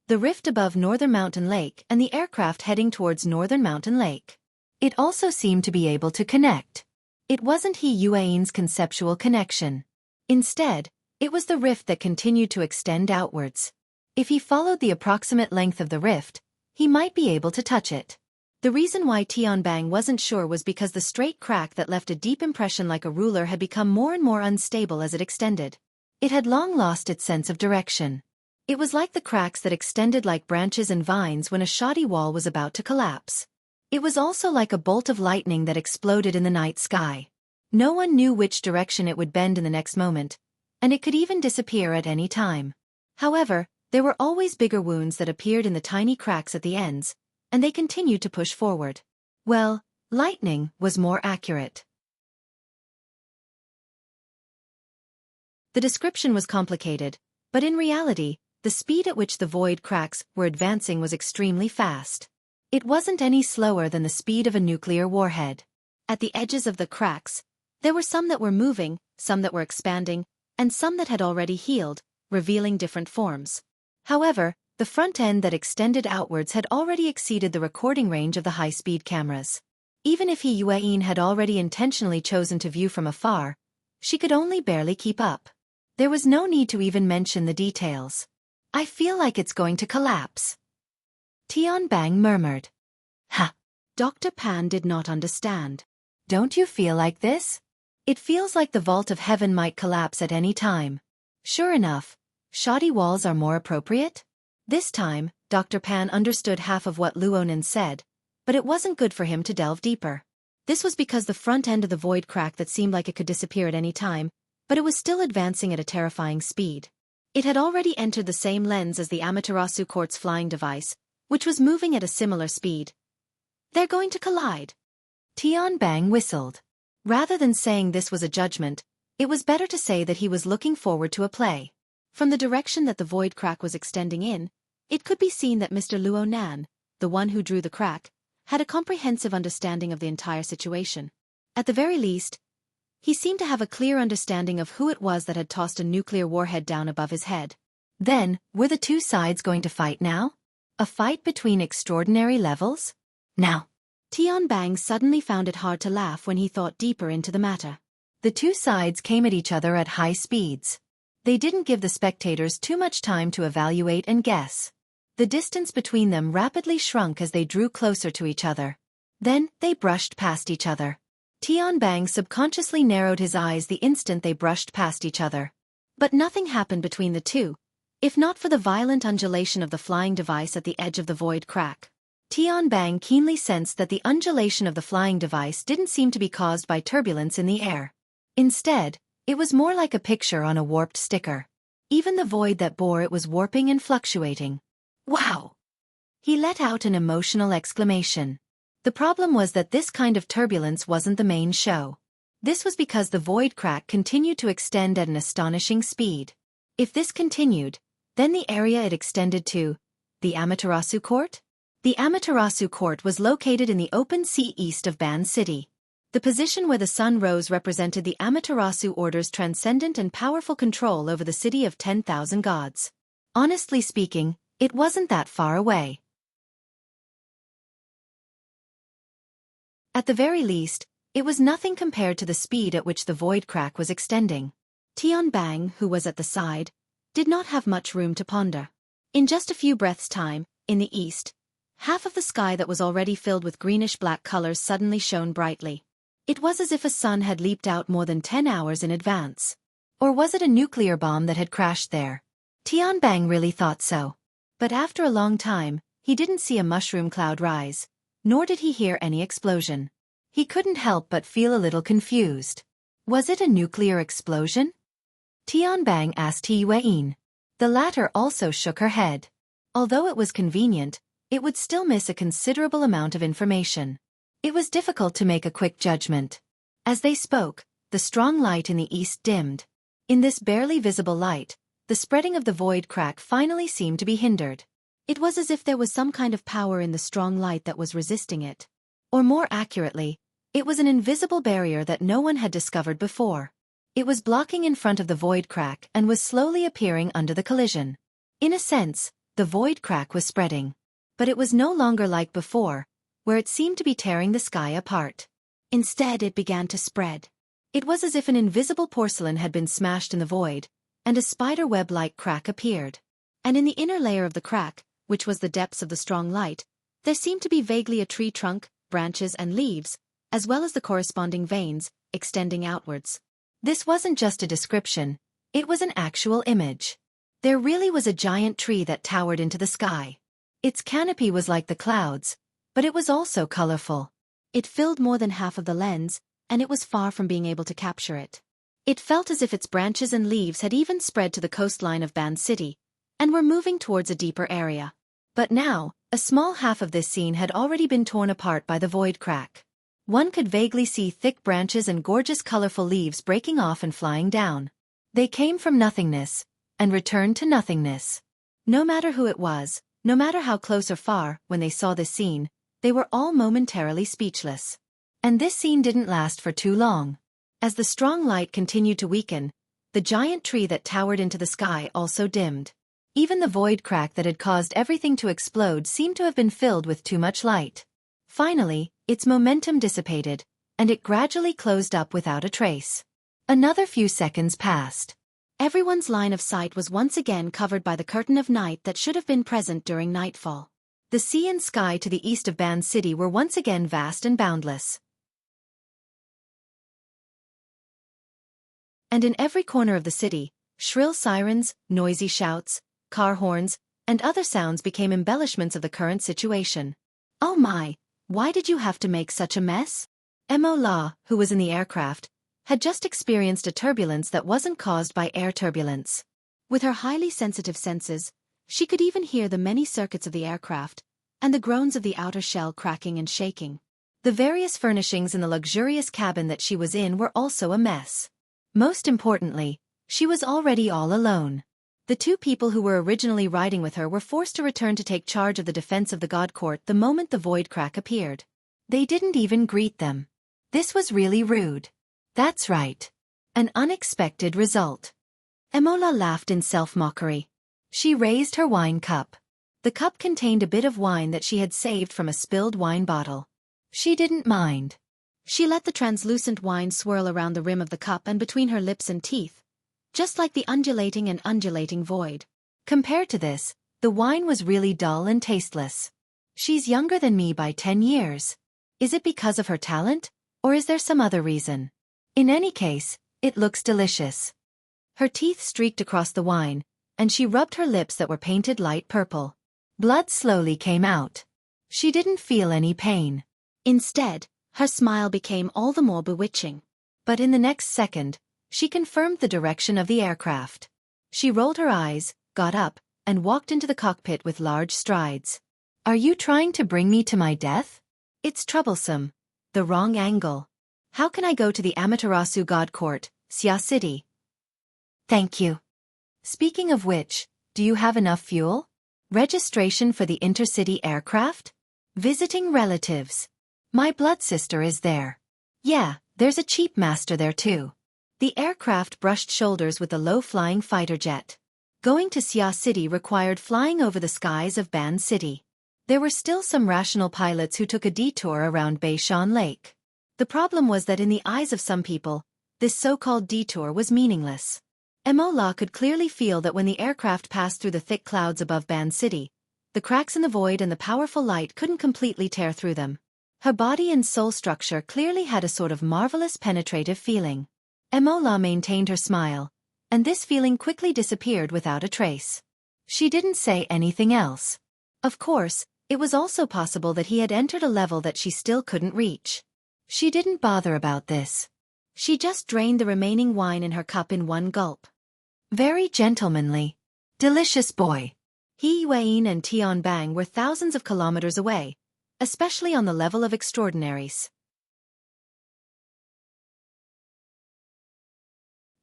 The rift above Northern Mountain Lake and the aircraft heading towards Northern Mountain Lake. It also seemed to be able to connect. It wasn't He Yuan's conceptual connection. Instead, it was the rift that continued to extend outwards. If he followed the approximate length of the rift, he might be able to touch it. The reason why Tianbang wasn't sure was because the straight crack that left a deep impression like a ruler had become more and more unstable as it extended. It had long lost its sense of direction. It was like the cracks that extended like branches and vines when a shoddy wall was about to collapse. It was also like a bolt of lightning that exploded in the night sky. No one knew which direction it would bend in the next moment, and it could even disappear at any time. However, there were always bigger wounds that appeared in the tiny cracks at the ends, and they continued to push forward. Well, lightning was more accurate. The description was complicated, but in reality, the speed at which the void cracks were advancing was extremely fast. It wasn't any slower than the speed of a nuclear warhead. At the edges of the cracks, there were some that were moving, some that were expanding, and some that had already healed, revealing different forms. However, the front end that extended outwards had already exceeded the recording range of the high-speed cameras. Even if He Yuan had already intentionally chosen to view from afar, she could only barely keep up. There was no need to even mention the details. I feel like it's going to collapse. Tianbang murmured. Ha! Dr. Pan did not understand. Don't you feel like this? It feels like the vault of heaven might collapse at any time. Sure enough, shoddy walls are more appropriate? This time, Dr. Pan understood half of what Luonan said, but it wasn't good for him to delve deeper. This was because the front end of the void crack that seemed like it could disappear at any time, but it was still advancing at a terrifying speed. It had already entered the same lens as the Amaterasu Court's flying device, which was moving at a similar speed. They're going to collide. Tianbang whistled. Rather than saying this was a judgment, it was better to say that he was looking forward to a play. From the direction that the void crack was extending in, it could be seen that Mr. Luonan, the one who drew the crack, had a comprehensive understanding of the entire situation. At the very least, he seemed to have a clear understanding of who it was that had tossed a nuclear warhead down above his head. Then, were the two sides going to fight now? A fight between extraordinary levels? Now, Tianbang suddenly found it hard to laugh when he thought deeper into the matter. The two sides came at each other at high speeds. They didn't give the spectators too much time to evaluate and guess. The distance between them rapidly shrunk as they drew closer to each other. Then, they brushed past each other. Tianbang subconsciously narrowed his eyes the instant they brushed past each other. But nothing happened between the two, if not for the violent undulation of the flying device at the edge of the void crack. Tianbang keenly sensed that the undulation of the flying device didn't seem to be caused by turbulence in the air. Instead, it was more like a picture on a warped sticker. Even the void that bore it was warping and fluctuating. Wow! He let out an emotional exclamation. The problem was that this kind of turbulence wasn't the main show. This was because the void crack continued to extend at an astonishing speed. If this continued, then the area it extended to, the Amaterasu Court? The Amaterasu Court was located in the open sea east of Ban City. The position where the sun rose represented the Amaterasu Order's transcendent and powerful control over the city of 10,000 gods. Honestly speaking, it wasn't that far away. At the very least, it was nothing compared to the speed at which the void crack was extending. Tianbang, who was at the side, did not have much room to ponder. In just a few breaths' time, in the east, half of the sky that was already filled with greenish-black colors suddenly shone brightly. It was as if a sun had leaped out more than 10 hours in advance. Or was it a nuclear bomb that had crashed there? Tianbang really thought so. But after a long time, he didn't see a mushroom cloud rise. nor did he hear any explosion. He couldn't help but feel a little confused. Was it a nuclear explosion? Tianbang asked He Yueyin. The latter also shook her head. Although it was convenient, it would still miss a considerable amount of information. It was difficult to make a quick judgment. As they spoke, the strong light in the east dimmed. In this barely visible light, the spreading of the void crack finally seemed to be hindered. It was as if there was some kind of power in the strong light that was resisting it. Or more accurately, it was an invisible barrier that no one had discovered before. It was blocking in front of the void crack and was slowly appearing under the collision. In a sense, the void crack was spreading. But it was no longer like before, where it seemed to be tearing the sky apart. Instead, it began to spread. It was as if an invisible porcelain had been smashed in the void, and a spider web-like crack appeared. And in the inner layer of the crack, which was the depths of the strong light, there seemed to be vaguely a tree trunk, branches and leaves, as well as the corresponding veins, extending outwards. This wasn't just a description, it was an actual image. There really was a giant tree that towered into the sky. Its canopy was like the clouds, but it was also colorful. It filled more than half of the lens, and it was far from being able to capture it. It felt as if its branches and leaves had even spread to the coastline of Ban City, and were moving towards a deeper area. But now, a small half of this scene had already been torn apart by the void crack. One could vaguely see thick branches and gorgeous colorful leaves breaking off and flying down. They came from nothingness, and returned to nothingness. No matter who it was, no matter how close or far, when they saw this scene, they were all momentarily speechless. And this scene didn't last for too long. As the strong light continued to weaken, the giant tree that towered into the sky also dimmed. Even the void crack that had caused everything to explode seemed to have been filled with too much light. Finally, its momentum dissipated, and it gradually closed up without a trace. Another few seconds passed. Everyone's line of sight was once again covered by the curtain of night that should have been present during nightfall. The sea and sky to the east of Ban City were once again vast and boundless. And in every corner of the city, shrill sirens, noisy shouts, car horns, and other sounds became embellishments of the current situation. Oh my, why did you have to make such a mess? Mo La, who was in the aircraft, had just experienced a turbulence that wasn't caused by air turbulence. With her highly sensitive senses, she could even hear the many circuits of the aircraft, and the groans of the outer shell cracking and shaking. The various furnishings in the luxurious cabin that she was in were also a mess. Most importantly, she was already all alone. The two people who were originally riding with her were forced to return to take charge of the defense of the God Court the moment the void crack appeared. They didn't even greet them. This was really rude. That's right. An unexpected result. Emola laughed in self-mockery. She raised her wine cup. The cup contained a bit of wine that she had saved from a spilled wine bottle. She didn't mind. She let the translucent wine swirl around the rim of the cup and between her lips and teeth, just like the undulating void. Compared to this, the wine was really dull and tasteless. She's younger than me by 10 years. Is it because of her talent, or is there some other reason? In any case, it looks delicious. Her teeth streaked across the wine, and she rubbed her lips that were painted light purple. Blood slowly came out. She didn't feel any pain. Instead, her smile became all the more bewitching. But in the next second, she confirmed the direction of the aircraft. She rolled her eyes, got up, and walked into the cockpit with large strides. Are you trying to bring me to my death? It's troublesome. The wrong angle. How can I go to the Amaterasu God Court, Xia City? Thank you. Speaking of which, do you have enough fuel? Registration for the intercity aircraft? Visiting relatives. My blood sister is there. Yeah, there's a cheap master there too. The aircraft brushed shoulders with the low-flying fighter jet. Going to Xia City required flying over the skies of Ban City. There were still some rational pilots who took a detour around Beishan Lake. The problem was that in the eyes of some people, this so-called detour was meaningless. Emola could clearly feel that when the aircraft passed through the thick clouds above Ban City, the cracks in the void and the powerful light couldn't completely tear through them. Her body and soul structure clearly had a sort of marvelous penetrative feeling. Emola maintained her smile, and this feeling quickly disappeared without a trace. She didn't say anything else. Of course, It was also possible that he had entered a level that she still couldn't reach. She didn't bother about this. She just drained the remaining wine in her cup in one gulp. Very gentlemanly. Delicious boy. He Yuan and Tian Bang were thousands of kilometers away, especially on the level of extraordinaries.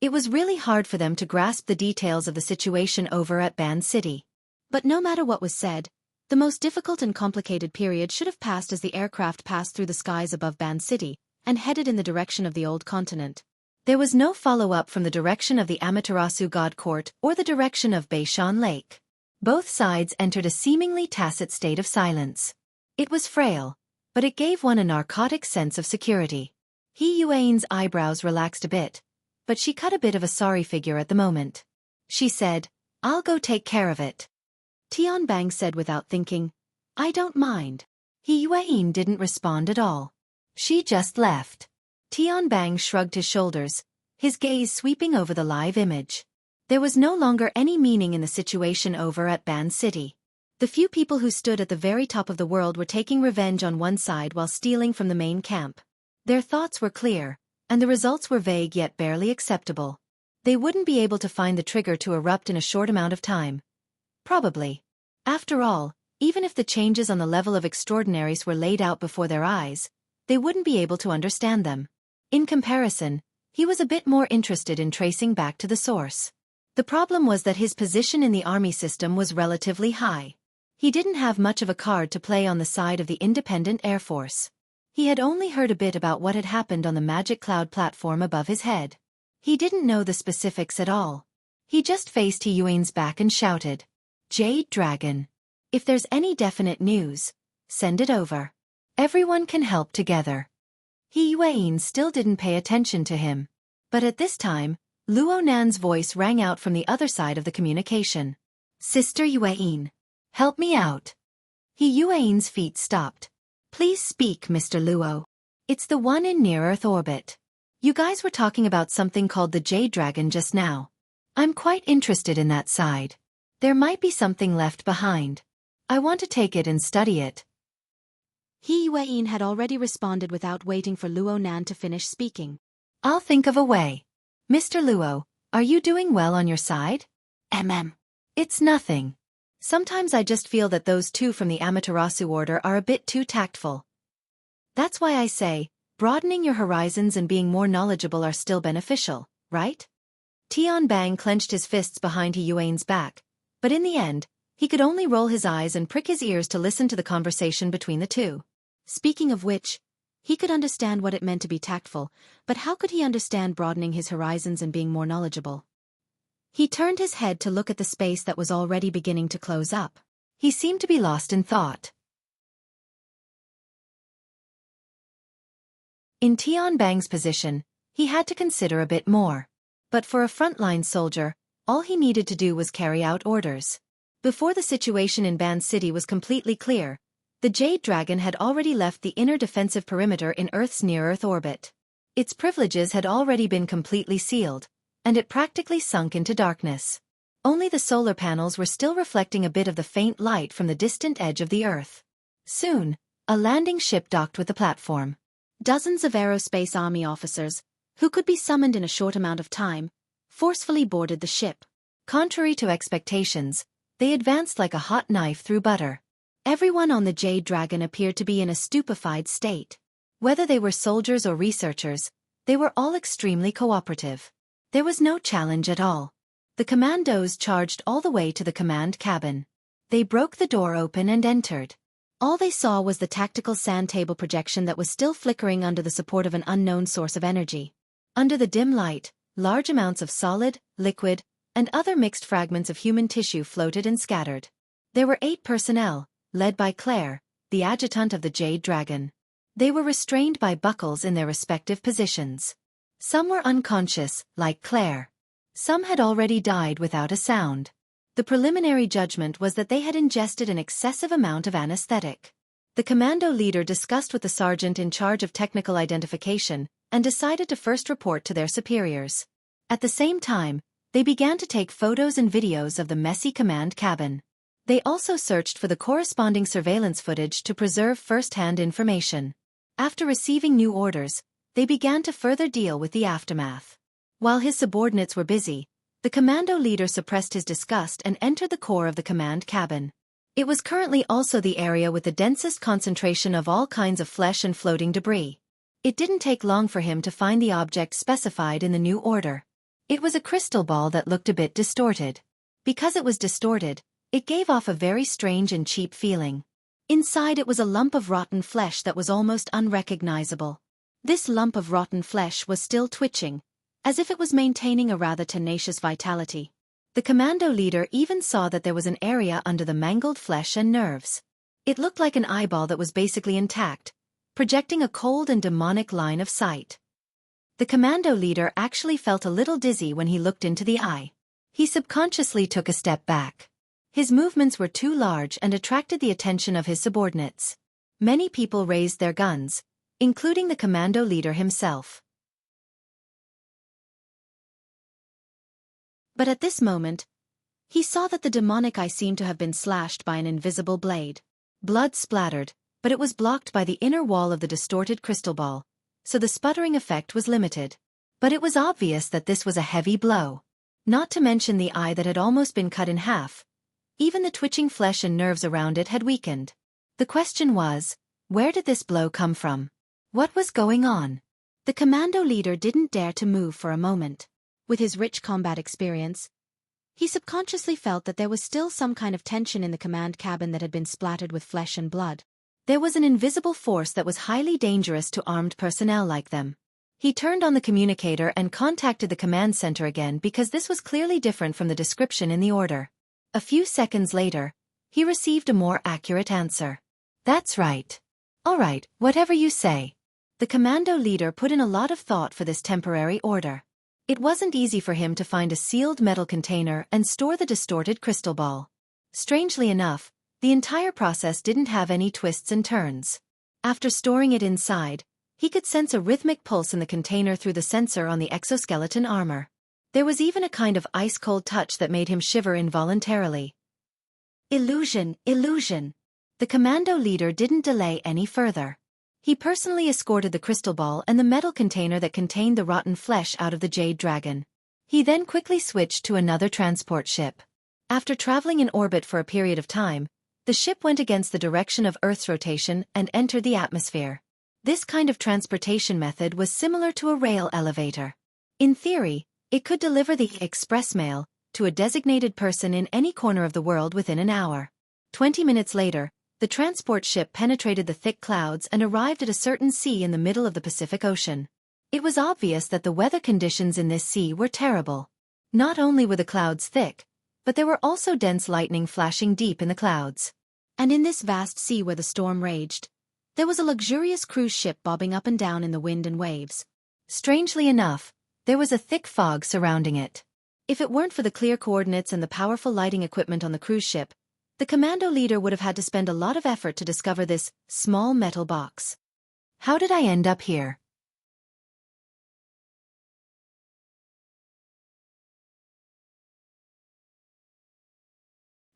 It was really hard for them to grasp the details of the situation over at Ban City. But no matter what was said, the most difficult and complicated period should have passed as the aircraft passed through the skies above Ban City and headed in the direction of the old continent. There was no follow-up from the direction of the Amaterasu God Court or the direction of Beishan Lake. Both sides entered a seemingly tacit state of silence. It was frail, but it gave one a narcotic sense of security. He Yuan's eyebrows relaxed a bit, but she cut a bit of a sorry figure at the moment. She said, "I'll go take care of it." Tian Bang said without thinking, "I don't mind." He Yuan didn't respond at all. She just left. Tian Bang shrugged his shoulders, his gaze sweeping over the live image. There was no longer any meaning in the situation over at Ban City. The few people who stood at the very top of the world were taking revenge on one side while stealing from the main camp. Their thoughts were clear, and the results were vague yet barely acceptable. They wouldn't be able to find the trigger to erupt in a short amount of time. Probably. After all, even if the changes on the level of extraordinaries were laid out before their eyes, they wouldn't be able to understand them. In comparison, he was a bit more interested in tracing back to the source. The problem was that his position in the army system was relatively high. He didn't have much of a card to play on the side of the independent Air Force. He had only heard a bit about what had happened on the magic cloud platform above his head. He didn't know the specifics at all. He just faced He Yuan's back and shouted, "Jade Dragon. If there's any definite news, send it over. Everyone can help together." He Yuan still didn't pay attention to him. But at this time, Luo Nan's voice rang out from the other side of the communication. "Sister Yuan, help me out." He Yuan's feet stopped. "Please speak, Mr. Luo. It's the one in near-Earth orbit. You guys were talking about something called the Jade Dragon just now. I'm quite interested in that side. There might be something left behind. I want to take it and study it." He Yuan had already responded without waiting for Luo Nan to finish speaking. "I'll think of a way. Mr. Luo, are you doing well on your side?" It's nothing. Sometimes I just feel that those two from the Amaterasu order are a bit too tactful. That's why I say, broadening your horizons and being more knowledgeable are still beneficial, right?" Tian Bang clenched his fists behind He Yuan's back, but in the end, he could only roll his eyes and prick his ears to listen to the conversation between the two. Speaking of which, he could understand what it meant to be tactful, but how could he understand broadening his horizons and being more knowledgeable? He turned his head to look at the space that was already beginning to close up. He seemed to be lost in thought. In Tian Bang's position, he had to consider a bit more. But for a frontline soldier, all he needed to do was carry out orders. Before the situation in Ban City was completely clear, the Jade Dragon had already left the inner defensive perimeter in Earth's near-Earth orbit. Its privileges had already been completely sealed, and it practically sunk into darkness. Only the solar panels were still reflecting a bit of the faint light from the distant edge of the Earth. Soon, a landing ship docked with the platform. Dozens of aerospace army officers, who could be summoned in a short amount of time, forcefully boarded the ship. Contrary to expectations, they advanced like a hot knife through butter. Everyone on the Jade Dragon appeared to be in a stupefied state. Whether they were soldiers or researchers, they were all extremely cooperative. There was no challenge at all. The commandos charged all the way to the command cabin. They broke the door open and entered. All they saw was the tactical sand table projection that was still flickering under the support of an unknown source of energy. Under the dim light, large amounts of solid, liquid, and other mixed fragments of human tissue floated and scattered. There were 8 personnel, led by Claire, the adjutant of the Jade Dragon. They were restrained by buckles in their respective positions. Some were unconscious, like Claire. Some had already died without a sound. The preliminary judgment was that they had ingested an excessive amount of anesthetic. The commando leader discussed with the sergeant in charge of technical identification and decided to first report to their superiors. At the same time, they began to take photos and videos of the messy command cabin. They also searched for the corresponding surveillance footage to preserve first-hand information. After receiving new orders, they began to further deal with the aftermath. While his subordinates were busy, the commando leader suppressed his disgust and entered the core of the command cabin. It was currently also the area with the densest concentration of all kinds of flesh and floating debris. It didn't take long for him to find the object specified in the new order. It was a crystal ball that looked a bit distorted. Because it was distorted, it gave off a very strange and cheap feeling. Inside it was a lump of rotten flesh that was almost unrecognizable. This lump of rotten flesh was still twitching, as if it was maintaining a rather tenacious vitality. The commando leader even saw that there was an area under the mangled flesh and nerves. It looked like an eyeball that was basically intact, projecting a cold and demonic line of sight. The commando leader actually felt a little dizzy when he looked into the eye. He subconsciously took a step back. His movements were too large and attracted the attention of his subordinates. Many people raised their guns, including the commando leader himself. But at this moment, he saw that the demonic eye seemed to have been slashed by an invisible blade. Blood splattered, but it was blocked by the inner wall of the distorted crystal ball, so the sputtering effect was limited. But it was obvious that this was a heavy blow. Not to mention the eye that had almost been cut in half. Even the twitching flesh and nerves around it had weakened. The question was, where did this blow come from? What was going on? The commando leader didn't dare to move for a moment. With his rich combat experience, he subconsciously felt that there was still some kind of tension in the command cabin that had been splattered with flesh and blood. There was an invisible force that was highly dangerous to armed personnel like them. He turned on the communicator and contacted the command center again because this was clearly different from the description in the order. A few seconds later, he received a more accurate answer. That's right. All right, whatever you say. The commando leader put in a lot of thought for this temporary order. It wasn't easy for him to find a sealed metal container and store the distorted crystal ball. Strangely enough, the entire process didn't have any twists and turns. After storing it inside, he could sense a rhythmic pulse in the container through the sensor on the exoskeleton armor. There was even a kind of ice-cold touch that made him shiver involuntarily. Illusion, illusion. The commando leader didn't delay any further. He personally escorted the crystal ball and the metal container that contained the rotten flesh out of the Jade Dragon. He then quickly switched to another transport ship. After traveling in orbit for a period of time, the ship went against the direction of Earth's rotation and entered the atmosphere. This kind of transportation method was similar to a rail elevator. In theory, it could deliver the express mail to a designated person in any corner of the world within an hour. 20 minutes later, the transport ship penetrated the thick clouds and arrived at a certain sea in the middle of the Pacific Ocean. It was obvious that the weather conditions in this sea were terrible. Not only were the clouds thick, but there were also dense lightning flashing deep in the clouds. And in this vast sea where the storm raged, there was a luxurious cruise ship bobbing up and down in the wind and waves. Strangely enough, there was a thick fog surrounding it. If it weren't for the clear coordinates and the powerful lighting equipment on the cruise ship, the commando leader would have had to spend a lot of effort to discover this small metal box. How did I end up here?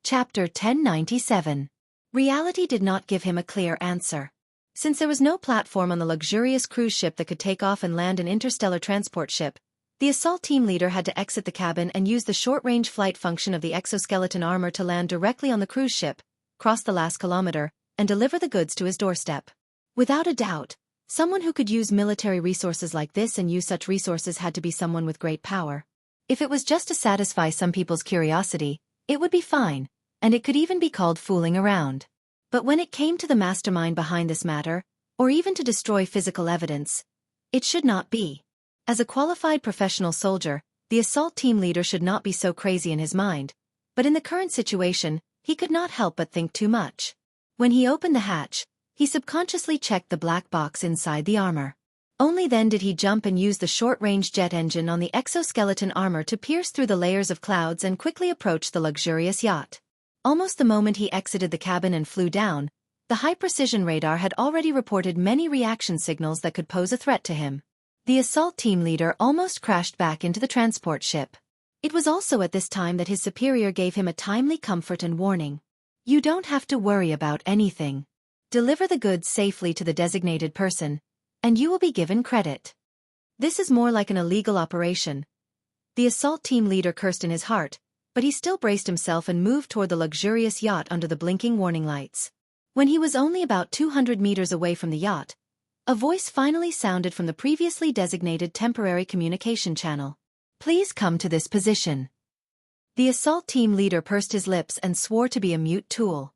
Chapter 1097. Reality did not give him a clear answer. Since there was no platform on the luxurious cruise ship that could take off and land an interstellar transport ship, the assault team leader had to exit the cabin and use the short-range flight function of the exoskeleton armor to land directly on the cruise ship, cross the last kilometer, and deliver the goods to his doorstep. Without a doubt, someone who could use military resources like this and use such resources had to be someone with great power. If it was just to satisfy some people's curiosity, it would be fine, and it could even be called fooling around. But when it came to the mastermind behind this matter, or even to destroy physical evidence, it should not be. As a qualified professional soldier, the assault team leader should not be so crazy in his mind, but in the current situation, he could not help but think too much. When he opened the hatch, he subconsciously checked the black box inside the armor. Only then did he jump and use the short-range jet engine on the exoskeleton armor to pierce through the layers of clouds and quickly approach the luxurious yacht. Almost the moment he exited the cabin and flew down, the high-precision radar had already reported many reaction signals that could pose a threat to him. The assault team leader almost crashed back into the transport ship. It was also at this time that his superior gave him a timely comfort and warning. You don't have to worry about anything. Deliver the goods safely to the designated person, and you will be given credit. This is more like an illegal operation. The assault team leader cursed in his heart, but he still braced himself and moved toward the luxurious yacht under the blinking warning lights. When he was only about 200 meters away from the yacht, a voice finally sounded from the previously designated temporary communication channel. Please come to this position. The assault team leader pursed his lips and swore to be a mute tool.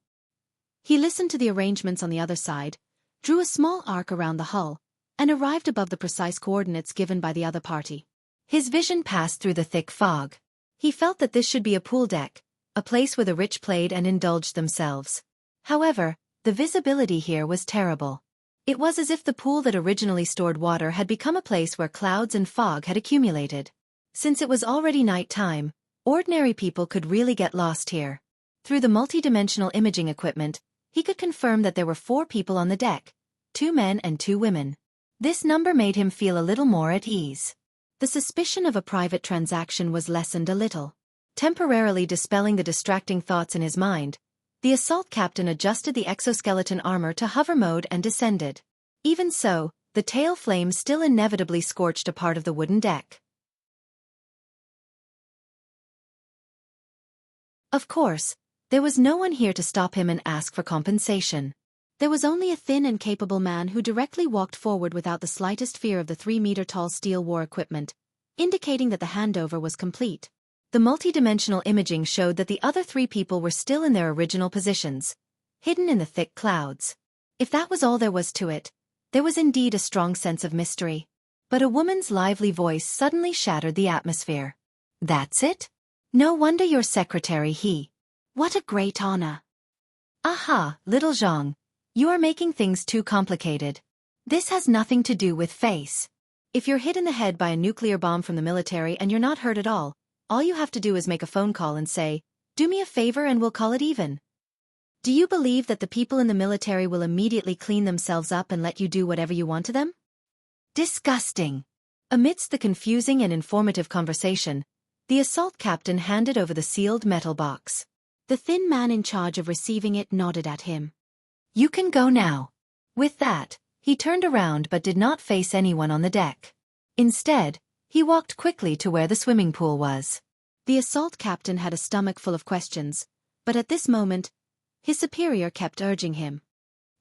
He listened to the arrangements on the other side, drew a small arc around the hull, and arrived above the precise coordinates given by the other party. His vision passed through the thick fog. He felt that this should be a pool deck, a place where the rich played and indulged themselves. However, the visibility here was terrible. It was as if the pool that originally stored water had become a place where clouds and fog had accumulated. Since it was already night time, ordinary people could really get lost here. Through the multidimensional imaging equipment, he could confirm that there were 4 people on the deck, 2 men and 2 women. This number made him feel a little more at ease. The suspicion of a private transaction was lessened a little. Temporarily dispelling the distracting thoughts in his mind, the assault captain adjusted the exoskeleton armor to hover mode and descended. Even so, the tail flame still inevitably scorched a part of the wooden deck. Of course, there was no one here to stop him and ask for compensation. There was only a thin and capable man who directly walked forward without the slightest fear of the 3-meter-tall steel war equipment, indicating that the handover was complete. The multidimensional imaging showed that the other 3 people were still in their original positions, hidden in the thick clouds. If that was all there was to it, there was indeed a strong sense of mystery. But a woman's lively voice suddenly shattered the atmosphere. That's it? No wonder you're secretary he. What a great honor. Aha, little Zhang. You are making things too complicated. This has nothing to do with face. If you're hit in the head by a nuclear bomb from the military and you're not hurt at all you have to do is make a phone call and say, "Do me a favor and we'll call it even." Do you believe that the people in the military will immediately clean themselves up and let you do whatever you want to them? Disgusting. Amidst the confusing and informative conversation, the assault captain handed over the sealed metal box. The thin man in charge of receiving it nodded at him. You can go now. With that, he turned around but did not face anyone on the deck. Instead, he walked quickly to where the swimming pool was. The assault captain had a stomach full of questions, but at this moment, his superior kept urging him.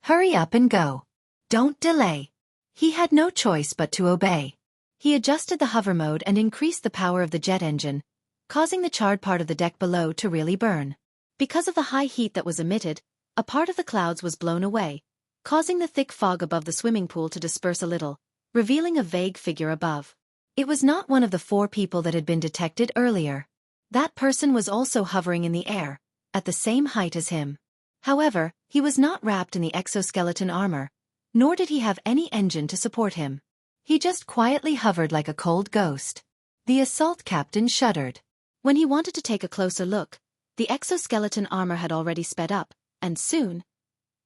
Hurry up and go. Don't delay. He had no choice but to obey. He adjusted the hover mode and increased the power of the jet engine, causing the charred part of the deck below to really burn. Because of the high heat that was emitted, a part of the clouds was blown away, causing the thick fog above the swimming pool to disperse a little, revealing a vague figure above. It was not one of the 4 people that had been detected earlier. That person was also hovering in the air, at the same height as him. However, he was not wrapped in the exoskeleton armor, nor did he have any engine to support him. He just quietly hovered like a cold ghost. The assault captain shuddered. When he wanted to take a closer look, the exoskeleton armor had already sped up, and soon,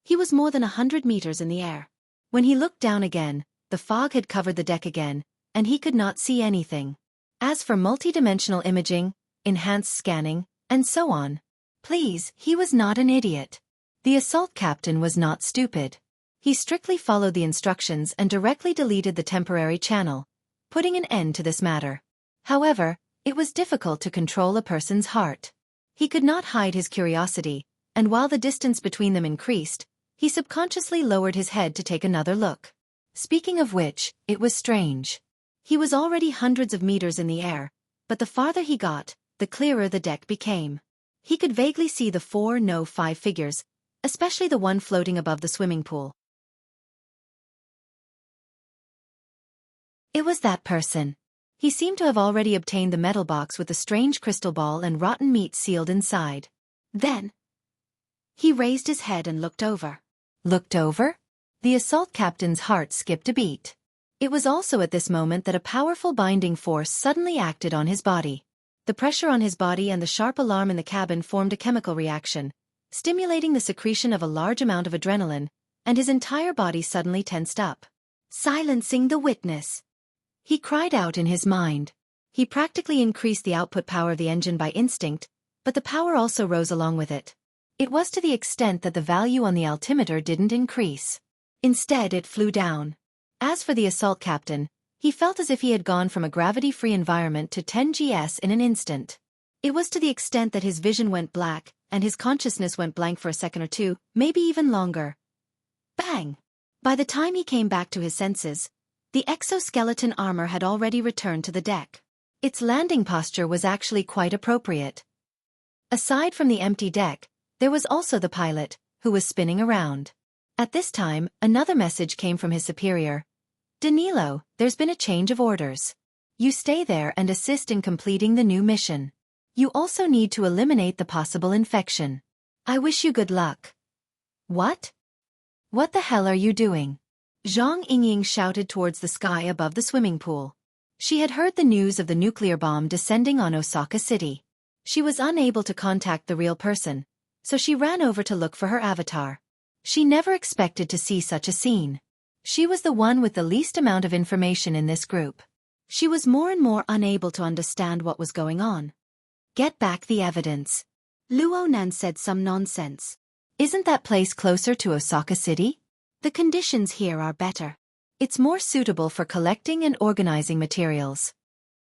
he was more than 100 meters in the air. When he looked down again, the fog had covered the deck again, and he could not see anything. As for multidimensional imaging, enhanced scanning, and so on, please, he was not an idiot. The assault captain was not stupid. He strictly followed the instructions and directly deleted the temporary channel, putting an end to this matter. However, it was difficult to control a person's heart. He could not hide his curiosity, and while the distance between them increased, he subconsciously lowered his head to take another look. Speaking of which, it was strange. He was already hundreds of meters in the air, but the farther he got, the clearer the deck became. He could vaguely see the 4-5 figures, especially the one floating above the swimming pool. It was that person. He seemed to have already obtained the metal box with the strange crystal ball and rotten meat sealed inside. Then, he raised his head and looked over. Looked over? The assault captain's heart skipped a beat. It was also at this moment that a powerful binding force suddenly acted on his body. The pressure on his body and the sharp alarm in the cabin formed a chemical reaction, stimulating the secretion of a large amount of adrenaline, and his entire body suddenly tensed up. Silencing the witness! He cried out in his mind. He practically increased the output power of the engine by instinct, but the power also rose along with it. It was to the extent that the value on the altimeter didn't increase. Instead, it flew down. As for the assault captain, he felt as if he had gone from a gravity-free environment to 10 GS in an instant. It was to the extent that his vision went black, and his consciousness went blank for a second or two, maybe even longer. Bang! By the time he came back to his senses, the exoskeleton armor had already returned to the deck. Its landing posture was actually quite appropriate. Aside from the empty deck, there was also the pilot, who was spinning around. At this time, another message came from his superior. Danilo, there's been a change of orders. You stay there and assist in completing the new mission. You also need to eliminate the possible infection. I wish you good luck. What? What the hell are you doing? Zhang Yingying shouted towards the sky above the swimming pool. She had heard the news of the nuclear bomb descending on Osaka City. She was unable to contact the real person, so she ran over to look for her avatar. She never expected to see such a scene. She was the one with the least amount of information in this group. She was more and more unable to understand what was going on. Get back the evidence. Luo Nan said some nonsense. Isn't that place closer to Osaka City? The conditions here are better. It's more suitable for collecting and organizing materials.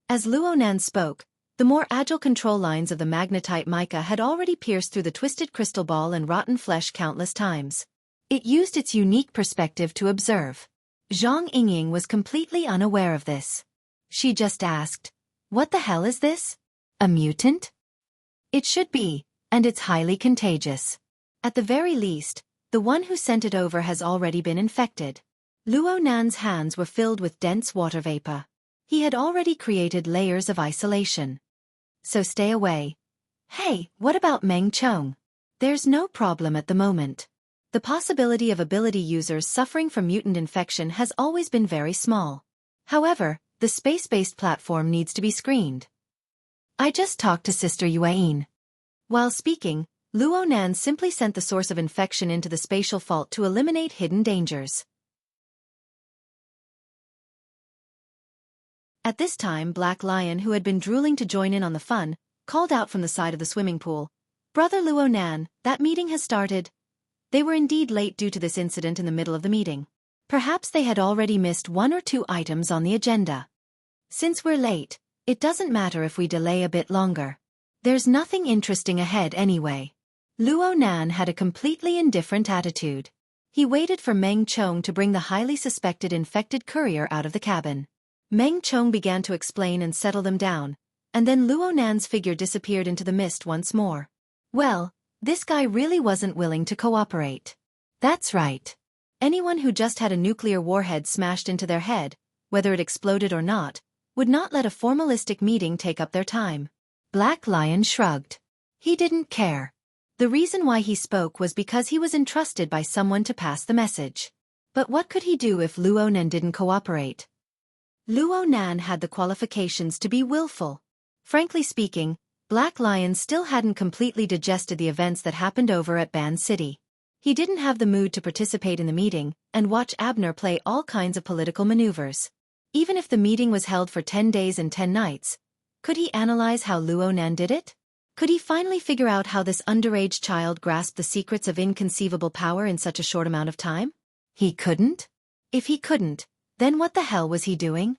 As Luo Nan spoke, the more agile control lines of the magnetite mica had already pierced through the twisted crystal ball and rotten flesh countless times. It used its unique perspective to observe. Zhang Yingying was completely unaware of this. She just asked, "What the hell is this? A mutant?" It should be, and it's highly contagious. At the very least, the one who sent it over has already been infected. Luo Nan's hands were filled with dense water vapor. He had already created layers of isolation. So stay away. Hey, what about Meng Chong? There's no problem at the moment. The possibility of ability users suffering from mutant infection has always been very small. However, the space-based platform needs to be screened. I just talked to Sister Yuain. While speaking, Luo Nan simply sent the source of infection into the spatial fault to eliminate hidden dangers. At this time, Black Lion, who had been drooling to join in on the fun, called out from the side of the swimming pool, "Brother Luo Nan, that meeting has started." They were indeed late due to this incident in the middle of the meeting. Perhaps they had already missed one or two items on the agenda. Since we're late, it doesn't matter if we delay a bit longer. There's nothing interesting ahead anyway. Luo Nan had a completely indifferent attitude. He waited for Meng Chong to bring the highly suspected infected courier out of the cabin. Meng Chong began to explain and settle them down, and then Luo Nan's figure disappeared into the mist once more. Well, this guy really wasn't willing to cooperate. That's right. Anyone who just had a nuclear warhead smashed into their head, whether it exploded or not, would not let a formalistic meeting take up their time. Black Lion shrugged. He didn't care. The reason why he spoke was because he was entrusted by someone to pass the message. But what could he do if Luo Nan didn't cooperate? Luo Nan had the qualifications to be willful. Frankly speaking, Black Lion still hadn't completely digested the events that happened over at Ban City. He didn't have the mood to participate in the meeting and watch Abner play all kinds of political maneuvers. Even if the meeting was held for 10 days and 10 nights, could he analyze how Luo Nan did it? Could he finally figure out how this underage child grasped the secrets of inconceivable power in such a short amount of time? He couldn't? If he couldn't, then what the hell was he doing?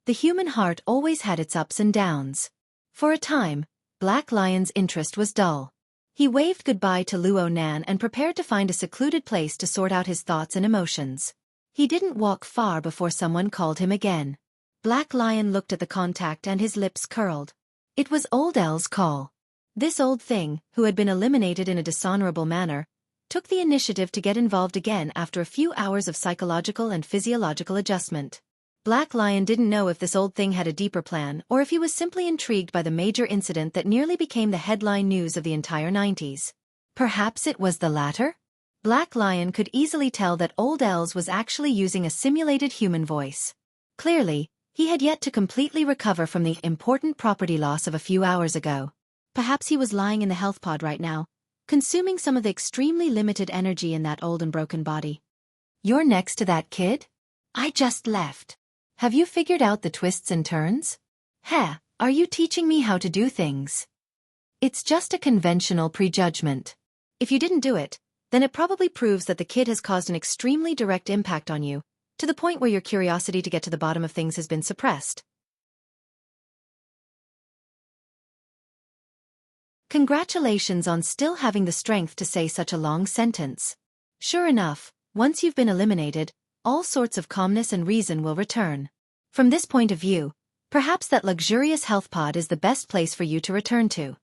The human heart always had its ups and downs. For a time, Black Lion's interest was dull. He waved goodbye to Luo Nan and prepared to find a secluded place to sort out his thoughts and emotions. He didn't walk far before someone called him again. Black Lion looked at the contact and his lips curled. It was Old L's call. This old thing, who had been eliminated in a dishonorable manner, took the initiative to get involved again after a few hours of psychological and physiological adjustment. Black Lion didn't know if this old thing had a deeper plan or if he was simply intrigued by the major incident that nearly became the headline news of the entire 90s. Perhaps it was the latter? Black Lion could easily tell that Old L's was actually using a simulated human voice. Clearly, he had yet to completely recover from the important property loss of a few hours ago. Perhaps he was lying in the health pod right now, consuming some of the extremely limited energy in that old and broken body. You're next to that kid? I just left. Have you figured out the twists and turns? Heh, are you teaching me how to do things? It's just a conventional prejudgment. If you didn't do it, then it probably proves that the kid has caused an extremely direct impact on you, to the point where your curiosity to get to the bottom of things has been suppressed. Congratulations on still having the strength to say such a long sentence. Sure enough, once you've been eliminated, all sorts of calmness and reason will return. From this point of view, perhaps that luxurious health pod is the best place for you to return to.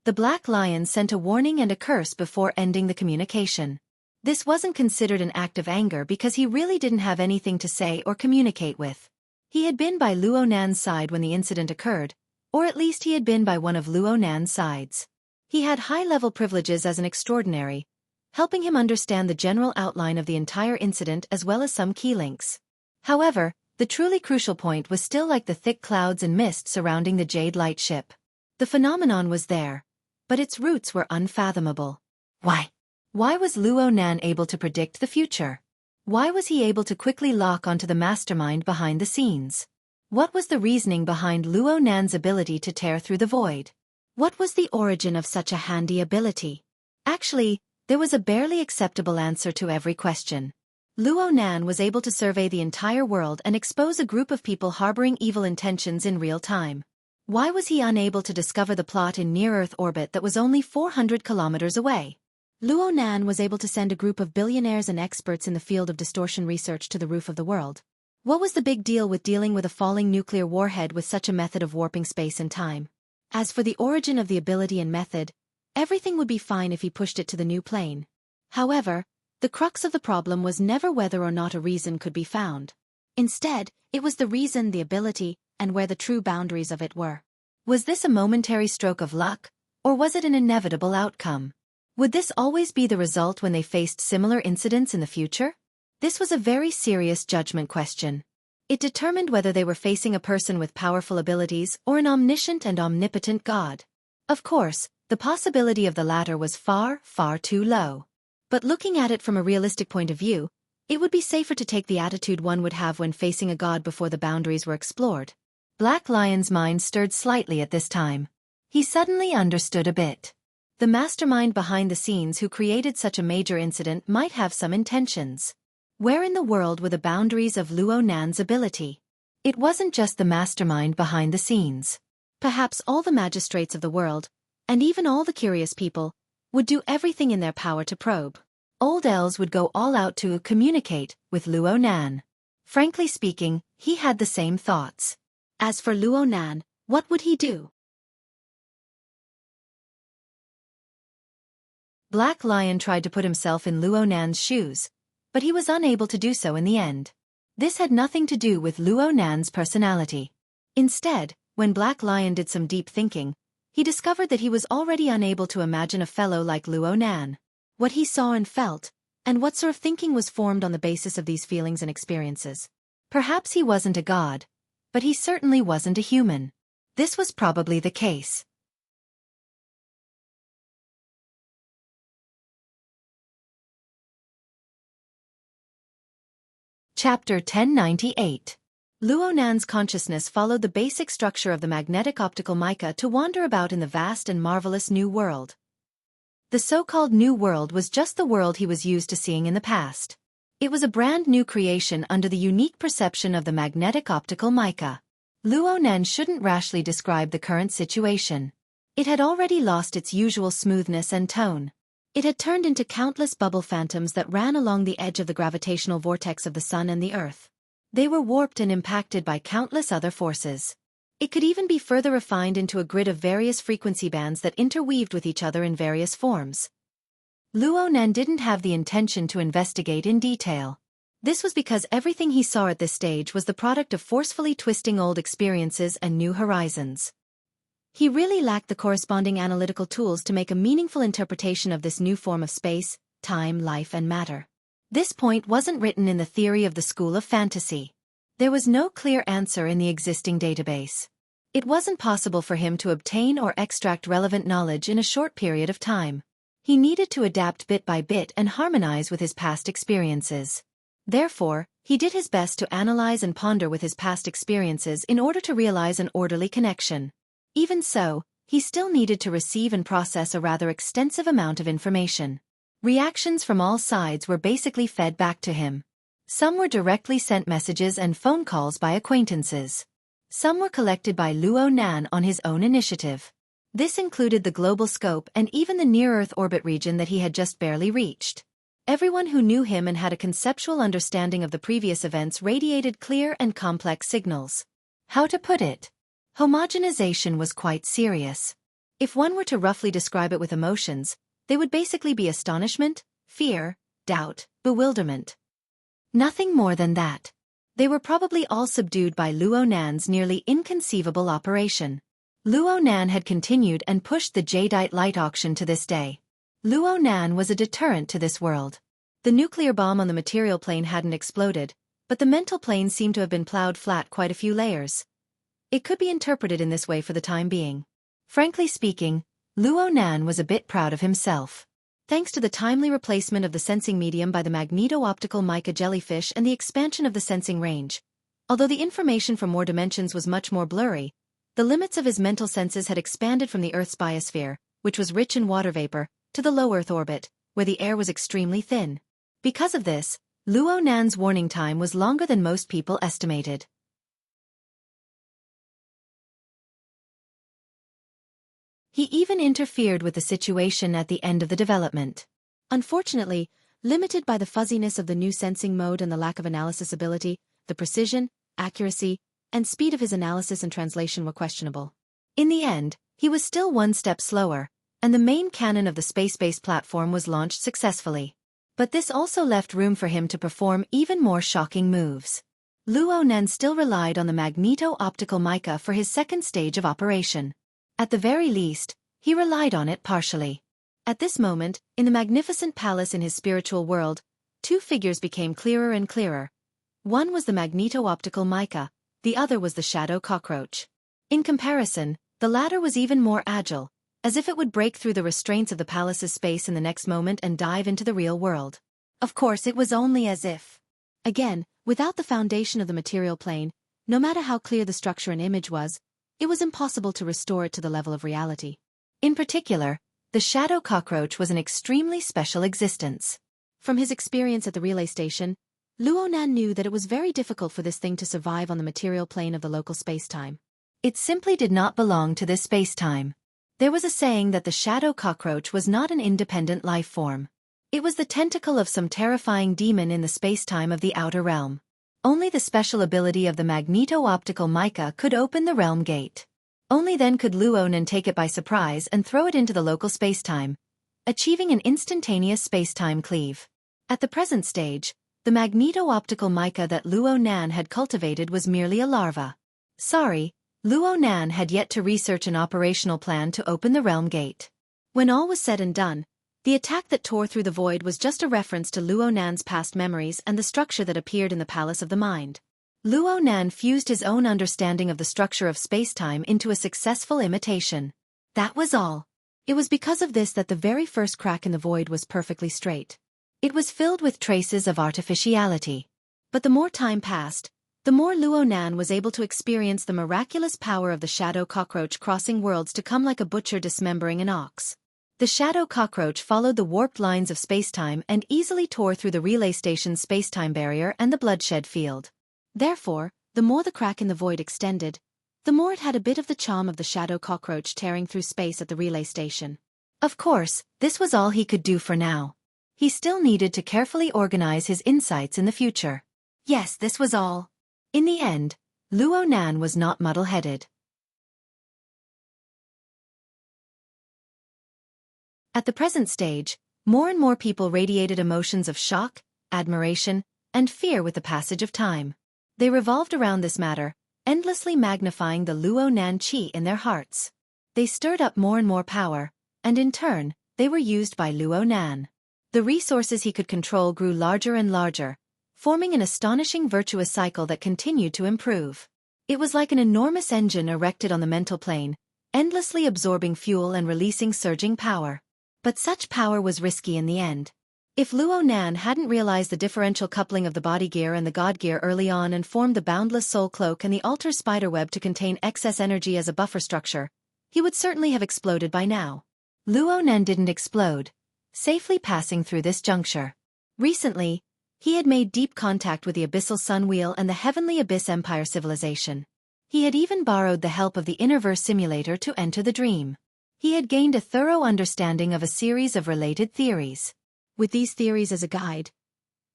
The Black Lion sent a warning and a curse before ending the communication. This wasn't considered an act of anger because he really didn't have anything to say or communicate with. He had been by Luo Nan's side when the incident occurred, or at least he had been by one of Luo Nan's sides. He had high-level privileges as an extraordinary, helping him understand the general outline of the entire incident as well as some key links. However, the truly crucial point was still like the thick clouds and mist surrounding the Jade Light ship. The phenomenon was there, but its roots were unfathomable. Why? Why was Luo Nan able to predict the future? Why was he able to quickly lock onto the mastermind behind the scenes? What was the reasoning behind Luo Nan's ability to tear through the void? What was the origin of such a handy ability? Actually, there was a barely acceptable answer to every question. Luo Nan was able to survey the entire world and expose a group of people harboring evil intentions in real time. Why was he unable to discover the plot in near-Earth orbit that was only 400 kilometers away? Luo Nan was able to send a group of billionaires and experts in the field of distortion research to the roof of the world. What was the big deal with dealing with a falling nuclear warhead with such a method of warping space and time? As for the origin of the ability and method, everything would be fine if he pushed it to the new plane. However, the crux of the problem was never whether or not a reason could be found. Instead, it was the reason, the ability, and where the true boundaries of it were. Was this a momentary stroke of luck, or was it an inevitable outcome? Would this always be the result when they faced similar incidents in the future? This was a very serious judgment question. It determined whether they were facing a person with powerful abilities or an omniscient and omnipotent god. Of course, the possibility of the latter was far, far too low. But looking at it from a realistic point of view, it would be safer to take the attitude one would have when facing a god before the boundaries were explored. Black Lion's mind stirred slightly at this time. He suddenly understood a bit. The mastermind behind the scenes who created such a major incident might have some intentions. Where in the world were the boundaries of Luo Nan's ability? It wasn't just the mastermind behind the scenes. Perhaps all the magistrates of the world, and even all the curious people, would do everything in their power to probe. Old Els would go all out to communicate with Luo Nan. Frankly speaking, he had the same thoughts. As for Luo Nan, what would he do? Black Lion tried to put himself in Luo Nan's shoes, but he was unable to do so in the end. This had nothing to do with Luo Nan's personality. Instead, when Black Lion did some deep thinking, he discovered that he was already unable to imagine a fellow like Luo Nan. What he saw and felt, and what sort of thinking was formed on the basis of these feelings and experiences. Perhaps he wasn't a god, but he certainly wasn't a human. This was probably the case. Chapter 1098. Luo Nan's consciousness followed the basic structure of the magnetic optical mica to wander about in the vast and marvelous new world. The so-called new world was just the world he was used to seeing in the past. It was a brand new creation under the unique perception of the magnetic optical mica. Luo Nan shouldn't rashly describe the current situation. It had already lost its usual smoothness and tone. It had turned into countless bubble phantoms that ran along the edge of the gravitational vortex of the sun and the earth. They were warped and impacted by countless other forces. It could even be further refined into a grid of various frequency bands that interweaved with each other in various forms. Luo Nan didn't have the intention to investigate in detail. This was because everything he saw at this stage was the product of forcefully twisting old experiences and new horizons. He really lacked the corresponding analytical tools to make a meaningful interpretation of this new form of space, time, life, and matter. This point wasn't written in the theory of the school of fantasy. There was no clear answer in the existing database. It wasn't possible for him to obtain or extract relevant knowledge in a short period of time. He needed to adapt bit by bit and harmonize with his past experiences. Therefore, he did his best to analyze and ponder with his past experiences in order to realize an orderly connection. Even so, he still needed to receive and process a rather extensive amount of information. Reactions from all sides were basically fed back to him. Some were directly sent messages and phone calls by acquaintances. Some were collected by Luo Nan on his own initiative. This included the global scope and even the near-Earth orbit region that he had just barely reached. Everyone who knew him and had a conceptual understanding of the previous events radiated clear and complex signals. How to put it? Homogenization was quite serious. If one were to roughly describe it with emotions, they would basically be astonishment, fear, doubt, bewilderment. Nothing more than that. They were probably all subdued by Luo Nan's nearly inconceivable operation. Luo Nan had continued and pushed the jadeite light auction to this day. Luo Nan was a deterrent to this world. The nuclear bomb on the material plane hadn't exploded, but the mental plane seemed to have been plowed flat quite a few layers. It could be interpreted in this way for the time being. Frankly speaking, Luo Nan was a bit proud of himself. Thanks to the timely replacement of the sensing medium by the magneto-optical mica jellyfish and the expansion of the sensing range, although the information from more dimensions was much more blurry, the limits of his mental senses had expanded from the Earth's biosphere, which was rich in water vapor, to the low Earth orbit, where the air was extremely thin. Because of this, Luo Nan's warning time was longer than most people estimated. He even interfered with the situation at the end of the development. Unfortunately, limited by the fuzziness of the new sensing mode and the lack of analysis ability, the precision, accuracy, and speed of his analysis and translation were questionable. In the end, he was still one step slower, and the main cannon of the space-based platform was launched successfully. But this also left room for him to perform even more shocking moves. Luo Nan still relied on the magneto-optical mica for his second stage of operation. At the very least, he relied on it partially. At this moment, in the magnificent palace in his spiritual world, two figures became clearer and clearer. One was the magneto-optical mica, the other was the shadow cockroach. In comparison, the latter was even more agile, as if it would break through the restraints of the palace's space in the next moment and dive into the real world. Of course, it was only as if. Again, without the foundation of the material plane, no matter how clear the structure and image was, it was impossible to restore it to the level of reality. In particular, the shadow cockroach was an extremely special existence. From his experience at the relay station, Luo Nan knew that it was very difficult for this thing to survive on the material plane of the local spacetime. It simply did not belong to this spacetime. There was a saying that the shadow cockroach was not an independent life form. It was the tentacle of some terrifying demon in the spacetime of the outer realm. Only the special ability of the magneto-optical mica could open the realm gate. Only then could Luo Nan take it by surprise and throw it into the local spacetime, achieving an instantaneous spacetime cleave. At the present stage, the magneto-optical mica that Luo Nan had cultivated was merely a larva. Sorry, Luo Nan had yet to research an operational plan to open the realm gate. When all was said and done, the attack that tore through the void was just a reference to Luo Nan's past memories and the structure that appeared in the Palace of the Mind. Luo Nan fused his own understanding of the structure of spacetime into a successful imitation. That was all. It was because of this that the very first crack in the void was perfectly straight. It was filled with traces of artificiality. But the more time passed, the more Luo Nan was able to experience the miraculous power of the shadow cockroach crossing worlds to come like a butcher dismembering an ox. The shadow cockroach followed the warped lines of spacetime and easily tore through the relay station's spacetime barrier and the bloodshed field. Therefore, the more the crack in the void extended, the more it had a bit of the charm of the shadow cockroach tearing through space at the relay station. Of course, this was all he could do for now. He still needed to carefully organize his insights in the future. Yes, this was all. In the end, Luo Nan was not muddle-headed. At the present stage, more and more people radiated emotions of shock, admiration, and fear with the passage of time. They revolved around this matter, endlessly magnifying the Luo Nan chi in their hearts. They stirred up more and more power, and in turn, they were used by Luo Nan. The resources he could control grew larger and larger, forming an astonishing virtuous cycle that continued to improve. It was like an enormous engine erected on the mental plane, endlessly absorbing fuel and releasing surging power. But such power was risky in the end. If Luo Nan hadn't realized the differential coupling of the body gear and the god gear early on and formed the boundless soul cloak and the altar spiderweb to contain excess energy as a buffer structure, he would certainly have exploded by now. Luo Nan didn't explode, safely passing through this juncture. Recently, he had made deep contact with the Abyssal Sun Wheel and the Heavenly Abyss Empire civilization. He had even borrowed the help of the Innerverse simulator to enter the dream. He had gained a thorough understanding of a series of related theories. With these theories as a guide,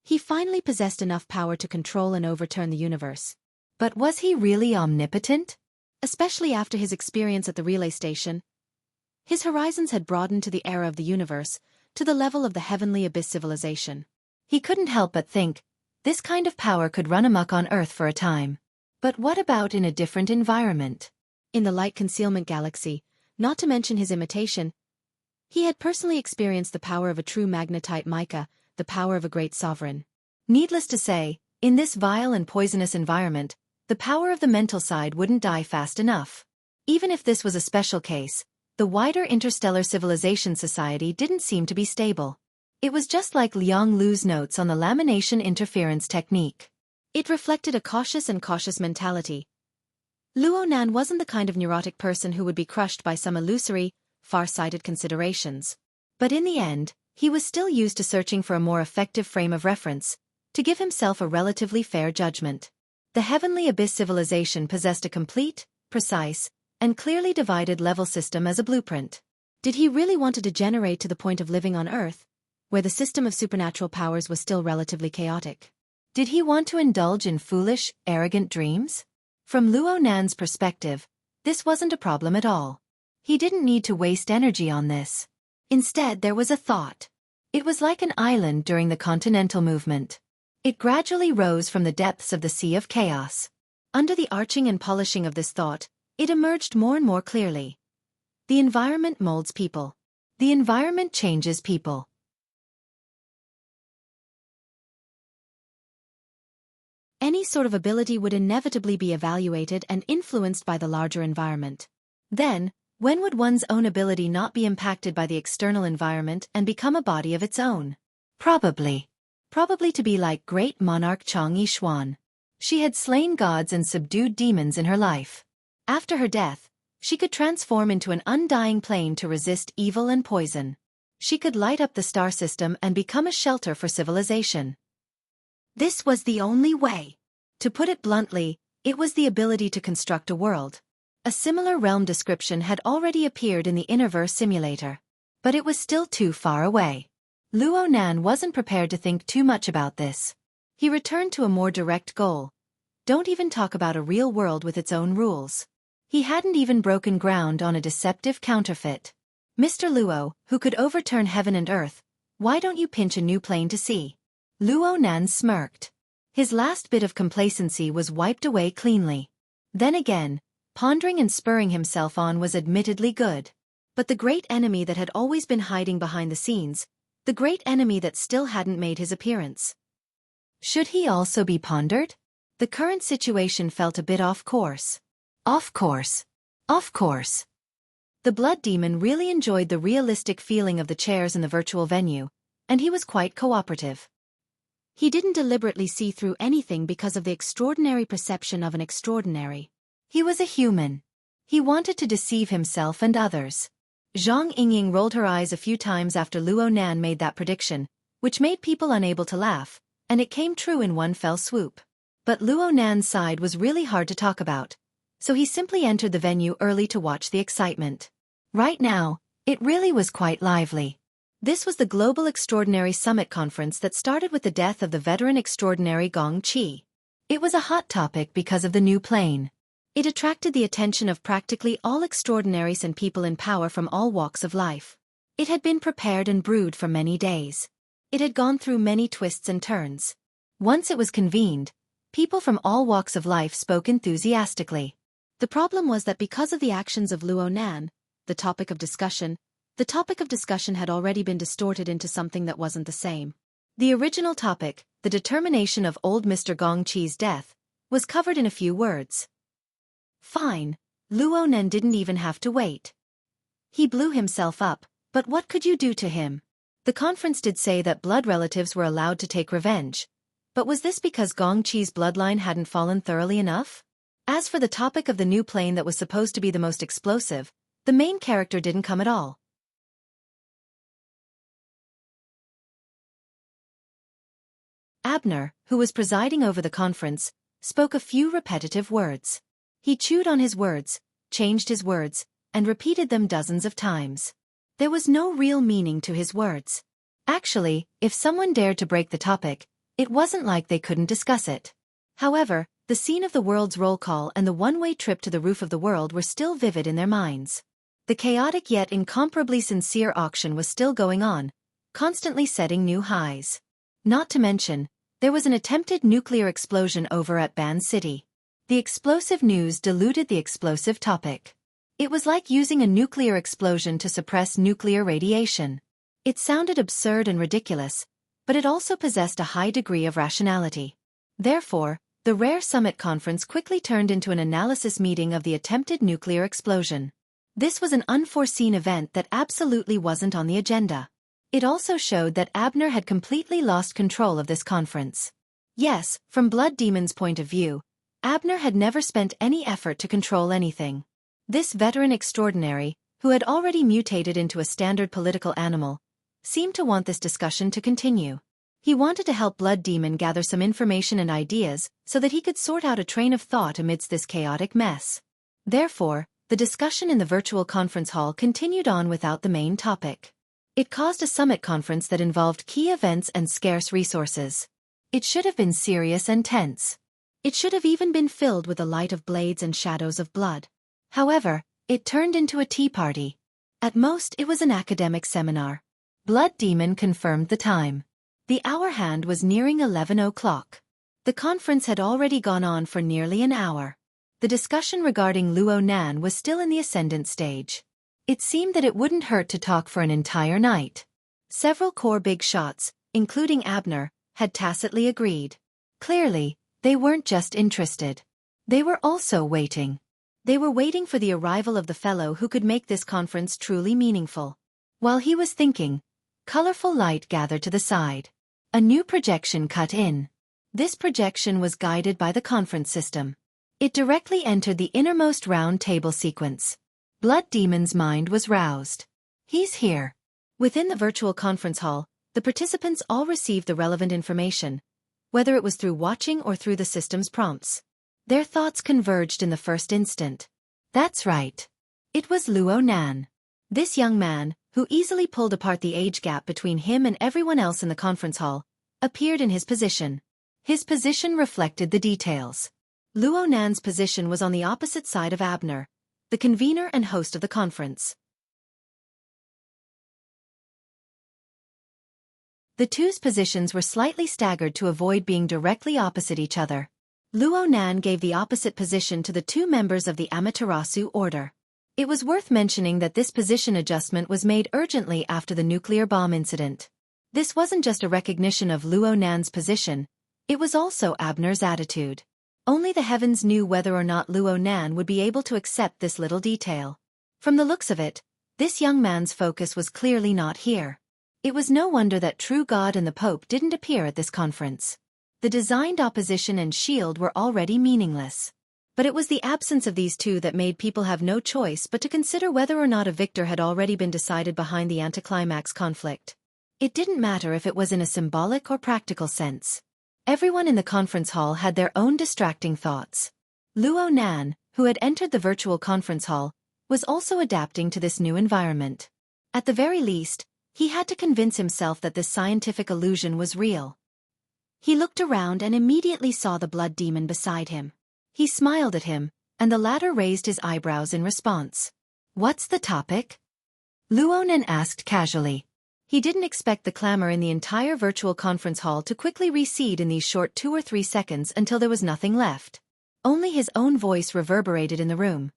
he finally possessed enough power to control and overturn the universe. But was he really omnipotent? Especially after his experience at the relay station, his horizons had broadened to the era of the universe, to the level of the Heavenly Abyss civilization. He couldn't help but think, this kind of power could run amok on Earth for a time. But what about in a different environment? In the Light Concealment Galaxy, not to mention his imitation, he had personally experienced the power of a true magnetite mica, the power of a great sovereign. Needless to say, in this vile and poisonous environment, the power of the mental side wouldn't die fast enough. Even if this was a special case, the wider interstellar civilization society didn't seem to be stable. It was just like Liang Lu's notes on the lamination interference technique. It reflected a cautious mentality. Luo Nan wasn't the kind of neurotic person who would be crushed by some illusory, far-sighted considerations. But in the end, he was still used to searching for a more effective frame of reference, to give himself a relatively fair judgment. The Heavenly Abyss civilization possessed a complete, precise, and clearly divided level system as a blueprint. Did he really want to degenerate to the point of living on Earth, where the system of supernatural powers was still relatively chaotic? Did he want to indulge in foolish, arrogant dreams? From Luo Nan's perspective, this wasn't a problem at all. He didn't need to waste energy on this. Instead, there was a thought. It was like an island during the continental movement. It gradually rose from the depths of the sea of chaos. Under the arching and polishing of this thought, it emerged more and more clearly. The environment molds people. The environment changes people. Any sort of ability would inevitably be evaluated and influenced by the larger environment. Then, when would one's own ability not be impacted by the external environment and become a body of its own? Probably to be like great monarch Chang Yishuan. She had slain gods and subdued demons in her life. After her death, she could transform into an undying flame to resist evil and poison. She could light up the star system and become a shelter for civilization. This was the only way. To put it bluntly, it was the ability to construct a world. A similar realm description had already appeared in the Innerverse simulator. But it was still too far away. Luo Nan wasn't prepared to think too much about this. He returned to a more direct goal. Don't even talk about a real world with its own rules. He hadn't even broken ground on a deceptive counterfeit. Mr. Luo, who could overturn heaven and earth, why don't you pinch a new plane to see? Luo Nan smirked. His last bit of complacency was wiped away cleanly. Then again, pondering and spurring himself on was admittedly good. But the great enemy that had always been hiding behind the scenes, the great enemy that still hadn't made his appearance. Should he also be pondered? The current situation felt a bit off course. Off course. The blood demon really enjoyed the realistic feeling of the chairs in the virtual venue, and he was quite cooperative. He didn't deliberately see through anything because of the extraordinary perception of an extraordinary. He was a human. He wanted to deceive himself and others. Zhang Yingying rolled her eyes a few times after Luo Nan made that prediction, which made people unable to laugh, and it came true in one fell swoop. But Luo Nan's side was really hard to talk about, so he simply entered the venue early to watch the excitement. Right now, it really was quite lively. This was the Global Extraordinary Summit Conference that started with the death of the veteran extraordinary Gong Qi. It was a hot topic because of the new plane. It attracted the attention of practically all extraordinaries and people in power from all walks of life. It had been prepared and brewed for many days. It had gone through many twists and turns. Once it was convened, people from all walks of life spoke enthusiastically. The problem was that because of the actions of Luo Nan, the topic of discussion had already been distorted into something that wasn't the same. The original topic, the determination of old Mr. Gong Qi's death, was covered in a few words. Fine, Luo Nan didn't even have to wait. He blew himself up, but what could you do to him? The conference did say that blood relatives were allowed to take revenge. But was this because Gong Qi's bloodline hadn't fallen thoroughly enough? As for the topic of the new plane that was supposed to be the most explosive, The main character didn't come at all. Abner, who was presiding over the conference, spoke a few repetitive words. He chewed on his words, changed his words, and repeated them dozens of times. There was no real meaning to his words. Actually, if someone dared to break the topic, it wasn't like they couldn't discuss it. However, the scene of the world's roll call and the one-way trip to the roof of the world were still vivid in their minds. The chaotic yet incomparably sincere auction was still going on, constantly setting new highs. Not to mention, there was an attempted nuclear explosion over at Ban City. The explosive news diluted the explosive topic. It was like using a nuclear explosion to suppress nuclear radiation. It sounded absurd and ridiculous, but it also possessed a high degree of rationality. Therefore, the rare summit conference quickly turned into an analysis meeting of the attempted nuclear explosion. This was an unforeseen event that absolutely wasn't on the agenda. It also showed that Abner had completely lost control of this conference. Yes, from Blood Demon's point of view, Abner had never spent any effort to control anything. This veteran extraordinary, who had already mutated into a standard political animal, seemed to want this discussion to continue. He wanted to help Blood Demon gather some information and ideas so that he could sort out a train of thought amidst this chaotic mess. Therefore, the discussion in the virtual conference hall continued on without the main topic. It caused a summit conference that involved key events and scarce resources. It should have been serious and tense. It should have even been filled with the light of blades and shadows of blood. However, it turned into a tea party. At most, it was an academic seminar. Blood Demon confirmed the time. The hour hand was nearing 11 o'clock. The conference had already gone on for nearly an hour. The discussion regarding Luo Nan was still in the ascendant stage. It seemed that it wouldn't hurt to talk for an entire night. Several core big shots, including Abner, had tacitly agreed. Clearly, they weren't just interested. They were also waiting. They were waiting for the arrival of the fellow who could make this conference truly meaningful. While he was thinking, colorful light gathered to the side. A new projection cut in. This projection was guided by the conference system. It directly entered the innermost round table sequence. Blood Demon's mind was roused. He's here. Within the virtual conference hall, the participants all received the relevant information, whether it was through watching or through the system's prompts. Their thoughts converged in the first instant. That's right. It was Luo Nan. This young man, who easily pulled apart the age gap between him and everyone else in the conference hall, appeared in his position. His position reflected the details. Luo Nan's position was on the opposite side of Abner, the convener and host of the conference. The two's positions were slightly staggered to avoid being directly opposite each other. Luo Nan gave the opposite position to the two members of the Amaterasu order. It was worth mentioning that this position adjustment was made urgently after the nuclear bomb incident. This wasn't just a recognition of Luo Nan's position, it was also Abner's attitude. Only the heavens knew whether or not Luo Nan would be able to accept this little detail. From the looks of it, this young man's focus was clearly not here. It was no wonder that True God and the Pope didn't appear at this conference. The designed opposition and shield were already meaningless. But it was the absence of these two that made people have no choice but to consider whether or not a victor had already been decided behind the anticlimax conflict. It didn't matter if it was in a symbolic or practical sense. Everyone in the conference hall had their own distracting thoughts. Luo Nan, who had entered the virtual conference hall, was also adapting to this new environment. At the very least, he had to convince himself that this scientific illusion was real. He looked around and immediately saw the Blood Demon beside him. He smiled at him, and the latter raised his eyebrows in response. "What's the topic?" Luo Nan asked casually. He didn't expect the clamor in the entire virtual conference hall to quickly recede in these short 2 or 3 seconds until there was nothing left. Only his own voice reverberated in the room.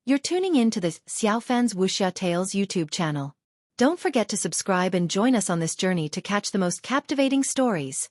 "You're tuning in to the Xiaofan's Wuxia Tales YouTube channel. Don't forget to subscribe and join us on this journey to catch the most captivating stories.